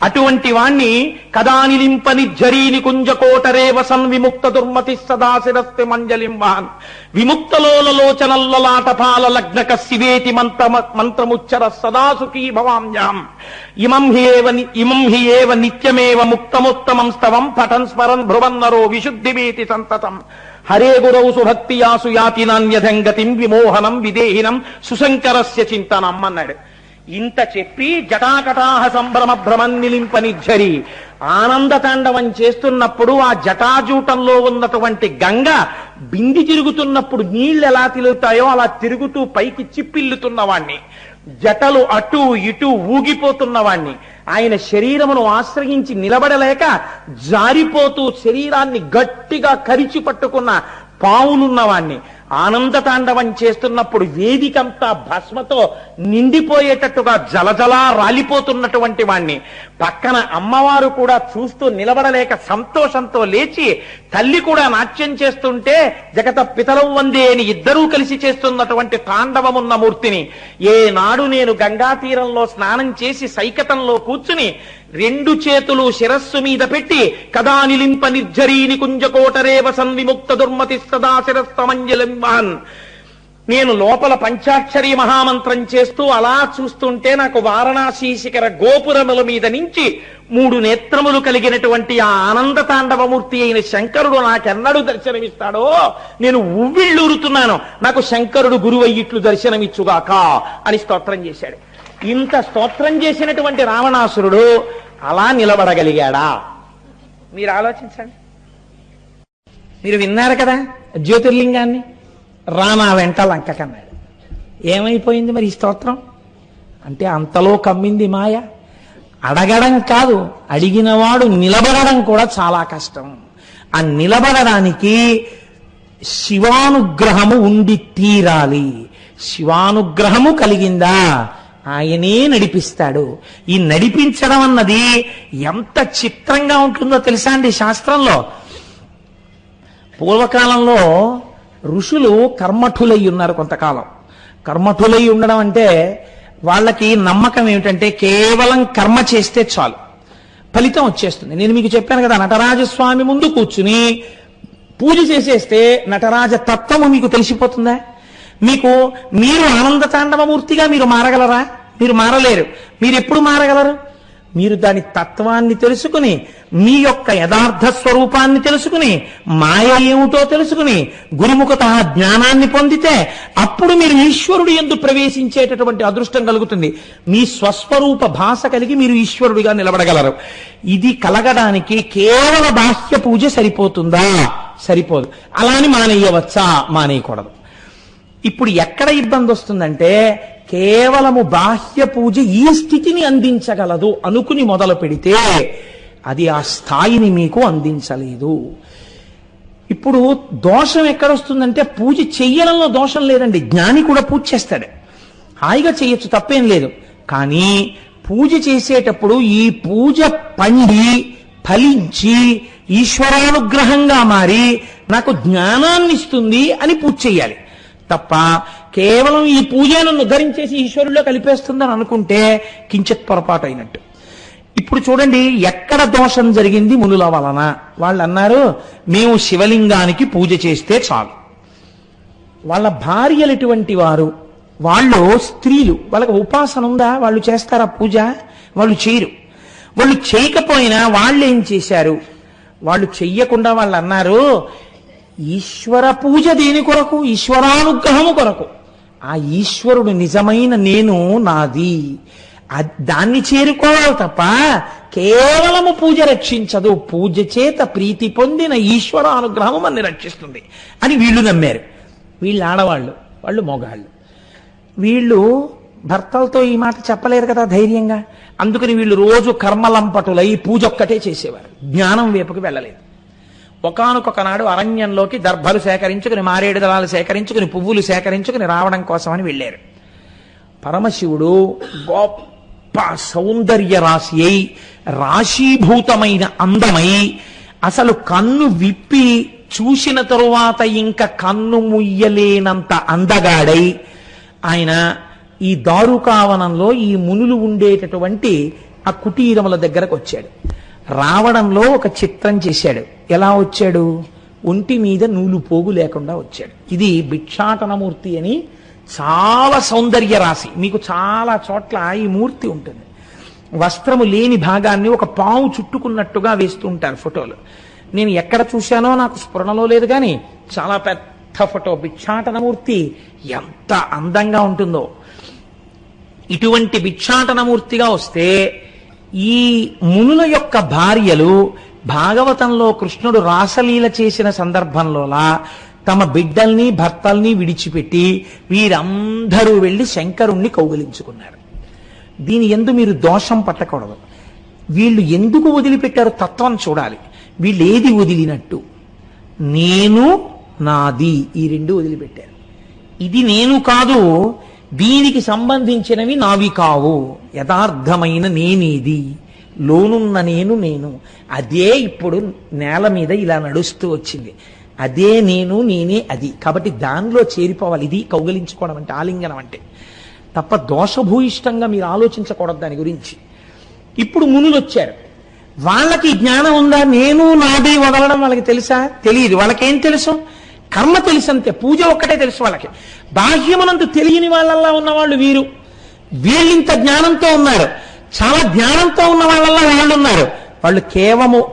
అటువంటి వాణ్ణి కదా నిలింప నిర్జరీని కుంజకోటరేవ సన్విముక్త దుర్మతి సదాశిరస్తి మంజలిం వాన్ విముక్తలోలలోచనల్లలాటపాల లగ్నక శివేతి మంత్రముచ్చర సదాసుఖీ భవామ్యాం ఇమం హి ఏవ నిత్యమేవ ముక్తముత్తమం స్తవం పఠన్ స్మరన్ భ్రువన్నరో విశుద్ధివేతి సంతతం హరే గురౌ సుభక్తియాసు యాతి నాన్యధంగతిం విమోహనం విదేహినం సుశంకరస్య చింతనం అన్నాడు. ఇంత చెప్పి జటాకటాహ సంభ్రమ భ్రమన్నిలింప నిర్జరి ఆనంద తాండవం చేస్తున్నప్పుడు ఆ జటాజూటంలో ఉన్నటువంటి గంగ బింది తిరుగుతున్నప్పుడు నీళ్లు ఎలా తిరుగుతాయో అలా తిరుగుతూ పైకి చిప్పిల్లుతున్నవాణ్ణి, జటలు అటు ఇటు ఊగిపోతున్నవాణ్ణి, ఆయన శరీరమును ఆశ్రయించి నిలబడలేక జారిపోతూ శరీరాన్ని గట్టిగా కరిచి పట్టుకున్న పావులున్నవాణ్ణి, ఆనంద తాండవం చేస్తున్నప్పుడు వేదికంతా భస్మతో నిండిపోయేటట్టుగా జలజలా రాలిపోతున్నటువంటి వాణ్ణి, పక్కన అమ్మవారు కూడా చూస్తూ నిలబడలేక సంతోషంతో లేచి తల్లి కూడా నాట్యం చేస్తుంటే జగత పితరం వందే అని ఇద్దరూ కలిసి చేస్తున్నటువంటి తాండవమున్న మూర్తిని, ఏనాడు నేను గంగా తీరంలో స్నానం చేసి సైకతంలో కూర్చుని రెండు చేతులు శిరస్సు మీద పెట్టి కదా నిలింప నిర్జరీని కుంజకోటరేవ సన్విముక్త దుర్మతి సదాశిరస్తమంజలింవాన్ నేను లోపల పంచాక్షరి మహామంత్రం చేస్తూ అలా చూస్తుంటే నాకు వారణాసి శిఖర గోపురముల మీద నుంచి 3 నేత్రములు కలిగినటువంటి ఆ ఆనంద తాండవమూర్తి అయిన శంకరుడు నాకెన్నడూ దర్శనమిస్తాడో నేను ఉవ్విళ్ళూరుతున్నాను, నాకు శంకరుడు గురువయ్యిట్లు దర్శనమిచ్చుగాక అని స్తోత్రం చేశాడు. ఇంత స్తోత్రం చేసినటువంటి రావణాసురుడు అలా నిలబడగలిగాడా? మీరు ఆలోచించండి. మీరు విన్నారు కదా జ్యోతిర్లింగాన్ని, రానా వెంట లంకకన్నాడు. ఏమైపోయింది మరి ఈ స్తోత్రం? అంటే అంతలో కమ్మింది మాయ. అడగడం కాదు, అడిగినవాడు నిలబడడం కూడా చాలా కష్టం. ఆ నిలబడడానికి శివానుగ్రహము ఉండి తీరాలి. శివానుగ్రహము కలిగిందా ఆయనే నడిపిస్తాడు. ఈ నడిపించడం అన్నది ఎంత చిత్రంగా ఉంటుందో తెలుసా అండి శాస్త్రంలో. పూర్వకాలంలో ఋషులు కర్మఠులై ఉన్నారు కొంతకాలం. కర్మఠులై ఉండడం అంటే వాళ్ళకి నమ్మకం ఏమిటంటే కేవలం కర్మ చేస్తే చాలు ఫలితం వచ్చేస్తుంది. నేను మీకు చెప్పాను కదా, నటరాజస్వామి ముందు కూర్చుని పూజ చేసేస్తే నటరాజ తత్వము మీకు తెలిసిపోతుందా? మీరు ఆనంద తాండవమూర్తిగా మీరు మారగలరా? మీరు మారలేరు. మీరు ఎప్పుడు మారగలరు? మీరు దాని తత్వాన్ని తెలుసుకుని, మీ యొక్క యథార్థ స్వరూపాన్ని తెలుసుకుని, మాయ ఏమిటో తెలుసుకుని, గురుముఖత జ్ఞానాన్ని పొందితే అప్పుడు మీరు ఈశ్వరుడు యందు ప్రవేశించేటటువంటి అదృష్టం కలుగుతుంది. మీ స్వస్వరూప భాష కలిగి మీరు ఈశ్వరుడిగా నిలబడగలరు. ఇది కలగడానికి కేవల బాహ్య పూజ సరిపోతుందా? సరిపోదు. అలాని మానేయవచ్చా? మానేయకూడదు. ఇప్పుడు ఎక్కడ ఇబ్బంది వస్తుందంటే, కేవలము బాహ్య పూజ ఈ స్థితిని అందించగలదు అనుకుని మొదలు పెడితే అది ఆ స్థాయిని మీకు అందించలేదు. ఇప్పుడు దోషం ఎక్కడొస్తుందంటే, పూజ చెయ్యడంలో దోషం లేదండి. జ్ఞాని కూడా పూజ చేస్తాడు, హాయిగా చేయొచ్చు, తప్పేం లేదు. కానీ పూజ చేసేటప్పుడు ఈ పూజ పండి ఫలించి ఈశ్వరానుగ్రహంగా మారి నాకు జ్ఞానాన్ని ఇస్తుంది అని పూజ చెయ్యాలి తప్ప కేవలం ఈ పూజ నన్ను ధరించేసి ఈశ్వరుల్లో కలిపేస్తుందని అనుకుంటే కించిత్ పొరపాటు అయినట్టు. ఇప్పుడు చూడండి ఎక్కడ దోషం జరిగింది మునుల వలన. వాళ్ళు అన్నారు, మేము శివలింగానికి పూజ చేస్తే చాలు. వాళ్ళ భార్యలు ఎటువంటి వారు? వాళ్ళు స్త్రీలు. వాళ్ళకి ఉపాసన ఉందా? వాళ్ళు చేస్తారా పూజ? వాళ్ళు చేయరు. వాళ్ళు చేయకపోయినా వాళ్ళు ఏం చేశారు? వాళ్ళు చెయ్యకుండా వాళ్ళు అన్నారు, ఈశ్వర పూజ దేని కొరకు? ఈశ్వరానుగ్రహము కొరకు. ఆ ఈశ్వరుడు నిజమైన నేను నాది, దాన్ని చేరుకోవాలి తప్ప కేవలము పూజ రక్షించదు. పూజ చేత ప్రీతి పొందిన ఈశ్వరానుగ్రహము మనని రక్షిస్తుంది అని వీళ్ళు నమ్మారు. వీళ్ళు ఆడవాళ్ళు, వాళ్ళు మొగాళ్ళు. వీళ్ళు భర్తలతో ఈ మాట చెప్పలేరు కదా ధైర్యంగా. అందుకని వీళ్ళు రోజు కర్మలంపటులై పూజ ఒక్కటే చేసేవారు, జ్ఞానం వైపుకి వెళ్ళలేదు. ఒకానొకనాడు అరణ్యంలోకి దర్భలు సేకరించుకుని, మారేడు దళాలు సేకరించుకుని, పువ్వులు సేకరించుకుని రావడం కోసమని వెళ్ళారు. పరమశివుడు గొప్ప సౌందర్య రాశి అయి, రాశీభూతమైన అందమై, అసలు కన్ను విప్పి చూసిన తరువాత ఇంకా కన్ను ముయ్యలేనంత అందగాడై ఆయన ఈ దారుకావనంలో ఈ మునులు ఉండేటటువంటి ఆ కుటీరముల దగ్గరకు వచ్చాడు. రావడంలో ఒక చిత్రం చేశాడు. ఎలా వచ్చాడు? ఒంటి మీద నూలు పోగు లేకుండా వచ్చాడు. ఇది భిక్షాటనమూర్తి అని చాలా సౌందర్య రాశి. మీకు చాలా చోట్ల ఈ మూర్తి ఉంటుంది. వస్త్రము లేని భాగాన్ని ఒక పాము చుట్టుకున్నట్టుగా వేస్తూ ఉంటారు ఫోటోలు. నేను ఎక్కడ చూశానో నాకు స్ఫురణలో లేదు, కానీ చాలా పెద్ద ఫోటో. భిక్షాటనమూర్తి ఎంత అందంగా ఉంటుందో. ఇటువంటి భిక్షాటనమూర్తిగా వస్తే ఈ మునుల యొక్క భార్యలు భాగవతంలో కృష్ణుడు రాసలీల చేసిన సందర్భంలోలా తమ బిడ్డల్ని భర్తల్ని విడిచిపెట్టి వీరందరూ వెళ్లి శంకరుణ్ణి కౌగిలించుకున్నారు. దీని యందు మీరు దోషం పట్టకూడదు. వీళ్ళు ఎందుకు వదిలిపెట్టారు తత్వం చూడాలి. వీళ్ళు ఏది వదిలినట్టు? నేను నాది, ఈ రెండు వదిలిపెట్టారు. ఇది నేను కాదు, దీనికి సంబంధించినవి నావి కావు. యథార్థమైన నేనేది, లోనున్న నేను అదే ఇప్పుడు నేల మీద ఇలా నడుస్తూ వచ్చింది. అదే నేను, నేనే అది. కాబట్టి దానిలో చేరిపోవాలి. ఇది కౌగలించుకోవడం అంటే, ఆలింగనం అంటే. తప్ప దోషభూయిష్టంగా మీరు ఆలోచించకూడదు దాని గురించి. ఇప్పుడు మునులు వచ్చారు. వాళ్ళకి జ్ఞానం ఉందా? నేను నాది వదలడం వాళ్ళకి తెలుసా? తెలియదు. వాళ్ళకేం తెలుసు? కర్మ తెలుసు అంతే. పూజ ఒక్కటే తెలుసు వాళ్ళకి. బాహ్యమనందు తెలియని వాళ్ళల్లా ఉన్నవాళ్ళు వీరు. వీళ్ళింత జ్ఞానంతో ఉన్నారు. చాలా జ్ఞానంతో ఉన్న వాళ్ళల్లా వాళ్ళు ఉన్నారు. వాళ్ళు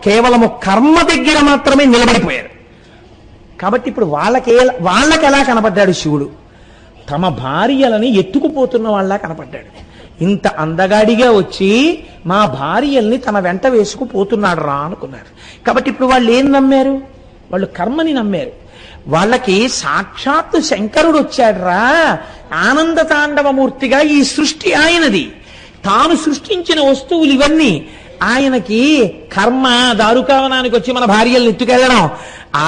కేవలము కర్మ దగ్గర మాత్రమే నిలబడిపోయారు. కాబట్టి ఇప్పుడు వాళ్ళకి ఎలా కనపడ్డాడు శివుడు? తమ భార్యలని ఎత్తుకుపోతున్న వాళ్ళ కనపడ్డాడు. ఇంత అందగాడిగా వచ్చి మా భార్యల్ని తన వెంట వేసుకుపోతున్నాడు రా అనుకున్నారు. కాబట్టి ఇప్పుడు వాళ్ళు ఏం నమ్మారు? వాళ్ళు కర్మని నమ్మారు. వాళ్ళకి సాక్షాత్తు శంకరుడు వచ్చాడు రా, ఆనంద తాండవమూర్తిగా. ఈ సృష్టి ఆయనది, తాను సృష్టించిన వస్తువులు ఇవన్నీ. ఆయనకి కర్మ దారుకావనానికి వచ్చి మన భార్యలను ఎత్తుకెళ్ళడం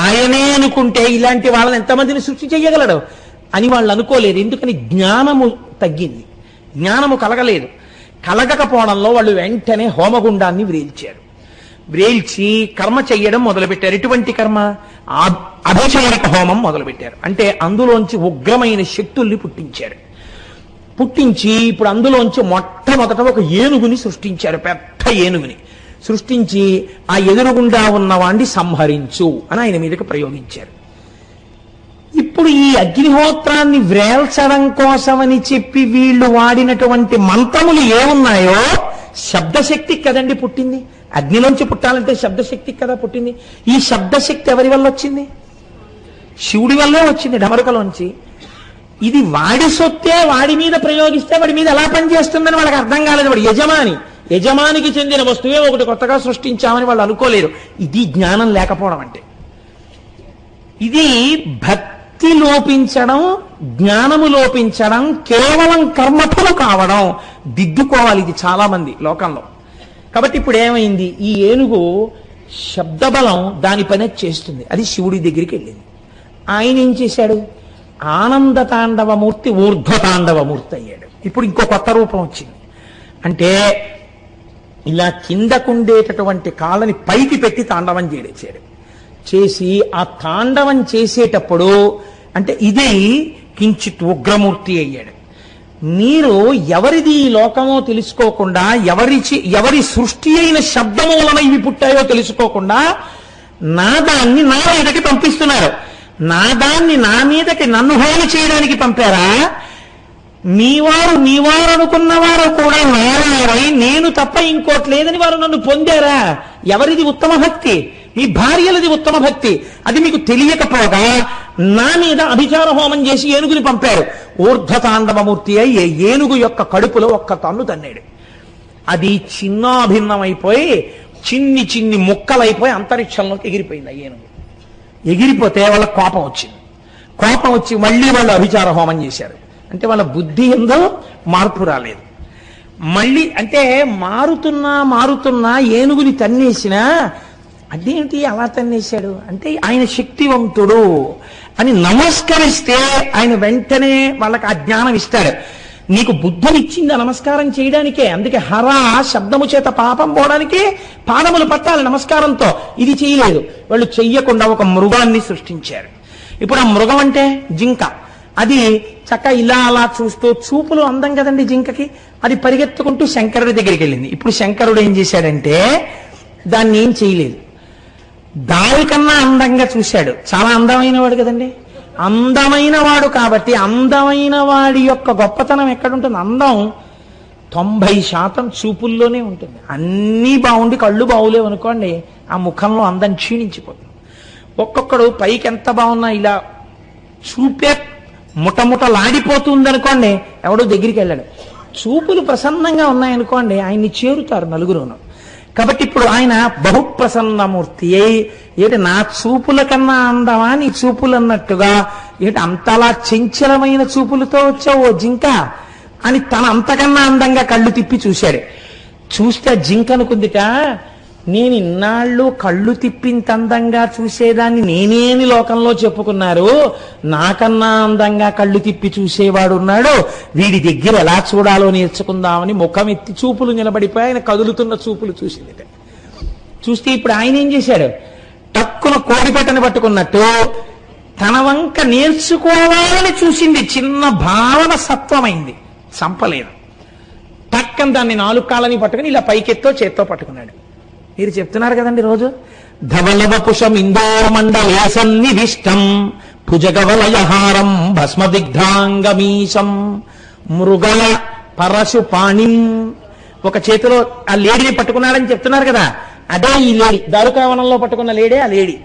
ఆయనే అనుకుంటే ఇలాంటి వాళ్ళని ఎంతమందిని సృష్టి చేయగలడు? అని వాళ్ళు అనుకోలేదు. ఎందుకని? జ్ఞానము తగ్గింది, జ్ఞానము కలగలేదు. కలగకపోవడంలో వాళ్ళు వెంటనే హోమగుండాన్ని వ్రేల్చారు. వ్రేల్చి కర్మ చెయ్యడం మొదలుపెట్టారు. ఎటువంటి కర్మ? అభిషేక హోమం మొదలుపెట్టారు. అంటే అందులోంచి ఉగ్రమైన శక్తుల్ని పుట్టించారు. పుట్టించి ఇప్పుడు అందులోంచి మొట్టమొదట ఒక ఏనుగుని సృష్టించారు. పెద్ద ఏనుగుని సృష్టించి ఆ ఎదురుగుండా ఉన్నవాణ్ణి సంహరించు అని ఆయన మీదకి ప్రయోగించారు. ఇప్పుడు ఈ అగ్నిహోత్రాన్ని వ్రేల్చడం కోసమని చెప్పి వీళ్ళు వాడినటువంటి మంత్రములు ఏమున్నాయో శబ్దశక్తి కదండి పుట్టింది. అగ్నిలోంచి పుట్టాలంటే శబ్దశక్తి కదా పుట్టింది. ఈ శబ్దశక్తి ఎవరి వల్ల వచ్చింది? శివుడి వల్లే వచ్చింది, డమరుకలోంచి. ఇది వాడి సొత్తే వాడి మీద ప్రయోగిస్తే వాడి మీద ఎలా పనిచేస్తుందని వాళ్ళకి అర్థం కాలేదు. వాడు యజమానికి చెందిన వస్తువే ఒకటి కొత్తగా సృష్టించామని వాళ్ళు అనుకోలేరు. ఇది జ్ఞానం లేకపోవడం అంటే. ఇది భక్తి లోపించడం, జ్ఞానము లోపించడం, కేవలం కర్మఫలు కావడం. దిద్దుకోవాలి ఇది చాలా మంది లోకంలో. కాబట్టి ఇప్పుడు ఏమైంది? ఈ ఏనుగు శబ్దబలం దాని పని చేస్తుంది. అది శివుడి దగ్గరికి వెళ్ళింది. ఆయన ఏం చేశాడు? ఆనంద తాండవమూర్తి ఊర్ధ్వ తాండవమూర్తి అయ్యాడు. ఇప్పుడు ఇంకో కొత్త రూపం వచ్చింది. అంటే ఇలా కిందకుండేటటువంటి కాళ్ళని పైకి పెట్టి తాండవం చేశాడు. చేసి ఆ తాండవం చేసేటప్పుడు అంటే ఇది కించిత్ ఉగ్రమూర్తి అయ్యాడు. మీరు ఎవరిది ఈ లోకమో తెలుసుకోకుండా, ఎవరి సృష్టి అయిన శబ్దము వలన ఇవి పుట్టాయో తెలుసుకోకుండా నాదాన్ని నా మీదకి పంపిస్తున్నారు. నాదాన్ని నా మీదకి నన్ను హోలి చేయడానికి పంపారా? మీవారు అనుకున్నవారు కూడా నారాయణై నేను తప్ప ఇంకోటి లేదని వారు నన్ను పొందారా? ఎవరిది ఉత్తమ భక్తి? మీ భార్యలది ఉత్తమ భక్తి. అది మీకు తెలియకపోగా నా మీద అభిచార హోమం చేసి ఏనుగుని పంపారు. ఊర్ధ్వతాండవమూర్తి అయి ఏనుగు యొక్క కడుపులో ఒక్క తన్ను తన్నాడు. అది చిన్నాభిన్నమైపోయి చిన్ని ముక్కలైపోయి అంతరిక్షంలోకి ఎగిరిపోయింది. ఆ ఏనుగు ఎగిరిపోతే వాళ్ళ కోపం వచ్చింది. కోపం వచ్చి మళ్ళీ వాళ్ళు అభిచార హోమం చేశారు. అంటే వాళ్ళ బుద్ధి ఎందో మార్పు రాలేదు. మళ్ళీ అంటే మారుతున్నా ఏనుగుని తన్నేసినా అదేంటి అలా తన్నేశాడు అంటే ఆయన శక్తివంతుడు అని నమస్కరిస్తే ఆయన వెంటనే వాళ్ళకి ఆ జ్ఞానం ఇస్తాడు. నీకు బుద్ధినిచ్చింది నమస్కారం చేయడానికే. అందుకే హర శబ్దము చేత పాపం పోవడానికి పాదములు పట్టాలి నమస్కారంతో. ఇది చేయలేదు. వాళ్ళు చెయ్యకుండా ఒక మృగాన్ని సృష్టించారు. ఇప్పుడు ఆ మృగం అంటే జింక. అది చక్క ఇలా అలా చూస్తూ, చూపులు అందం కదండి జింకకి, అది పరిగెత్తుకుంటూ శంకరుడి దగ్గరికి వెళ్ళింది. ఇప్పుడు శంకరుడు ఏం చేశాడంటే దాన్ని ఏం చేయలేదు, దానికన్నా అందంగా చూశాడు. చాలా అందమైన వాడు కదండి, అందమైన వాడు కాబట్టి అందమైన వాడి యొక్క గొప్పతనం ఎక్కడుంటుంది? అందం 90% చూపుల్లోనే ఉంటుంది. అన్నీ బాగుండి కళ్ళు బాగులేవు అనుకోండి, ఆ ముఖంలో అందం క్షీణించిపోతుంది. ఒక్కొక్కడు పైకి ఎంత బాగున్నా ఇలా చూపే ముటముటలాడిపోతుంది అనుకోండి, ఎవడో దగ్గరికి వెళ్ళాడు. చూపులు ప్రసన్నంగా ఉన్నాయనుకోండి, ఆయన్ని చేరుతారు నలుగురును. కాబట్టి ఇప్పుడు ఆయన బహుప్రసన్నమూర్తి అయి ఏంటి నా చూపుల కన్నా అందమా నీ చూపులు అన్నట్టుగా, ఏంటి అంతలా చంచలమైన చూపులతో వచ్చావు ఓ జింక అని తన అంతకన్నా అందంగా కళ్ళు తిప్పి చూశాడు. చూస్తే జింక అనుకుందిట, నేను ఇన్నాళ్ళు కళ్ళు తిప్పింత అందంగా చూసేదాన్ని నేనేని లోకంలో చెప్పుకున్నారు, నాకన్నా అందంగా కళ్ళు తిప్పి చూసేవాడు ఉన్నాడు, వీడి దగ్గర ఎలా చూడాలో నేర్చుకుందామని ముఖం ఎత్తి చూపులు నిలబడిపోయి ఆయన కదులుతున్న చూపులు చూసింది. చూస్తే ఇప్పుడు ఆయన ఏం చేశాడు, టక్కున కోడిపెట్టని పట్టుకున్నట్టు తన వంక నేర్చుకోవాలని చూసింది. చిన్న భావన సత్వమైంది, చంపలేదు. టక్కన దాన్ని 4 కాళ్ళని పట్టుకుని ఇలా పైకెత్తో చేత్తో పట్టుకున్నాడు. మీరు చెప్తున్నారు కదండి రోజు, ధవలవపుషం ఇందోమండలే సన్నివిష్టం భుజగవలయహారం భస్మదిగ్ధాంగమీశం మృగల పరశు పాణిం. ఒక చేతిలో ఆ లేడీని పట్టుకున్నాడని చెప్తున్నారు కదా, అదే ఈ లేడీ. దారుకావనంలో పట్టుకున్న లేడే ఆ లేడీ.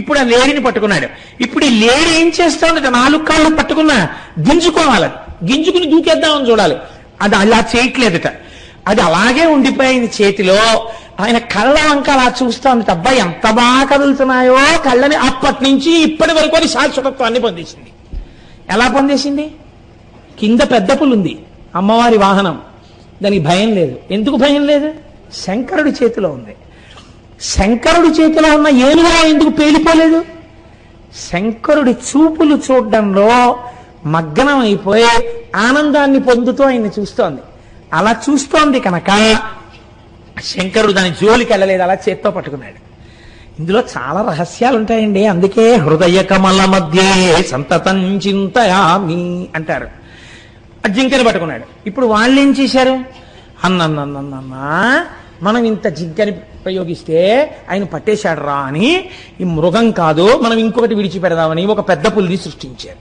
ఇప్పుడు ఆ లేడీని పట్టుకున్నాడు. ఇప్పుడు ఈ లేడీ ఏం చేస్తోందట, 4 కాళ్ళు పట్టుకున్నా గింజుకోవాలి, గింజుకుని దూకేద్దామని చూడాలి. అది అలా చేయట్లేదట, అది అలాగే ఉండిపోయింది చేతిలో. ఆయన కళ్ళ వంక అలా చూస్తోంది. అబ్బాయి ఎంత బాగా కదులుతున్నాయో కళ్ళని. అప్పటి నుంచి ఇప్పటి వరకు అది శాశ్వతత్వాన్ని పొందేసింది. ఎలా పొందేసింది? కింద పెద్ద పులుంది, అమ్మవారి వాహనం, దానికి భయం లేదు. ఎందుకు భయం లేదు? శంకరుడి చేతిలో ఉంది. శంకరుడి చేతిలో ఉన్న ఏనుగులో ఎందుకు పేలిపోలేదు? శంకరుడి చూపులు చూడడంలో మగ్నం అయిపోయి ఆనందాన్ని పొందుతూ ఆయన్ని చూస్తోంది. అలా చూస్తోంది కనుక శంకరుడు దాని జోలికి వెళ్ళలేదు, అలా చేత్తో పట్టుకున్నాడు. ఇందులో చాలా రహస్యాలు ఉంటాయండి. అందుకే హృదయ కమల మధ్యే సంతతం చింతయామి అంటారు. జింకని పట్టుకున్నాడు. ఇప్పుడు వాళ్ళు ఏం చేశారు? అన్నన్నన్నన్నా మనం ఇంత జింకని ప్రయోగిస్తే ఆయన పట్టేశాడు రా అని, ఈ మృగం కాదు మనం ఇంకొకటి విడిచిపెడదామని ఒక పెద్ద పులిని సృష్టించారు.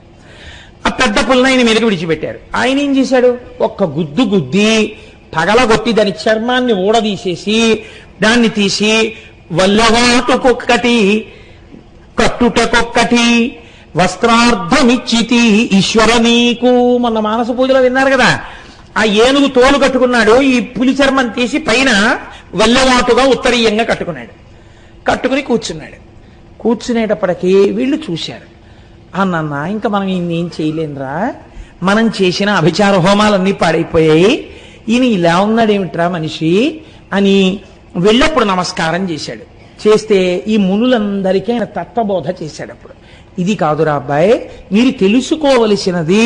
ఆ పెద్ద పుల్ని ఆయన మీదకి విడిచిపెట్టారు. ఆయన ఏం చేశాడు? ఒక్క గుద్దు గుద్ది పగలగొట్టి దాని చర్మాన్ని ఊడదీసేసి దాన్ని తీసి వల్లవాటుకొక్కటి కట్టుటకొక్కటి వస్త్రార్థమిచ్చితి ఈశ్వర నీకు. మొన్న మానస పూజలో విన్నారు కదా, ఆ ఏనుగు తోలు కట్టుకున్నాడు, ఈ పులి చర్మం తీసి పైన వల్లవాటుగా ఉత్తరీయంగా కట్టుకున్నాడు. కట్టుకుని కూర్చున్నాడు. కూర్చునేటప్పటికీ వీళ్ళు చూశారు. అన్న ఇంకా మనం ఈయనేం చేయలేనురా, మనం చేసిన అభిచార హోమాలన్నీ పాడైపోయాయి, ఈయన ఇలా ఉన్నాడేమిట్రా మనిషి అని వెళ్ళప్పుడు నమస్కారం చేశాడు. చేస్తే ఈ మునులందరికీ ఆయన తత్వబోధ చేశాడు. అప్పుడు ఇది కాదురా అబ్బాయి, మీరు తెలుసుకోవలసినది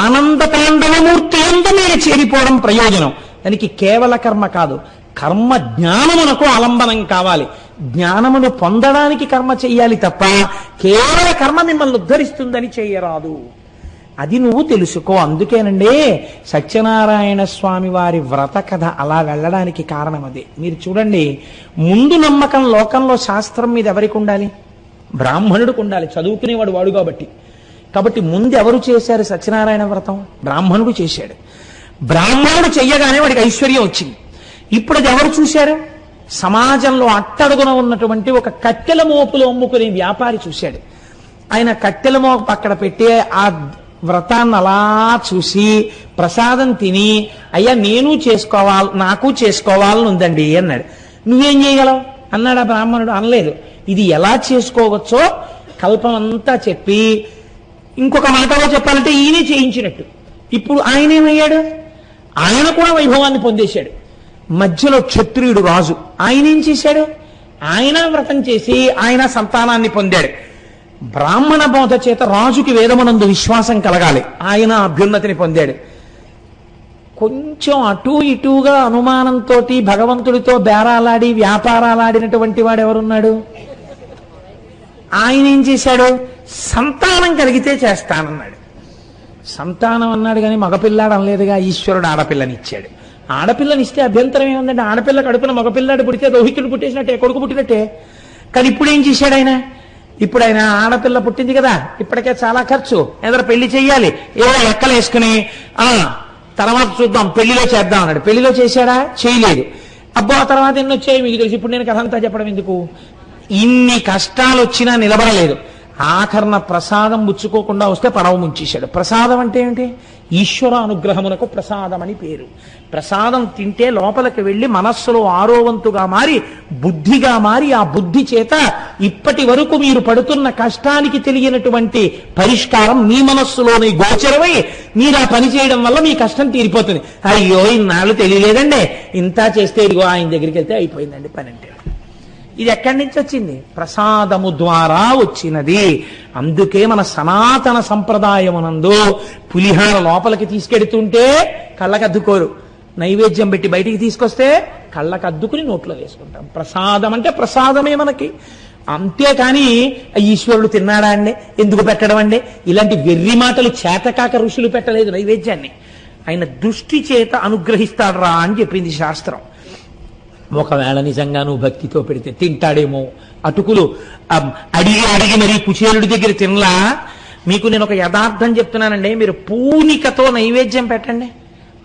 ఆనంద తాండవమూర్తి అందు మీరు చేరిపోవడం ప్రయోజనం. దానికి కేవల కర్మ కాదు, కర్మ జ్ఞానమునకు ఆలంబనం కావాలి. జ్ఞానమును పొందడానికి కర్మ చెయ్యాలి తప్ప కేవల కర్మ మిమ్మల్ని ఉద్ధరిస్తుందని చెయ్యరాదు. అది నువ్వు తెలుసుకో. అందుకేనండి సత్యనారాయణ స్వామి వారి వ్రత కథ అలా వెళ్ళడానికి కారణం అదే. మీరు చూడండి, ముందు నమ్మకం లోకంలో శాస్త్రం మీద ఎవరికి ఉండాలి? బ్రాహ్మణుడికి ఉండాలి. చదువుకునేవాడు వాడు కాబట్టి ముందు ఎవరు చేశారు సత్యనారాయణ వ్రతం? బ్రాహ్మణుడు చేశాడు. బ్రాహ్మణుడు చెయ్యగానే వాడికి ఐశ్వర్యం వచ్చింది. ఇప్పుడు అది ఎవరు చూశారు? సమాజంలో అట్టడుగున ఉన్నటువంటి ఒక కట్టెల మోపులు అమ్ముకునే వ్యాపారి చూశాడు. ఆయన కట్టెల మోపు అక్కడ పెట్టి ఆ వ్రతాన్ని అలా చూసి ప్రసాదం తిని, అయ్యా నేను చేసుకోవాలి, నాకు చేసుకోవాలని ఉందండి అన్నాడు. నువ్వేం చేయగలవు అన్నాడు ఆ బ్రాహ్మణుడు. అనలేదు. ఇది ఎలా చేసుకోవచ్చో కల్పమంతా చెప్పి, ఇంకొక మాటలో చెప్పాలంటే ఈయనే చేయించినట్టు. ఇప్పుడు ఆయన ఏమయ్యాడు? ఆయన కూడా వైభవాన్ని పొందేశాడు. మధ్యలో క్షత్రియుడు రాజు, ఆయన ఏం చేశాడు? ఆయన వ్రతం చేసి ఆయన సంతానాన్ని పొందాడు. బ్రాహ్మణ బోధ చేత రాజుకి వేదమునందు విశ్వాసం కలగాలి, ఆయన అభ్యున్నతిని పొందాడు. కొంచెం అటూ ఇటూగా అనుమానంతో భగవంతుడితో బేరాలాడి వ్యాపారాలాడినటువంటి వాడు ఎవరున్నాడు? ఆయన ఏం చేశాడు? సంతానం కలిగితే చేస్తానన్నాడు. సంతానం అన్నాడు కానీ మగపిల్లాడు అనలేదుగా. ఈశ్వరుడు ఆడపిల్లనిచ్చాడు. ఆడపిల్లనిస్తే అభ్యంతరం ఏముందంటే, ఆడపిల్ల కడుపున మగపిల్లాడు పుడితే రోహితుడు పుట్టేసినట్టే, కొడుకు పుట్టినట్టే. కానీ ఇప్పుడు ఏం చేశాడు ఆయన? ఇప్పుడు ఆయన ఆడపిల్ల పుట్టింది కదా, ఇప్పటికే చాలా ఖర్చు, ఏదైనా పెళ్లి చెయ్యాలి, ఏదో లెక్కలు వేసుకుని తర్వాత చూద్దాం పెళ్లిలో చేద్దాం అన్నాడు. పెళ్లిలో చేశాడా? చేయలేదు. అబ్బో ఆ తర్వాత ఎన్ని వచ్చాయి మీకు తెలుసు. ఇప్పుడు నేను కథ అంతా చెప్పడం ఎందుకు? ఇన్ని కష్టాలు వచ్చినా నిలబడలేదు. ఆఖరణ ప్రసాదం ముచ్చుకోకుండా వస్తే పడవ ముంచేశాడు. ప్రసాదం అంటే ఏంటి? ఈశ్వర అనుగ్రహమునకు ప్రసాదం అని పేరు. ప్రసాదం తింటే లోపలికి వెళ్ళి మనస్సులో ఆరోవంతుగా మారి బుద్ధిగా మారి, ఆ బుద్ధి చేత ఇప్పటి వరకు మీరు పడుతున్న కష్టానికి తెలియనటువంటి పరిష్కారం మీ మనస్సులోని గోచరమై మీరు ఆ పని చేయడం వల్ల మీ కష్టం తీరిపోతుంది. అయ్యో ఇన్నాళ్ళు తెలియలేదండి, ఇంత చేస్తే ఇదిగో ఆయన దగ్గరికి వెళ్తే అయిపోయిందండి పని అంటే. ఇది ఎక్కడి నుంచి వచ్చింది? ప్రసాదము ద్వారా వచ్చినది. అందుకే మన సనాతన సంప్రదాయమునందు పులిహార లోపలికి తీసుకెడుతుంటే కళ్ళకద్దుకోరు, నైవేద్యం పెట్టి బయటికి తీసుకొస్తే కళ్ళకద్దుకుని నోట్లో వేసుకుంటాం. ప్రసాదం అంటే ప్రసాదమే మనకి. అంతేకాని ఈశ్వరుడు తిన్నాడా అండి, ఎందుకు పెట్టడం అండి, ఇలాంటి వెర్రి మాటలు చేతకాక ఋషులు పెట్టలేదు నైవేద్యాన్ని. ఆయన దృష్టి చేత అనుగ్రహిస్తాడు రా అని చెప్పింది శాస్త్రం. ఒకవేళ నిజంగా నువ్వు భక్తితో పెడితే తింటాడేమో. అటుకులు అడిగి మరీ కుచేలుడి దగ్గర తినలా. మీకు నేను ఒక యథార్థం చెప్తున్నానండి, మీరు పూనికతో నైవేద్యం పెట్టండి,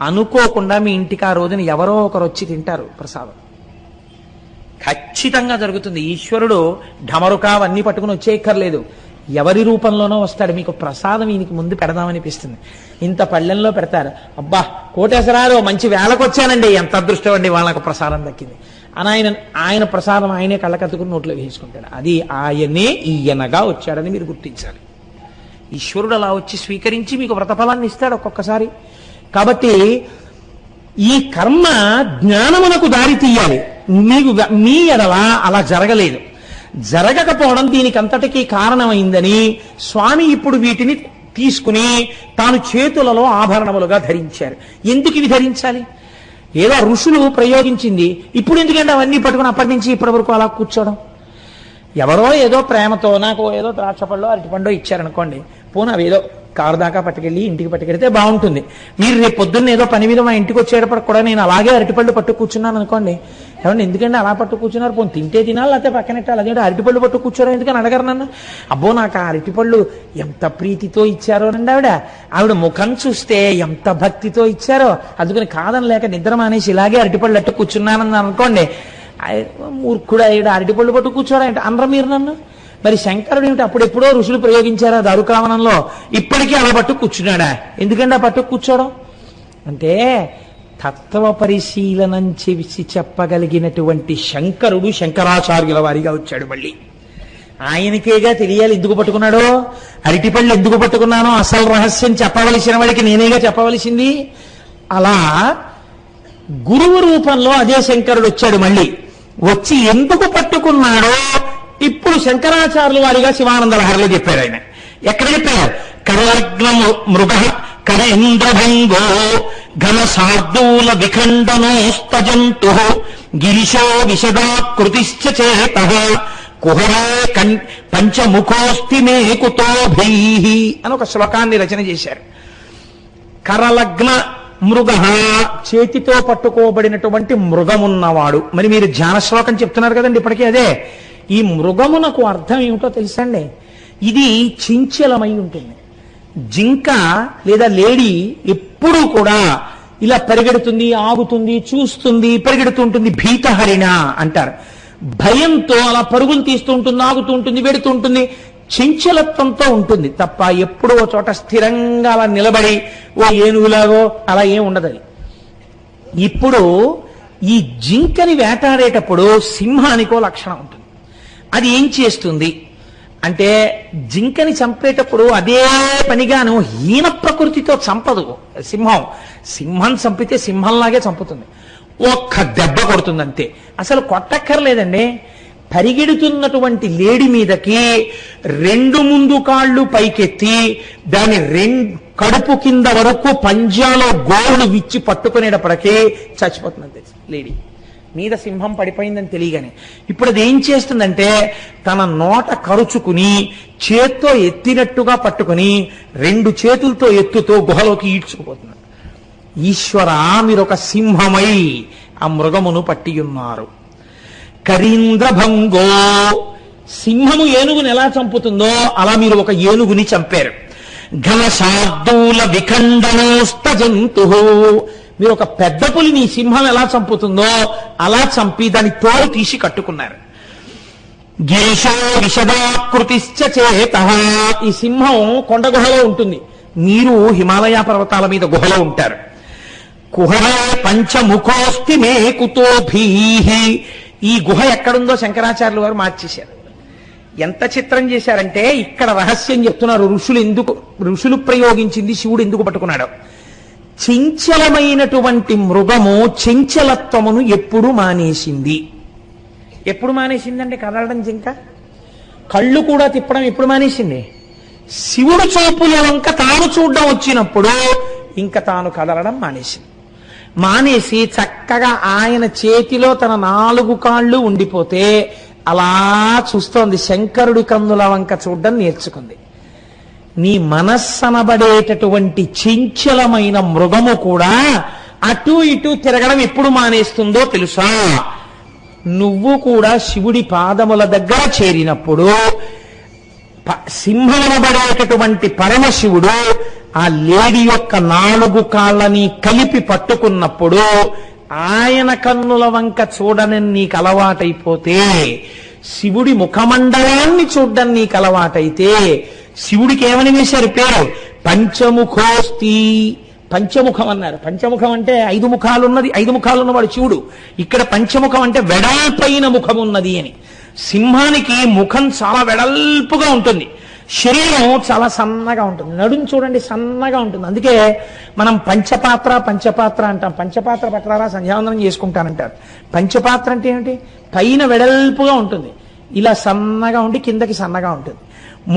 అనుకోకుండా మీ ఇంటికి ఆ రోజున ఎవరో ఒకరు వచ్చి తింటారు ప్రసాదం. ఖచ్చితంగా జరుగుతుంది. ఈశ్వరుడు ఢమరుకా అవన్నీ పట్టుకుని వచ్చేయక్కర్లేదు, ఎవరి రూపంలోనో వస్తాడు. మీకు ప్రసాదం ఈయనకి ముందు పెడదామనిపిస్తుంది. ఇంత పళ్ళెంలో పెడతారు, అబ్బా కోటేశ్వరాలు మంచి వేళకు వచ్చానండి, ఎంత అదృష్టం అండి వాళ్ళకు ప్రసాదం దక్కింది అని ఆయన ప్రసాదం ఆయనే కళ్ళకత్తుకుని నోట్లో వేసుకుంటాడు. అది ఆయనే ఈయనగా వచ్చాడని మీరు గుర్తించాలి. ఈశ్వరుడు అలా వచ్చి స్వీకరించి మీకు వ్రతఫలాన్ని ఇస్తాడు ఒక్కొక్కసారి. కాబట్టి ఈ కర్మ జ్ఞానమునకు దారి తీయాలి. మీకు మీ ఎడల అలా జరగలేదు. జరగకపోవడం దీనికి అంతటికీ కారణమైందని స్వామి ఇప్పుడు వీటిని తీసుకుని తాను చేతులలో ఆభరణములుగా ధరించారు. ఎందుకు ఇవి ధరించాలి? ఏదో ఋషులు ప్రయోగించింది, ఇప్పుడు ఎందుకంటే అవన్నీ పట్టుకుని అప్పటి నుంచి ఇప్పటి వరకు అలా కూర్చోవడం. ఎవరో ఏదో ప్రేమతో నాకు ఏదో ద్రాక్షపండు అరటిపండు ఇచ్చారనుకోండి, పోనీ అవి ఏదో కారు దాకా పట్టుకెళ్ళి ఇంటికి పట్టుకెళ్తే బాగుంటుంది. మీరు రేపు పొద్దున్న ఏదో పని మీద మా ఇంటికి వచ్చేటప్పుడు కూడా నేను అలాగే అరటిపళ్ళు పట్టు కూర్చున్నాను అనుకోండి, ఏమంటే ఎందుకంటే అలా పట్టు కూర్చున్నారు, పోనీ తింటే తినాలి లేకపోతే పక్కనెట్టాలి, అదేంటి అరటిపళ్ళు పట్టు కూర్చోరు ఎందుకని అడగరు నన్ను. అబ్బో నాకు ఆ అరటిపళ్ళు ఎంత ప్రీతితో ఇచ్చారోనండి ఆవిడ ముఖం చూస్తే ఎంత భక్తితో ఇచ్చారో, అందుకని కాదని లేక నిద్ర మానేసి ఇలాగే అరటిపళ్ళు అట్టు కూర్చున్నానని అనుకోండి, మూర్ఖుడు అయ్యాడు అరటిపళ్ళు పట్టు కూర్చోరా అంటే అనరు మీరు నన్ను. మరి శంకరుడు ఏమిటి అప్పుడెప్పుడో ఋషులు ప్రయోగించారా దారుకావనంలో, ఇప్పటికీ అలా పట్టు కూర్చున్నాడా? ఎందుకంటే ఆ పట్టు కూర్చోవడం అంటే తత్వ పరిశీలనం చేసి చెప్పగలిగినటువంటి శంకరుడు శంకరాచార్యుల వారిగా వచ్చాడు. మళ్ళీ ఆయనకేగా తెలియాలి ఎందుకు పట్టుకున్నాడో, అరటిపళ్ళు ఎందుకు పట్టుకున్నానో అసలు రహస్యం చెప్పవలసిన వాడికి నేనేగా చెప్పవలసింది. అలా గురువు రూపంలో అదే శంకరుడు వచ్చాడు. మళ్ళీ వచ్చి ఎందుకు పట్టుకున్నాడో ఇప్పుడు శంకరాచార్యుల వారిగా శివానంద లహరిలో చెప్పారు. ఆయన ఎక్కడ చెప్పారు? కరలగ్న మృగ కరేంద్రభంగో ఘన శార్దూల విఖండనోస్తజంతు గిరిశో విశదాకృతిశ్చ చేతః కుహరే పంచముఖోస్తి మే కుతోభైః అని ఒక శ్లోకాన్ని రచన చేశారు. కరలగ్న మృగ, చేతితో పట్టుకోబడినటువంటి మృగమున్నవాడు. మరి మీరు ధ్యాన శ్లోకం చెప్తున్నారు కదండి ఇప్పటికీ అదే. ఈ మృగమునకు అర్థం ఏమిటో తెలుసండి? ఇది చించలమై ఉంటుంది. జింక లేదా లేడీ ఎప్పుడూ కూడా ఇలా పరిగెడుతుంది, ఆగుతుంది, చూస్తుంది, పరిగెడుతుంటుంది. భీతహరిణ అంటారు. భయంతో అలా పరుగులు తీస్తూ ఉంటుంది, ఆగుతూ ఉంటుంది, వెడుతూ ఉంటుంది, చంచలత్వంతో ఉంటుంది తప్ప ఎప్పుడో చోట స్థిరంగా అలా నిలబడి ఓ ఏనుగులాగో అలా ఏం ఉండదు. ఇప్పుడు ఈ జింకని వేటాడేటప్పుడు సింహానికో లక్షణం ఉంటుంది. అది ఏం చేస్తుంది అంటే జింకని చంపేటప్పుడు అదే పనిగాను హీన ప్రకృతితో చంపదు. సింహం చంపితే సింహంలాగే చంపుతుంది, ఒక్క దెబ్బ కొడుతుంది అంతే. అసలు కొట్టక్కర్లేదండి. పరిగెడుతున్నటువంటి లేడి మీదకి రెండు ముందు కాళ్ళు పైకెత్తి దాని కడుపు కింద వరకు పంజాలో గోళ్ళు విచ్చి పట్టుకునేటప్పటికీ చచ్చిపోతుంది లేడీ. మీద సింహం పడిపోయిందని తెలియగానే ఇప్పుడు అది ఏం చేస్తుందంటే తన నోట కరుచుకుని చేత్తో ఎత్తినట్టుగా పట్టుకుని రెండు చేతులతో ఎత్తుతో గుహలోకి ఈడ్చుకుపోతున్నాడు. ఈశ్వర, మీరు ఒక సింహమై ఆ మృగమును పట్టి ఉన్నారు. కరీంద్రభంగో, సింహము ఏనుగుని ఎలా చంపుతుందో అలా మీరు ఒక ఏనుగుని చంపారు. ఘన శార్దూల విఖండనోస్త జంతు, మీరు ఒక పెద్ద పులిని సింహం ఎలా చంపుతుందో అలా చంపి దాని తోలు తీసి కట్టుకున్నారు. గిరిశో విశదాకృతిశ్చ చేతః, ఈ సింహం కొండ గుహలో ఉంటుంది, మీరు హిమాలయ పర్వతాల మీద గుహలో ఉంటారు. కుహరే పంచముఖోస్తి మే కుతోభీః, ఈ గుహ ఎక్కడుందో శంకరాచార్యులు వారు మార్చేశారు. ఎంత చిత్రం చేశారంటే ఇక్కడ రహస్యం చెప్తున్నారు. ఋషులు ప్రయోగించింది శివుడు ఎందుకు పట్టుకున్నాడు. చంచలమైనటువంటి మృగము చంచలత్వమును ఎప్పుడు మానేసింది? ఎప్పుడు మానేసిందంటే కదలడం జింక. కళ్ళు కూడా తిప్పడం ఎప్పుడు మానేసింది? శివుడు చూపుల వంక తాను చూడడం వచ్చినప్పుడు ఇంకా తాను కదలడం మానేసి చక్కగా ఆయన చేతిలో తన 4 కాళ్ళు ఉండిపోతే అలా చూస్తోంది. శంకరుడి కన్నుల వంక చూడడం నేర్చుకుంది. నీ మనస్సనబడేటటువంటి చంచలమైన మృగము కూడా అటు ఇటు తిరగడం ఎప్పుడు మానేస్తుందో తెలుసా? నువ్వు కూడా శివుడి పాదముల దగ్గర చేరినప్పుడు సింహమనబడేటటువంటి పరమశివుడు ఆ లేడి యొక్క 4 కాళ్ళని కలిపి పట్టుకున్నప్పుడు ఆయన కన్నుల వంక చూడని నీకు అలవాటైపోతే, శివుడి ముఖమండలాన్ని చూడడం నీకు అలవాటైతే, శివుడికి ఏమని వేశారు పేరు? పంచముఖోస్తి. పంచముఖం అన్నారు. పంచముఖం అంటే 5 ముఖాలు ఉన్నది, 5 ముఖాలు ఉన్నవాడు శివుడు. ఇక్కడ పంచముఖం అంటే వెడల్పైన ముఖం ఉన్నది అని. సింహానికి ముఖం చాలా వెడల్పుగా ఉంటుంది, శరీరం చాలా సన్నగా ఉంటుంది. నడుము చూడండి సన్నగా ఉంటుంది. అందుకే మనం పంచపాత్ర అంటాం. పంచపాత్ర పట్టారా సంధ్యావందనం చేసుకుంటానంటారు. పంచపాత్ర అంటే ఏమిటి? పైన వెడల్పుగా ఉంటుంది, ఇలా సన్నగా ఉండి కిందకి సన్నగా ఉంటుంది.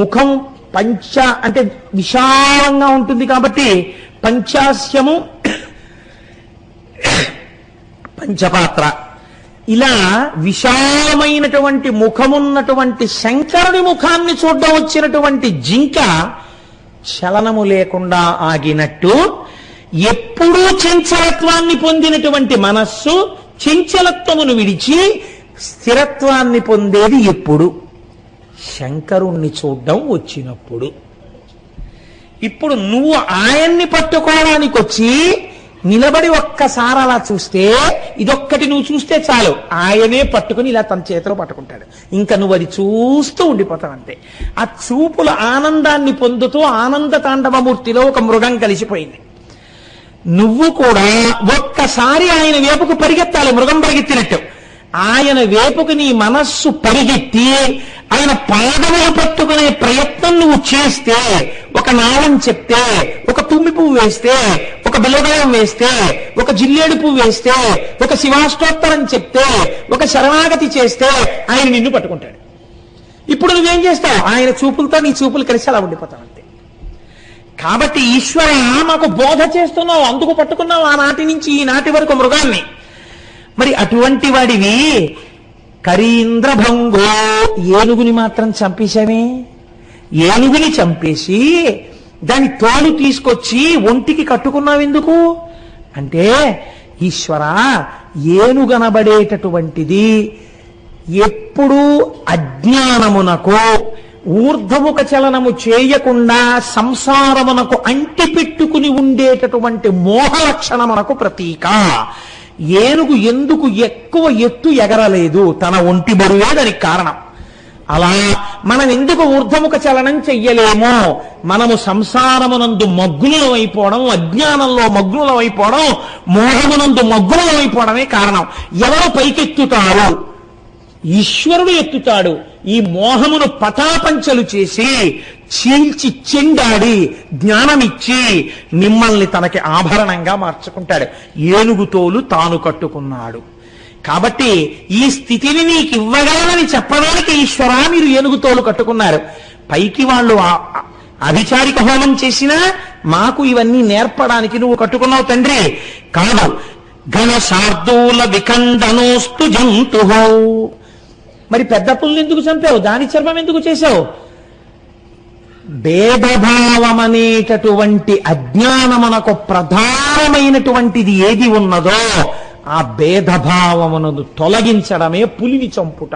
ముఖం పంచ అంటే విశాలంగా ఉంటుంది కాబట్టి పంచాస్యము, పంచపాత్ర, ఇలా విశాలమైనటువంటి ముఖమున్నటువంటి శంకరుడి ముఖాన్ని చూడడం వచ్చినటువంటి జింక చలనము లేకుండా ఆగినట్టు ఎప్పుడూ చంచలత్వాన్ని పొందినటువంటి మనస్సు చంచలత్వమును విడిచి స్థిరత్వాన్ని పొందేది ఎప్పుడు? శంకరుణ్ణి చూడడం వచ్చినప్పుడు. ఇప్పుడు నువ్వు ఆయన్ని పట్టుకోవడానికి వచ్చి నిలబడి ఒక్కసారి అలా చూస్తే, ఇదొక్కటి నువ్వు చూస్తే చాలు, ఆయనే పట్టుకుని ఇలా తన చేతిలో పట్టుకుంటాడు. ఇంకా నువ్వు అది చూస్తూ ఉండిపోతావు అంతే. ఆ చూపుల ఆనందాన్ని పొందుతూ ఆనంద తాండవమూర్తిలో ఒక మృగం కలిసిపోయింది. నువ్వు కూడా ఒక్కసారి ఆయన వైపుకు పరిగెత్తాలి, మృగం పరిగెత్తినట్టు. ఆయన వైపుకు నీ మనస్సు పరిగెత్తి ఆయన పాదములు పట్టుకునే ప్రయత్నం నువ్వు చేస్తే, ఒక నావం చెప్తే, ఒక తుమ్మి పువ్వు వేస్తే, ఒక బిల్లదయం వేస్తే, ఒక జిల్లేడు పువ్వు వేస్తే, ఒక శివాష్టోత్తరం చెప్తే, ఒక శరణాగతి చేస్తే ఆయన నిన్ను పట్టుకుంటాడు. ఇప్పుడు నువ్వేం చేస్తావు? ఆయన చూపులతో నీ చూపులు కలిసి అలా ఉండిపోతావు అంతే. కాబట్టి ఈశ్వర మాకు బోధ చేస్తున్నావు, అందుకు పట్టుకున్నావు ఆనాటి నుంచి ఈనాటి వరకు మృగాన్ని. మరి అటువంటి వాడివి కరీంద్రభంగో, ఏనుగుని మాత్రం చంపేశామే. ఏనుగుని చంపేసి దాని తోలు తీసుకొచ్చి ఒంటికి కట్టుకున్నావు ఎందుకు అంటే, ఈశ్వర ఏనుగనబడేటటువంటిది ఎప్పుడూ అజ్ఞానమునకు ఊర్ధముఖ చలనము చేయకుండా సంసారమునకు అంటిపెట్టుకుని ఉండేటటువంటి మోహ లక్షణమునకు ప్రతీక. ఏనుగు ఎందుకు ఎక్కువ ఎత్తు ఎగరలేదు? తన ఒంటి బరువే దానికి కారణం. అలా మనం ఎందుకు ఊర్ధముఖ చలనం చెయ్యలేమో? మనము సంసారమునందు మగ్నులం అయిపోవడం, అజ్ఞానంలో మగ్నులం అయిపోవడం, మోహమునందు మగ్నులం అయిపోవడమే కారణం. ఎవరు పైకెత్తుతారు? ఈశ్వరుడు ఎత్తుతాడు. ఈ మోహమును పటాపంచలు చేసి చీల్చి చెండాడి జ్ఞానమిచ్చి మిమ్మల్ని తనకి ఆభరణంగా మార్చుకుంటాడు. ఏనుగుతోలు తాను కట్టుకున్నాడు. కాబట్టి ఈ స్థితిని నీకు ఇవ్వగలనని చెప్పడానికి ఈశ్వరా మీరు ఏనుగుతోలు కట్టుకున్నారు. పైకి వాళ్ళు అభిచారిక హోమం చేసినా మాకు ఇవన్నీ నేర్పడానికి నువ్వు కట్టుకున్నావు తండ్రి. కాదు, ఘన శార్దూల విఖండనోస్తు జంతు. మరి పెద్ద పుల్ని ఎందుకు చంపావు? దాని చర్మం ఎందుకు చేశావు? భేదభావం అనేటటువంటి అజ్ఞానమునకు ప్రధానమైనటువంటిది ఏది ఉన్నదో ఆ భేదభావమును తొలగించడమే పులిని చంపుట.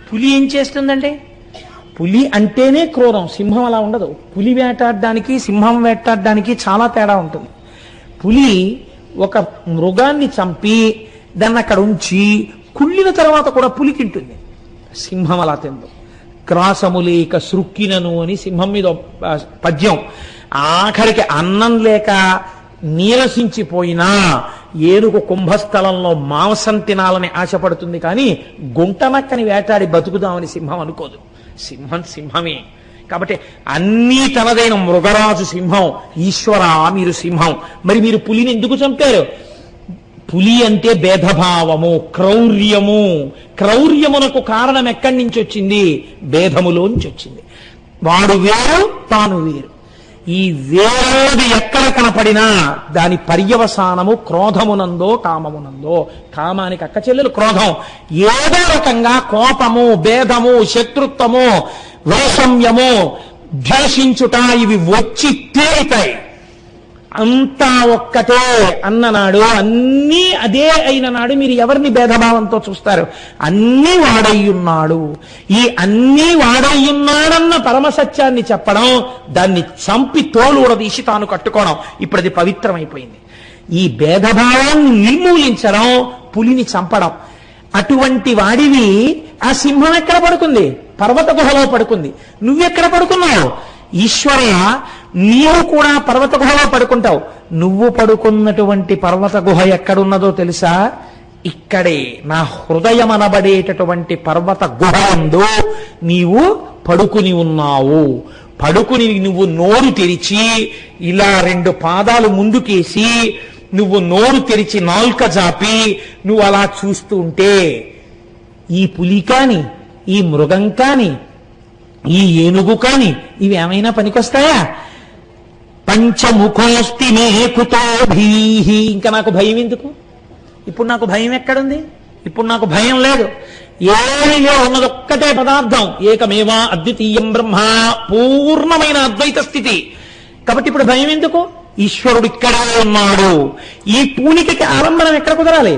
పులి ఏం చేస్తుందంటే, పులి అంటేనే క్రూరం, సింహం అలా ఉండదు. పులి వేటాడడానికి సింహం వేటాడడానికి చాలా తేడా ఉంటుంది. పులి ఒక మృగాన్ని చంపి దాన్ని అక్కడ ఉంచి కుళ్ళిన తర్వాత కూడా పులి తింటుంది. సింహం అలా తిందు. గ్రాసము లేక సృక్కినను అని సింహం మీద పద్యం. ఆఖరికి అన్నం లేక నీరసించిపోయినా ఏనుగు కుంభస్థలంలో మాంసం తినాలని ఆశపడుతుంది, కానీ గుంటనక్కని వేటాడి బతుకుదామని సింహం అనుకోదు. సింహం సింహమే. కాబట్టి అన్నీ తనదైన మృగరాజు సింహం. ఈశ్వర మీరు సింహం. మరి మీరు పులిని ఎందుకు చంపారు? పులి అంటే భేదభావము, క్రౌర్యము. క్రౌర్యమునకు కారణం ఎక్కడి నుంచి వచ్చింది? భేదములోంచి వచ్చింది. వాడు వేరు, తాను వేరు. ఈ వేరేది ఎక్కడ కనపడినా దాని పర్యవసానము క్రోధమునందో కామమునందో. కామానికి అక్క చెల్లెలు క్రోధం. ఏదో రకంగా కోపము, భేదము, శత్రుత్వము, వైషమ్యము, ద్వేషించుట ఇవి వచ్చి తీరుతాయి. అంతా ఒక్కటే అన్ననాడు, అన్నీ అదే అయిన నాడు మీరు ఎవరిని భేదభావంతో చూస్తారు? అన్నీ వాడయ్యున్నాడు. ఈ అన్నీ వాడయ్యున్నాడన్న పరమసత్యాన్ని చెప్పడం, దాన్ని చంపి తోలు ఊడదీసి తాను కట్టుకోవడం, ఇప్పుడు అది పవిత్రమైపోయింది. ఈ భేదభావాన్ని నిర్మూలించడం, పులిని చంపడం. అటువంటి వాడివి ఆ సింహం ఎక్కడ పడుకుంది? పర్వత గుహలో పడుకుంది. నువ్వెక్కడ పడుకున్నావు? ఈశ్వర నీవు కూడా పర్వత గుహలో పడుకుంటావు. నువ్వు పడుకున్నటువంటి పర్వత గుహ ఎక్కడున్నదో తెలుసా? ఇక్కడే నా హృదయం అనబడేటటువంటి పర్వత గుహ యందు నీవు పడుకుని ఉన్నావు. పడుకుని నువ్వు నోరు తెరిచి ఇలా రెండు పాదాలు ముందుకేసి నువ్వు నోరు తెరిచి నాల్క జాపి నువ్వు అలా చూస్తూ ఉంటే ఈ పులి కాని, ఈ మృగం కాని, ఈ ఏనుగు కాని ఇవి ఏమైనా పనికొస్తాయా? పంచముఖోస్తి మే కుతో భీహి. ఇంకా నాకు భయం ఎందుకు? ఇప్పుడు నాకు భయం ఎక్కడుంది? ఇప్పుడు నాకు భయం లేదు. ఏమీ లేదు, ఉన్నదొక్కటే పదార్థం. ఏకమేవా అద్వితీయం బ్రహ్మ, పూర్ణమైన అద్వైత స్థితి. కాబట్టి ఇప్పుడు భయం ఎందుకు? ఈశ్వరుడు ఇక్కడే ఉన్నాడు. ఈ పూనికకి ఆలంబనం ఎక్కడ కుదరాలి?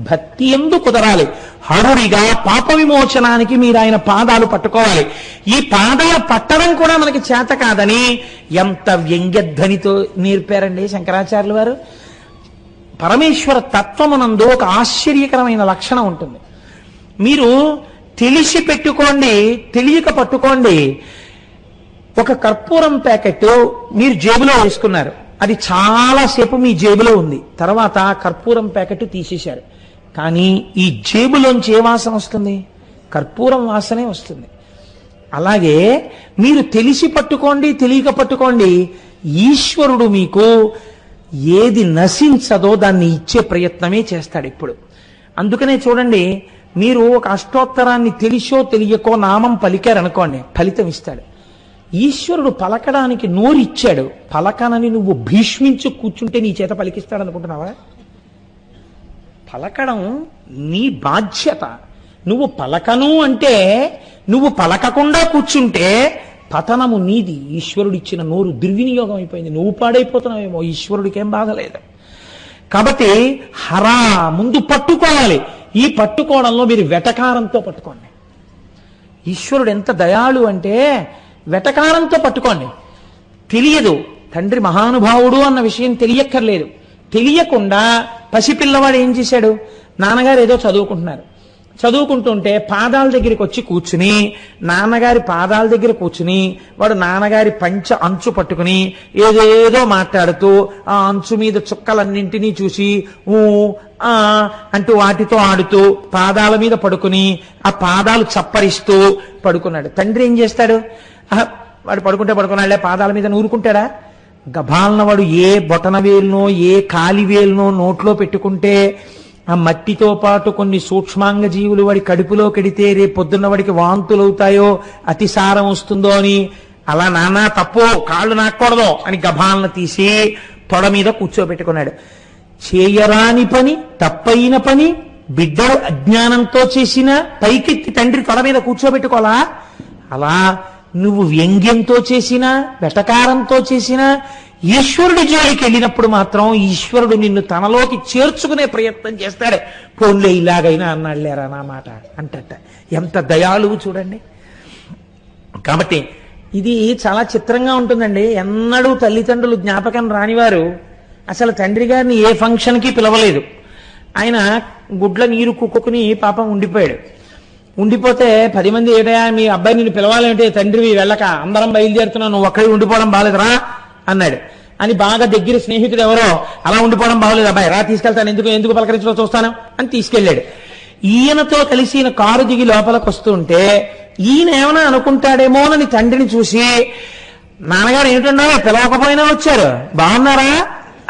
భక్తి ఎందు కుదరాలి. హరుడిగా పాప విమోచనానికి మీరు ఆయన పాదాలు పట్టుకోవాలి. ఈ పాదాలు పట్టడం కూడా మనకి చేత కాదని ఎంత వ్యంగ్యధ్వనితో నేర్పారండి శంకరాచార్యులు వారు. పరమేశ్వర తత్వమునందు ఒక ఆశ్చర్యకరమైన లక్షణం ఉంటుంది. మీరు తెలిసి పెట్టుకోండి, తెలియక పట్టుకోండి. ఒక కర్పూరం ప్యాకెట్ మీరు జేబులో వేసుకున్నారు, అది చాలాసేపు మీ జేబులో ఉంది. తర్వాత కర్పూరం ప్యాకెట్ తీసేశారు, కానీ ఈ జేబులోంచి ఏ వాసన వస్తుంది? కర్పూరం వాసనే వస్తుంది. అలాగే మీరు తెలిసి పట్టుకోండి, తెలియక పట్టుకోండి, ఈశ్వరుడు మీకు ఏది నశించదో దాన్ని ఇచ్చే ప్రయత్నమే చేస్తాడు ఇప్పుడు. అందుకనే చూడండి, మీరు ఒక అష్టోత్తరాన్ని తెలిసో తెలియకో నామం పలికారనుకోండి, ఫలితం ఇస్తాడు. ఈశ్వరుడు పలకడానికి నోరు ఇచ్చాడు, పలకనని నువ్వు భీష్మించు కూర్చుంటే నీ చేత పలికిస్తాడు అనుకుంటున్నావా? పలకడం నీ బాధ్యత. నువ్వు పలకను అంటే, నువ్వు పలకకుండా కూర్చుంటే పతనము నీది. ఈశ్వరుడిచ్చిన నోరు దుర్వినియోగం అయిపోయింది, నువ్వు పాడైపోతున్నావేమో, ఈశ్వరుడికి ఏం బాధ లేదు. కాబట్టి హరా ముందు పట్టుకోవాలి. ఈ పట్టుకోవడంలో మీరు వెటకారంతో పట్టుకోండి. ఈశ్వరుడు ఎంత దయాళు అంటే వెటకారంతో పట్టుకోండి. తెలియదు, తండ్రి మహానుభావుడు అన్న విషయం తెలియక్కర్లేదు. తెలియకుండా పసిపిల్లవాడు ఏం చేశాడు? నాన్నగారు ఏదో చదువుకుంటుంటే పాదాల దగ్గరికి వచ్చి కూర్చుని, నాన్నగారి పాదాల దగ్గర కూర్చుని వాడు నాన్నగారి పంచ అంచు పట్టుకుని ఏదేదో మాట్లాడుతూ ఆ అంచు మీద చుక్కలన్నింటినీ చూసి అంటూ వాటితో ఆడుతూ పాదాల మీద పడుకుని ఆ పాదాలు చప్పరిస్తూ పడుకున్నాడు. తండ్రి ఏం చేస్తాడు? వాడు పడుకున్నాడులే, పాదాల మీద నూరుకుంటాడా? గభాలన వాడు ఏ బొటన వేలునో ఏ కాలి వేలునో నోట్లో పెట్టుకుంటే ఆ మట్టితో పాటు కొన్ని సూక్ష్మాంగ జీవులు వాడి కడుపులో కడితే రేపు పొద్దున్న వాడికి వాంతులు అవుతాయో, అతిసారం వస్తుందో అని, అలా నానా తప్పు, కాళ్ళు నాక్కూడదు అని గభాలన తీసి తొడ మీద కూర్చోబెట్టుకున్నాడు. చేయరాని పని, తప్పైన పని బిడ్డలు అజ్ఞానంతో చేసిన పైకెత్తి తండ్రి తొడ మీద కూర్చోబెట్టుకోవాలా? అలా నువ్వు వ్యంగ్యంతో చేసినా వెటకారంతో చేసినా ఈశ్వరుడి జోలికి వెళ్ళినప్పుడు మాత్రం ఈశ్వరుడు నిన్ను తనలోకి చేర్చుకునే ప్రయత్నం చేస్తాడు. పోన్లే ఇలాగైనా అన్నాళ్ళేరా నా మాట అంటట. ఎంత దయాళువు చూడండి. కాబట్టి ఇది చాలా చిత్రంగా ఉంటుందండి. ఎన్నడూ తల్లిదండ్రులు జ్ఞాపకం రానివారు అసలు తండ్రి గారిని ఏ ఫంక్షన్కి పిలవలేదు. ఆయన గుడ్ల నీరు కుక్కుని పాపం ఉండిపోయాడు. ఉండిపోతే 10 మంది ఏటయా మీ అబ్బాయి నిన్ను పిలవాలంటే తండ్రివి వెళ్ళక అందరం బయలుదేరుతున్నావు, నువ్వు ఒక్కడి ఉండిపోవడం బాగాలేదురా అన్నాడు. అని బాగా దగ్గర స్నేహితుడు ఎవరో, అలా ఉండిపోవడం బాగోలేదు అబ్బాయి, రా తీసుకెళ్తాను, ఎందుకు పలకరించడం చూస్తాను అని తీసుకెళ్ళాడు. ఈయనతో కలిసి ఈయన కారు దిగి లోపలికి వస్తుంటే ఈయన ఏమైనా అనుకుంటాడేమోనని తండ్రిని చూసి, నాన్నగారు ఏమిటన్నా పిలవకపోయినా వచ్చారు, బాగున్నారా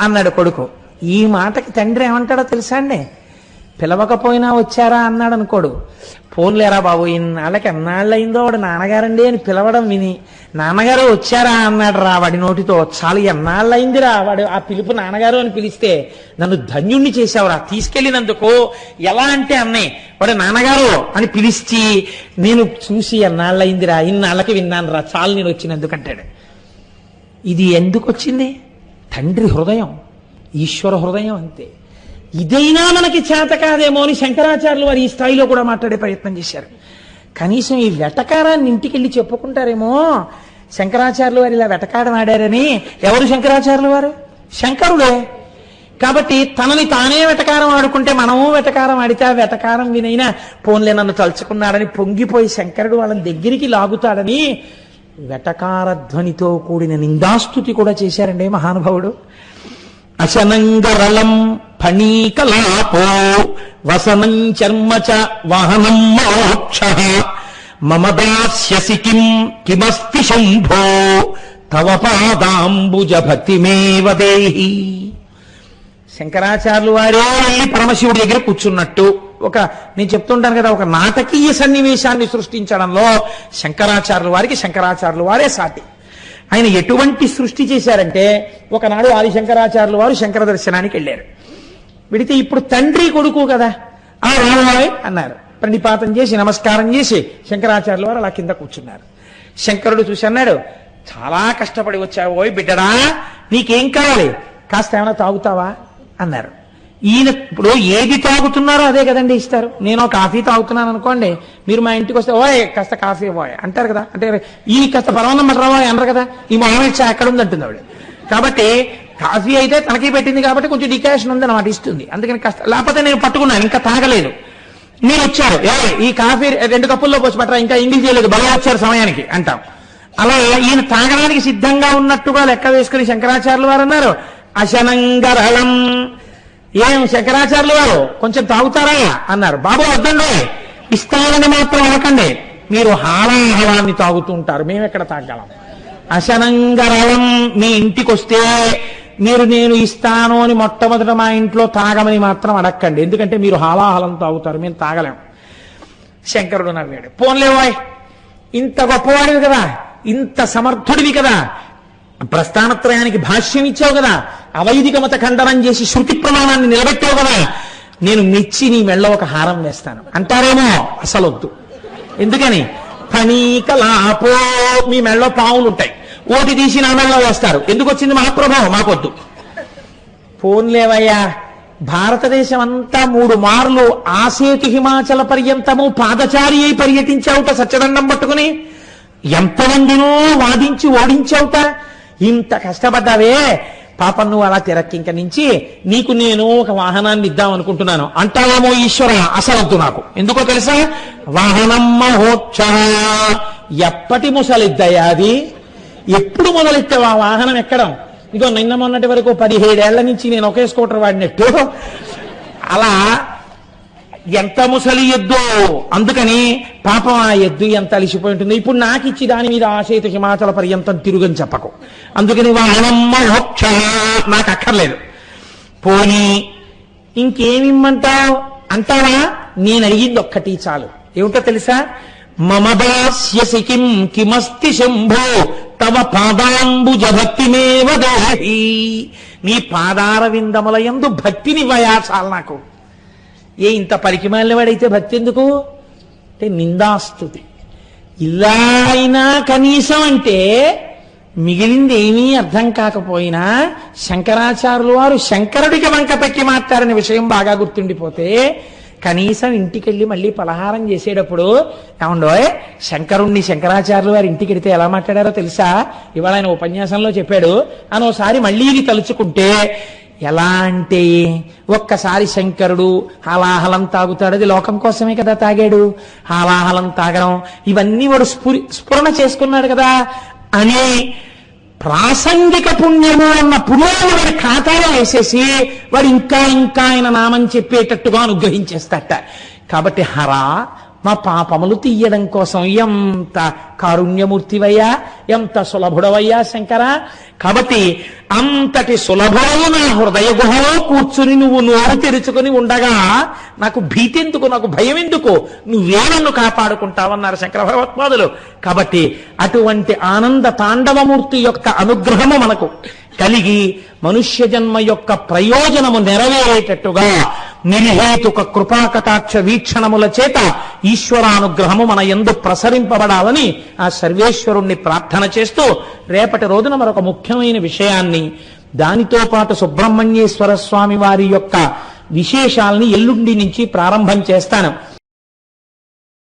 అన్నాడు కొడుకు. ఈ మాటకి తండ్రి ఏమంటాడో తెలుసా అండి? పిలవకపోయినా వచ్చారా అన్నాడు అనుకోడు. పోన్లేరా బాబు, ఇన్నాళ్ళకి ఎన్నాళ్ళయిందో వాడు నాన్నగారండి అని పిలవడం విని నాన్నగారు వచ్చారా అన్నాడు రా వాడి నోటితో. చాలా ఎన్నాళ్ళయిందిరా వాడు ఆ పిలుపు నాన్నగారు అని పిలిస్తే, నన్ను ధన్యుణ్ణి చేశావురా తీసుకెళ్ళినందుకు. ఎలా అంటే అన్నయ్య వాడు నాన్నగారు అని పిలిచి, నేను చూసి ఎన్నాళ్ళయిందిరా, ఇన్నాళ్ళకి విన్నాను రా, చాలు నేను వచ్చినందుకు అంటాడు. ఇది ఎందుకు వచ్చింది? తండ్రి హృదయం, ఈశ్వర హృదయం అంతే. ఇదైనా మనకి చేత కాదేమో అని శంకరాచార్యులు వారు ఈ స్థాయిలో కూడా మాట్లాడే ప్రయత్నం చేశారు. కనీసం ఈ వెటకారాన్ని ఇంటికెళ్ళి చెప్పుకుంటారేమో, శంకరాచార్యులు వారు ఇలా వెటకారం ఆడారని. ఎవరు శంకరాచార్యులు వారు? శంకరుడే. కాబట్టి తనని తానే వెటకారం ఆడుకుంటే మనము వెటకారం ఆడితే ఆ వెటకారం వినైనా పోన్లే నన్ను తలుచుకున్నాడని పొంగిపోయి శంకరుడు వాళ్ళని దగ్గరికి లాగుతాడని వెటకారధ్వనితో కూడిన నిందాస్తుతి కూడా చేశారండి మహానుభావుడు. అశనంగరళం ఫణీకలాపో వసనం చర్మచ వాహనం మోక్ష మమ దాస్యసి కిమస్తి శంభో తవ పాదాంబుజ భక్తిమేవ దేహి. శంకరాచార్యులు వారే పరమశివుడి దగ్గర కూర్చున్నట్టు నేను చెప్తుంటాను కదా, ఒక నాటకీయ సన్నివేశాన్ని సృష్టించడంలో శంకరాచార్యుల వారికి శంకరాచార్యుల వారే సాటి. ఆయన ఎటువంటి సృష్టి చేశారంటే, ఒకనాడు ఆదిశంకరాచార్యుల వారు శంకర దర్శనానికి వెళ్ళారు. వెడితే ఇప్పుడు తండ్రి కొడుకు కదా, ఆ రామాయ్ అన్నారు. ప్రణిపాతం చేసి నమస్కారం చేసి శంకరాచార్యుల వారు అలా కింద కూర్చున్నారు. శంకరుడు చూసి అన్నాడు, చాలా కష్టపడి వచ్చావు ఓయ్ బిడ్డడా, నీకేం కావాలి, కాస్త ఏమైనా తాగుతావా అన్నారు. ఈయన ఇప్పుడు ఏది తాగుతున్నారో అదే కదండి ఇస్తారు. నేను కాఫీ తాగుతున్నాను అనుకోండి, మీరు మా ఇంటికి వస్తే ఓయ్ కాస్త కాఫీ ఇవ్వయ్ అంటారు కదా. అంటే ఈ కాస్త పరమాన్నం మటరావా అనరు కదా, ఈ మామూలు చా ఎక్కడ ఉంది అంటుంది ఆవిడ. కాబట్టి కాఫీ అయితే తనకి పెట్టింది కాబట్టి కొంచెం డికాషన్ ఉంది అన్నమాట, ఇస్తుంది. అందుకని కాస్త, లేకపోతే నేను పట్టుకున్నాను ఇంకా తాగలేదు, మీరు వచ్చారు ఈ కాఫీ 2 కప్పుల్లో పోసి పట్టరా, ఇంకా ఇంగిల్ చేయలేదు, బలం వచ్చారు సమయానికి అంటాం. అలా ఈయన తాగడానికి సిద్ధంగా ఉన్నట్టుగా లెక్క వేసుకుని శంకరాచార్యుల వారు అన్నారు, అశనంగరళం. ఏం శంకరాచార్యుల వారు కొంచెం తాగుతారా అన్నారు. బాబు వద్దండి, ఇస్తానని మాత్రం అనకండి, మీరు హాలాహలాన్ని తాగుతూ ఉంటారు, మేము ఎక్కడ తాగలం. అశనంగరళం, మీ ఇంటికి వస్తే మీరు నేను ఇస్తాను అని మొట్టమొదట మా ఇంట్లో తాగమని మాత్రం అడక్కండి, ఎందుకంటే మీరు హాలాహలం తాగుతారు, మేము తాగలేం. శంకరుడు నవ్వాడు. పోన్లేవాయ్, ఇంత గొప్పవాడివి కదా, ఇంత సమర్థుడివి కదా, ప్రస్థానత్రయానికి భాష్యం ఇచ్చావు కదా, అవైదిక మత ఖండనం చేసి శృతి ప్రమాణాన్ని నిలబెట్టావు కదా, నేను మెచ్చి నీ మెళ్ళ ఒక హారం వేస్తాను అంటారేమో. అసలొద్దు. ఎందుకని? ఫణీకలాపో, మీ మెళ్ళలో పావులు ఉంటాయి, ఓటి తీసి నా మెళ్ళలో వేస్తారు. ఎందుకు వచ్చింది మహాప్రభావం, మాకొద్దు. పోన్లేవయ్యా, భారతదేశం అంతా 3 మార్లు ఆసేతు హిమాచల పర్యంతము పాదచారి అయి పర్యటించావుట సత్యదండం పట్టుకుని, ఎంతమందినో వాదించి ఓడించావుట. ఇంత కష్టపడ్డావే, పాపం నువ్వు అలా తిరక్కింక నుంచి నీకు నేను ఒక వాహనాన్ని ఇద్దాం అనుకుంటున్నాను అంటావేమో ఈశ్వర. అసలొద్దు నాకు. ఎందుకో తెలుసా? వాహనం మహోక్ష. ఎప్పటి ముసలిద్దయ్యా అది? ఎప్పుడు మొదలెట్టావు ఆ వాహనం ఎక్కడం? ఇగో నిన్న మొన్నటి వరకు 17 ఏళ్ల నుంచి నేను ఒకే స్కూటర్ వాడినట్టు అలా ఎంత ముసలి ఎద్దు. అందుకని పాపం ఆ ఎద్దు ఎంత అలిసిపోయి ఉంటుంది. ఇప్పుడు నాకు ఇచ్చి దాని మీద ఆశయిత హిమాచల పర్యంతం తిరుగని చెప్పకు. అందుకని వాహనం మోక్ష నాకు అక్కర్లేదు. పోనీ ఇంకేమిమ్మంటావు అంటావా? నేను అడిగింది ఒక్కటి చాలు. ఏమిటో తెలుసా? మమ దాస్యసి కిం కిమస్తి శంభో తవ పాదాంబుజ భక్తిమేవ దేహి. నీ పాదార విందముల యందు భక్తిని వయా చాలు నాకు. ఏ ఇంత పరికిమాలిన వాడైతే భక్తి ఎందుకు అంటే నిందాస్తుతి. ఇలా అయినా కనీసం అంటే మిగిలింది ఏమీ అర్థం కాకపోయినా శంకరాచార్యుల వారు శంకరుడికి వంక పెట్టి మాట్లాడిన విషయం బాగా గుర్తుండిపోతే కనీసం ఇంటికెళ్ళి మళ్ళీ పలహారం చేసేటప్పుడు ఏమండోయ్ శంకరుణ్ణి శంకరాచార్యుల వారి ఇంటికి వెడితే ఎలా మాట్లాడారో తెలుసా, ఇవాళ ఆయన ఉపన్యాసంలో చెప్పాడు అని ఒకసారి మళ్ళీ ఇది తలుచుకుంటే ఎలా అంటే, ఒక్కసారి శంకరుడు హాలాహలం తాగుతాడు, అది లోకం కోసమే కదా తాగాడు. హాలాహలం తాగడం ఇవన్నీ వాడు స్ఫురణ చేసుకున్నాడు కదా అని ప్రాసంగిక పుణ్యము అన్న పుణ్యాన్ని వాడి ఖాతాలో వేసేసి వాడు ఇంకా ఇంకా ఆయన నామం చెప్పేటట్టుగా అనుగ్రహించేస్తాట. కాబట్టి హరా, మా పాపములు తీయడం కోసం ఎంత కారుణ్యమూర్తివయ్యా, ఎంత సులభుడవయ్యా శంకర. కాబట్టి అంతటి సులభమైన నా హృదయ గుహలో కూర్చుని నువ్వు నోరు తెరుచుకుని ఉండగా నాకు భీతి ఎందుకు, నాకు భయం ఎందుకు, నువ్వే నన్ను కాపాడుకుంటావన్నారు శంకర భగవత్పాదులు. కాబట్టి అటువంటి ఆనంద తాండవమూర్తి యొక్క అనుగ్రహము మనకు కలిగి మనుష్య జన్మ యొక్క ప్రయోజనము నెరవేరేటట్టుగా నిర్హేతుక కృపాకటాక్ష వీక్షణముల చేత ఈశ్వరానుగ్రహము మన యందు ప్రసరింపబడాలని ఆ సర్వేశ్వరుణ్ణి ప్రార్థన చేస్తూ రేపటి రోజున మరొక ముఖ్యమైన విషయాన్ని, దానితో పాటు సుబ్రహ్మణ్యేశ్వర స్వామి వారి యొక్క విశేషాలని ఎల్లుండి నుంచి ప్రారంభం చేస్తాను.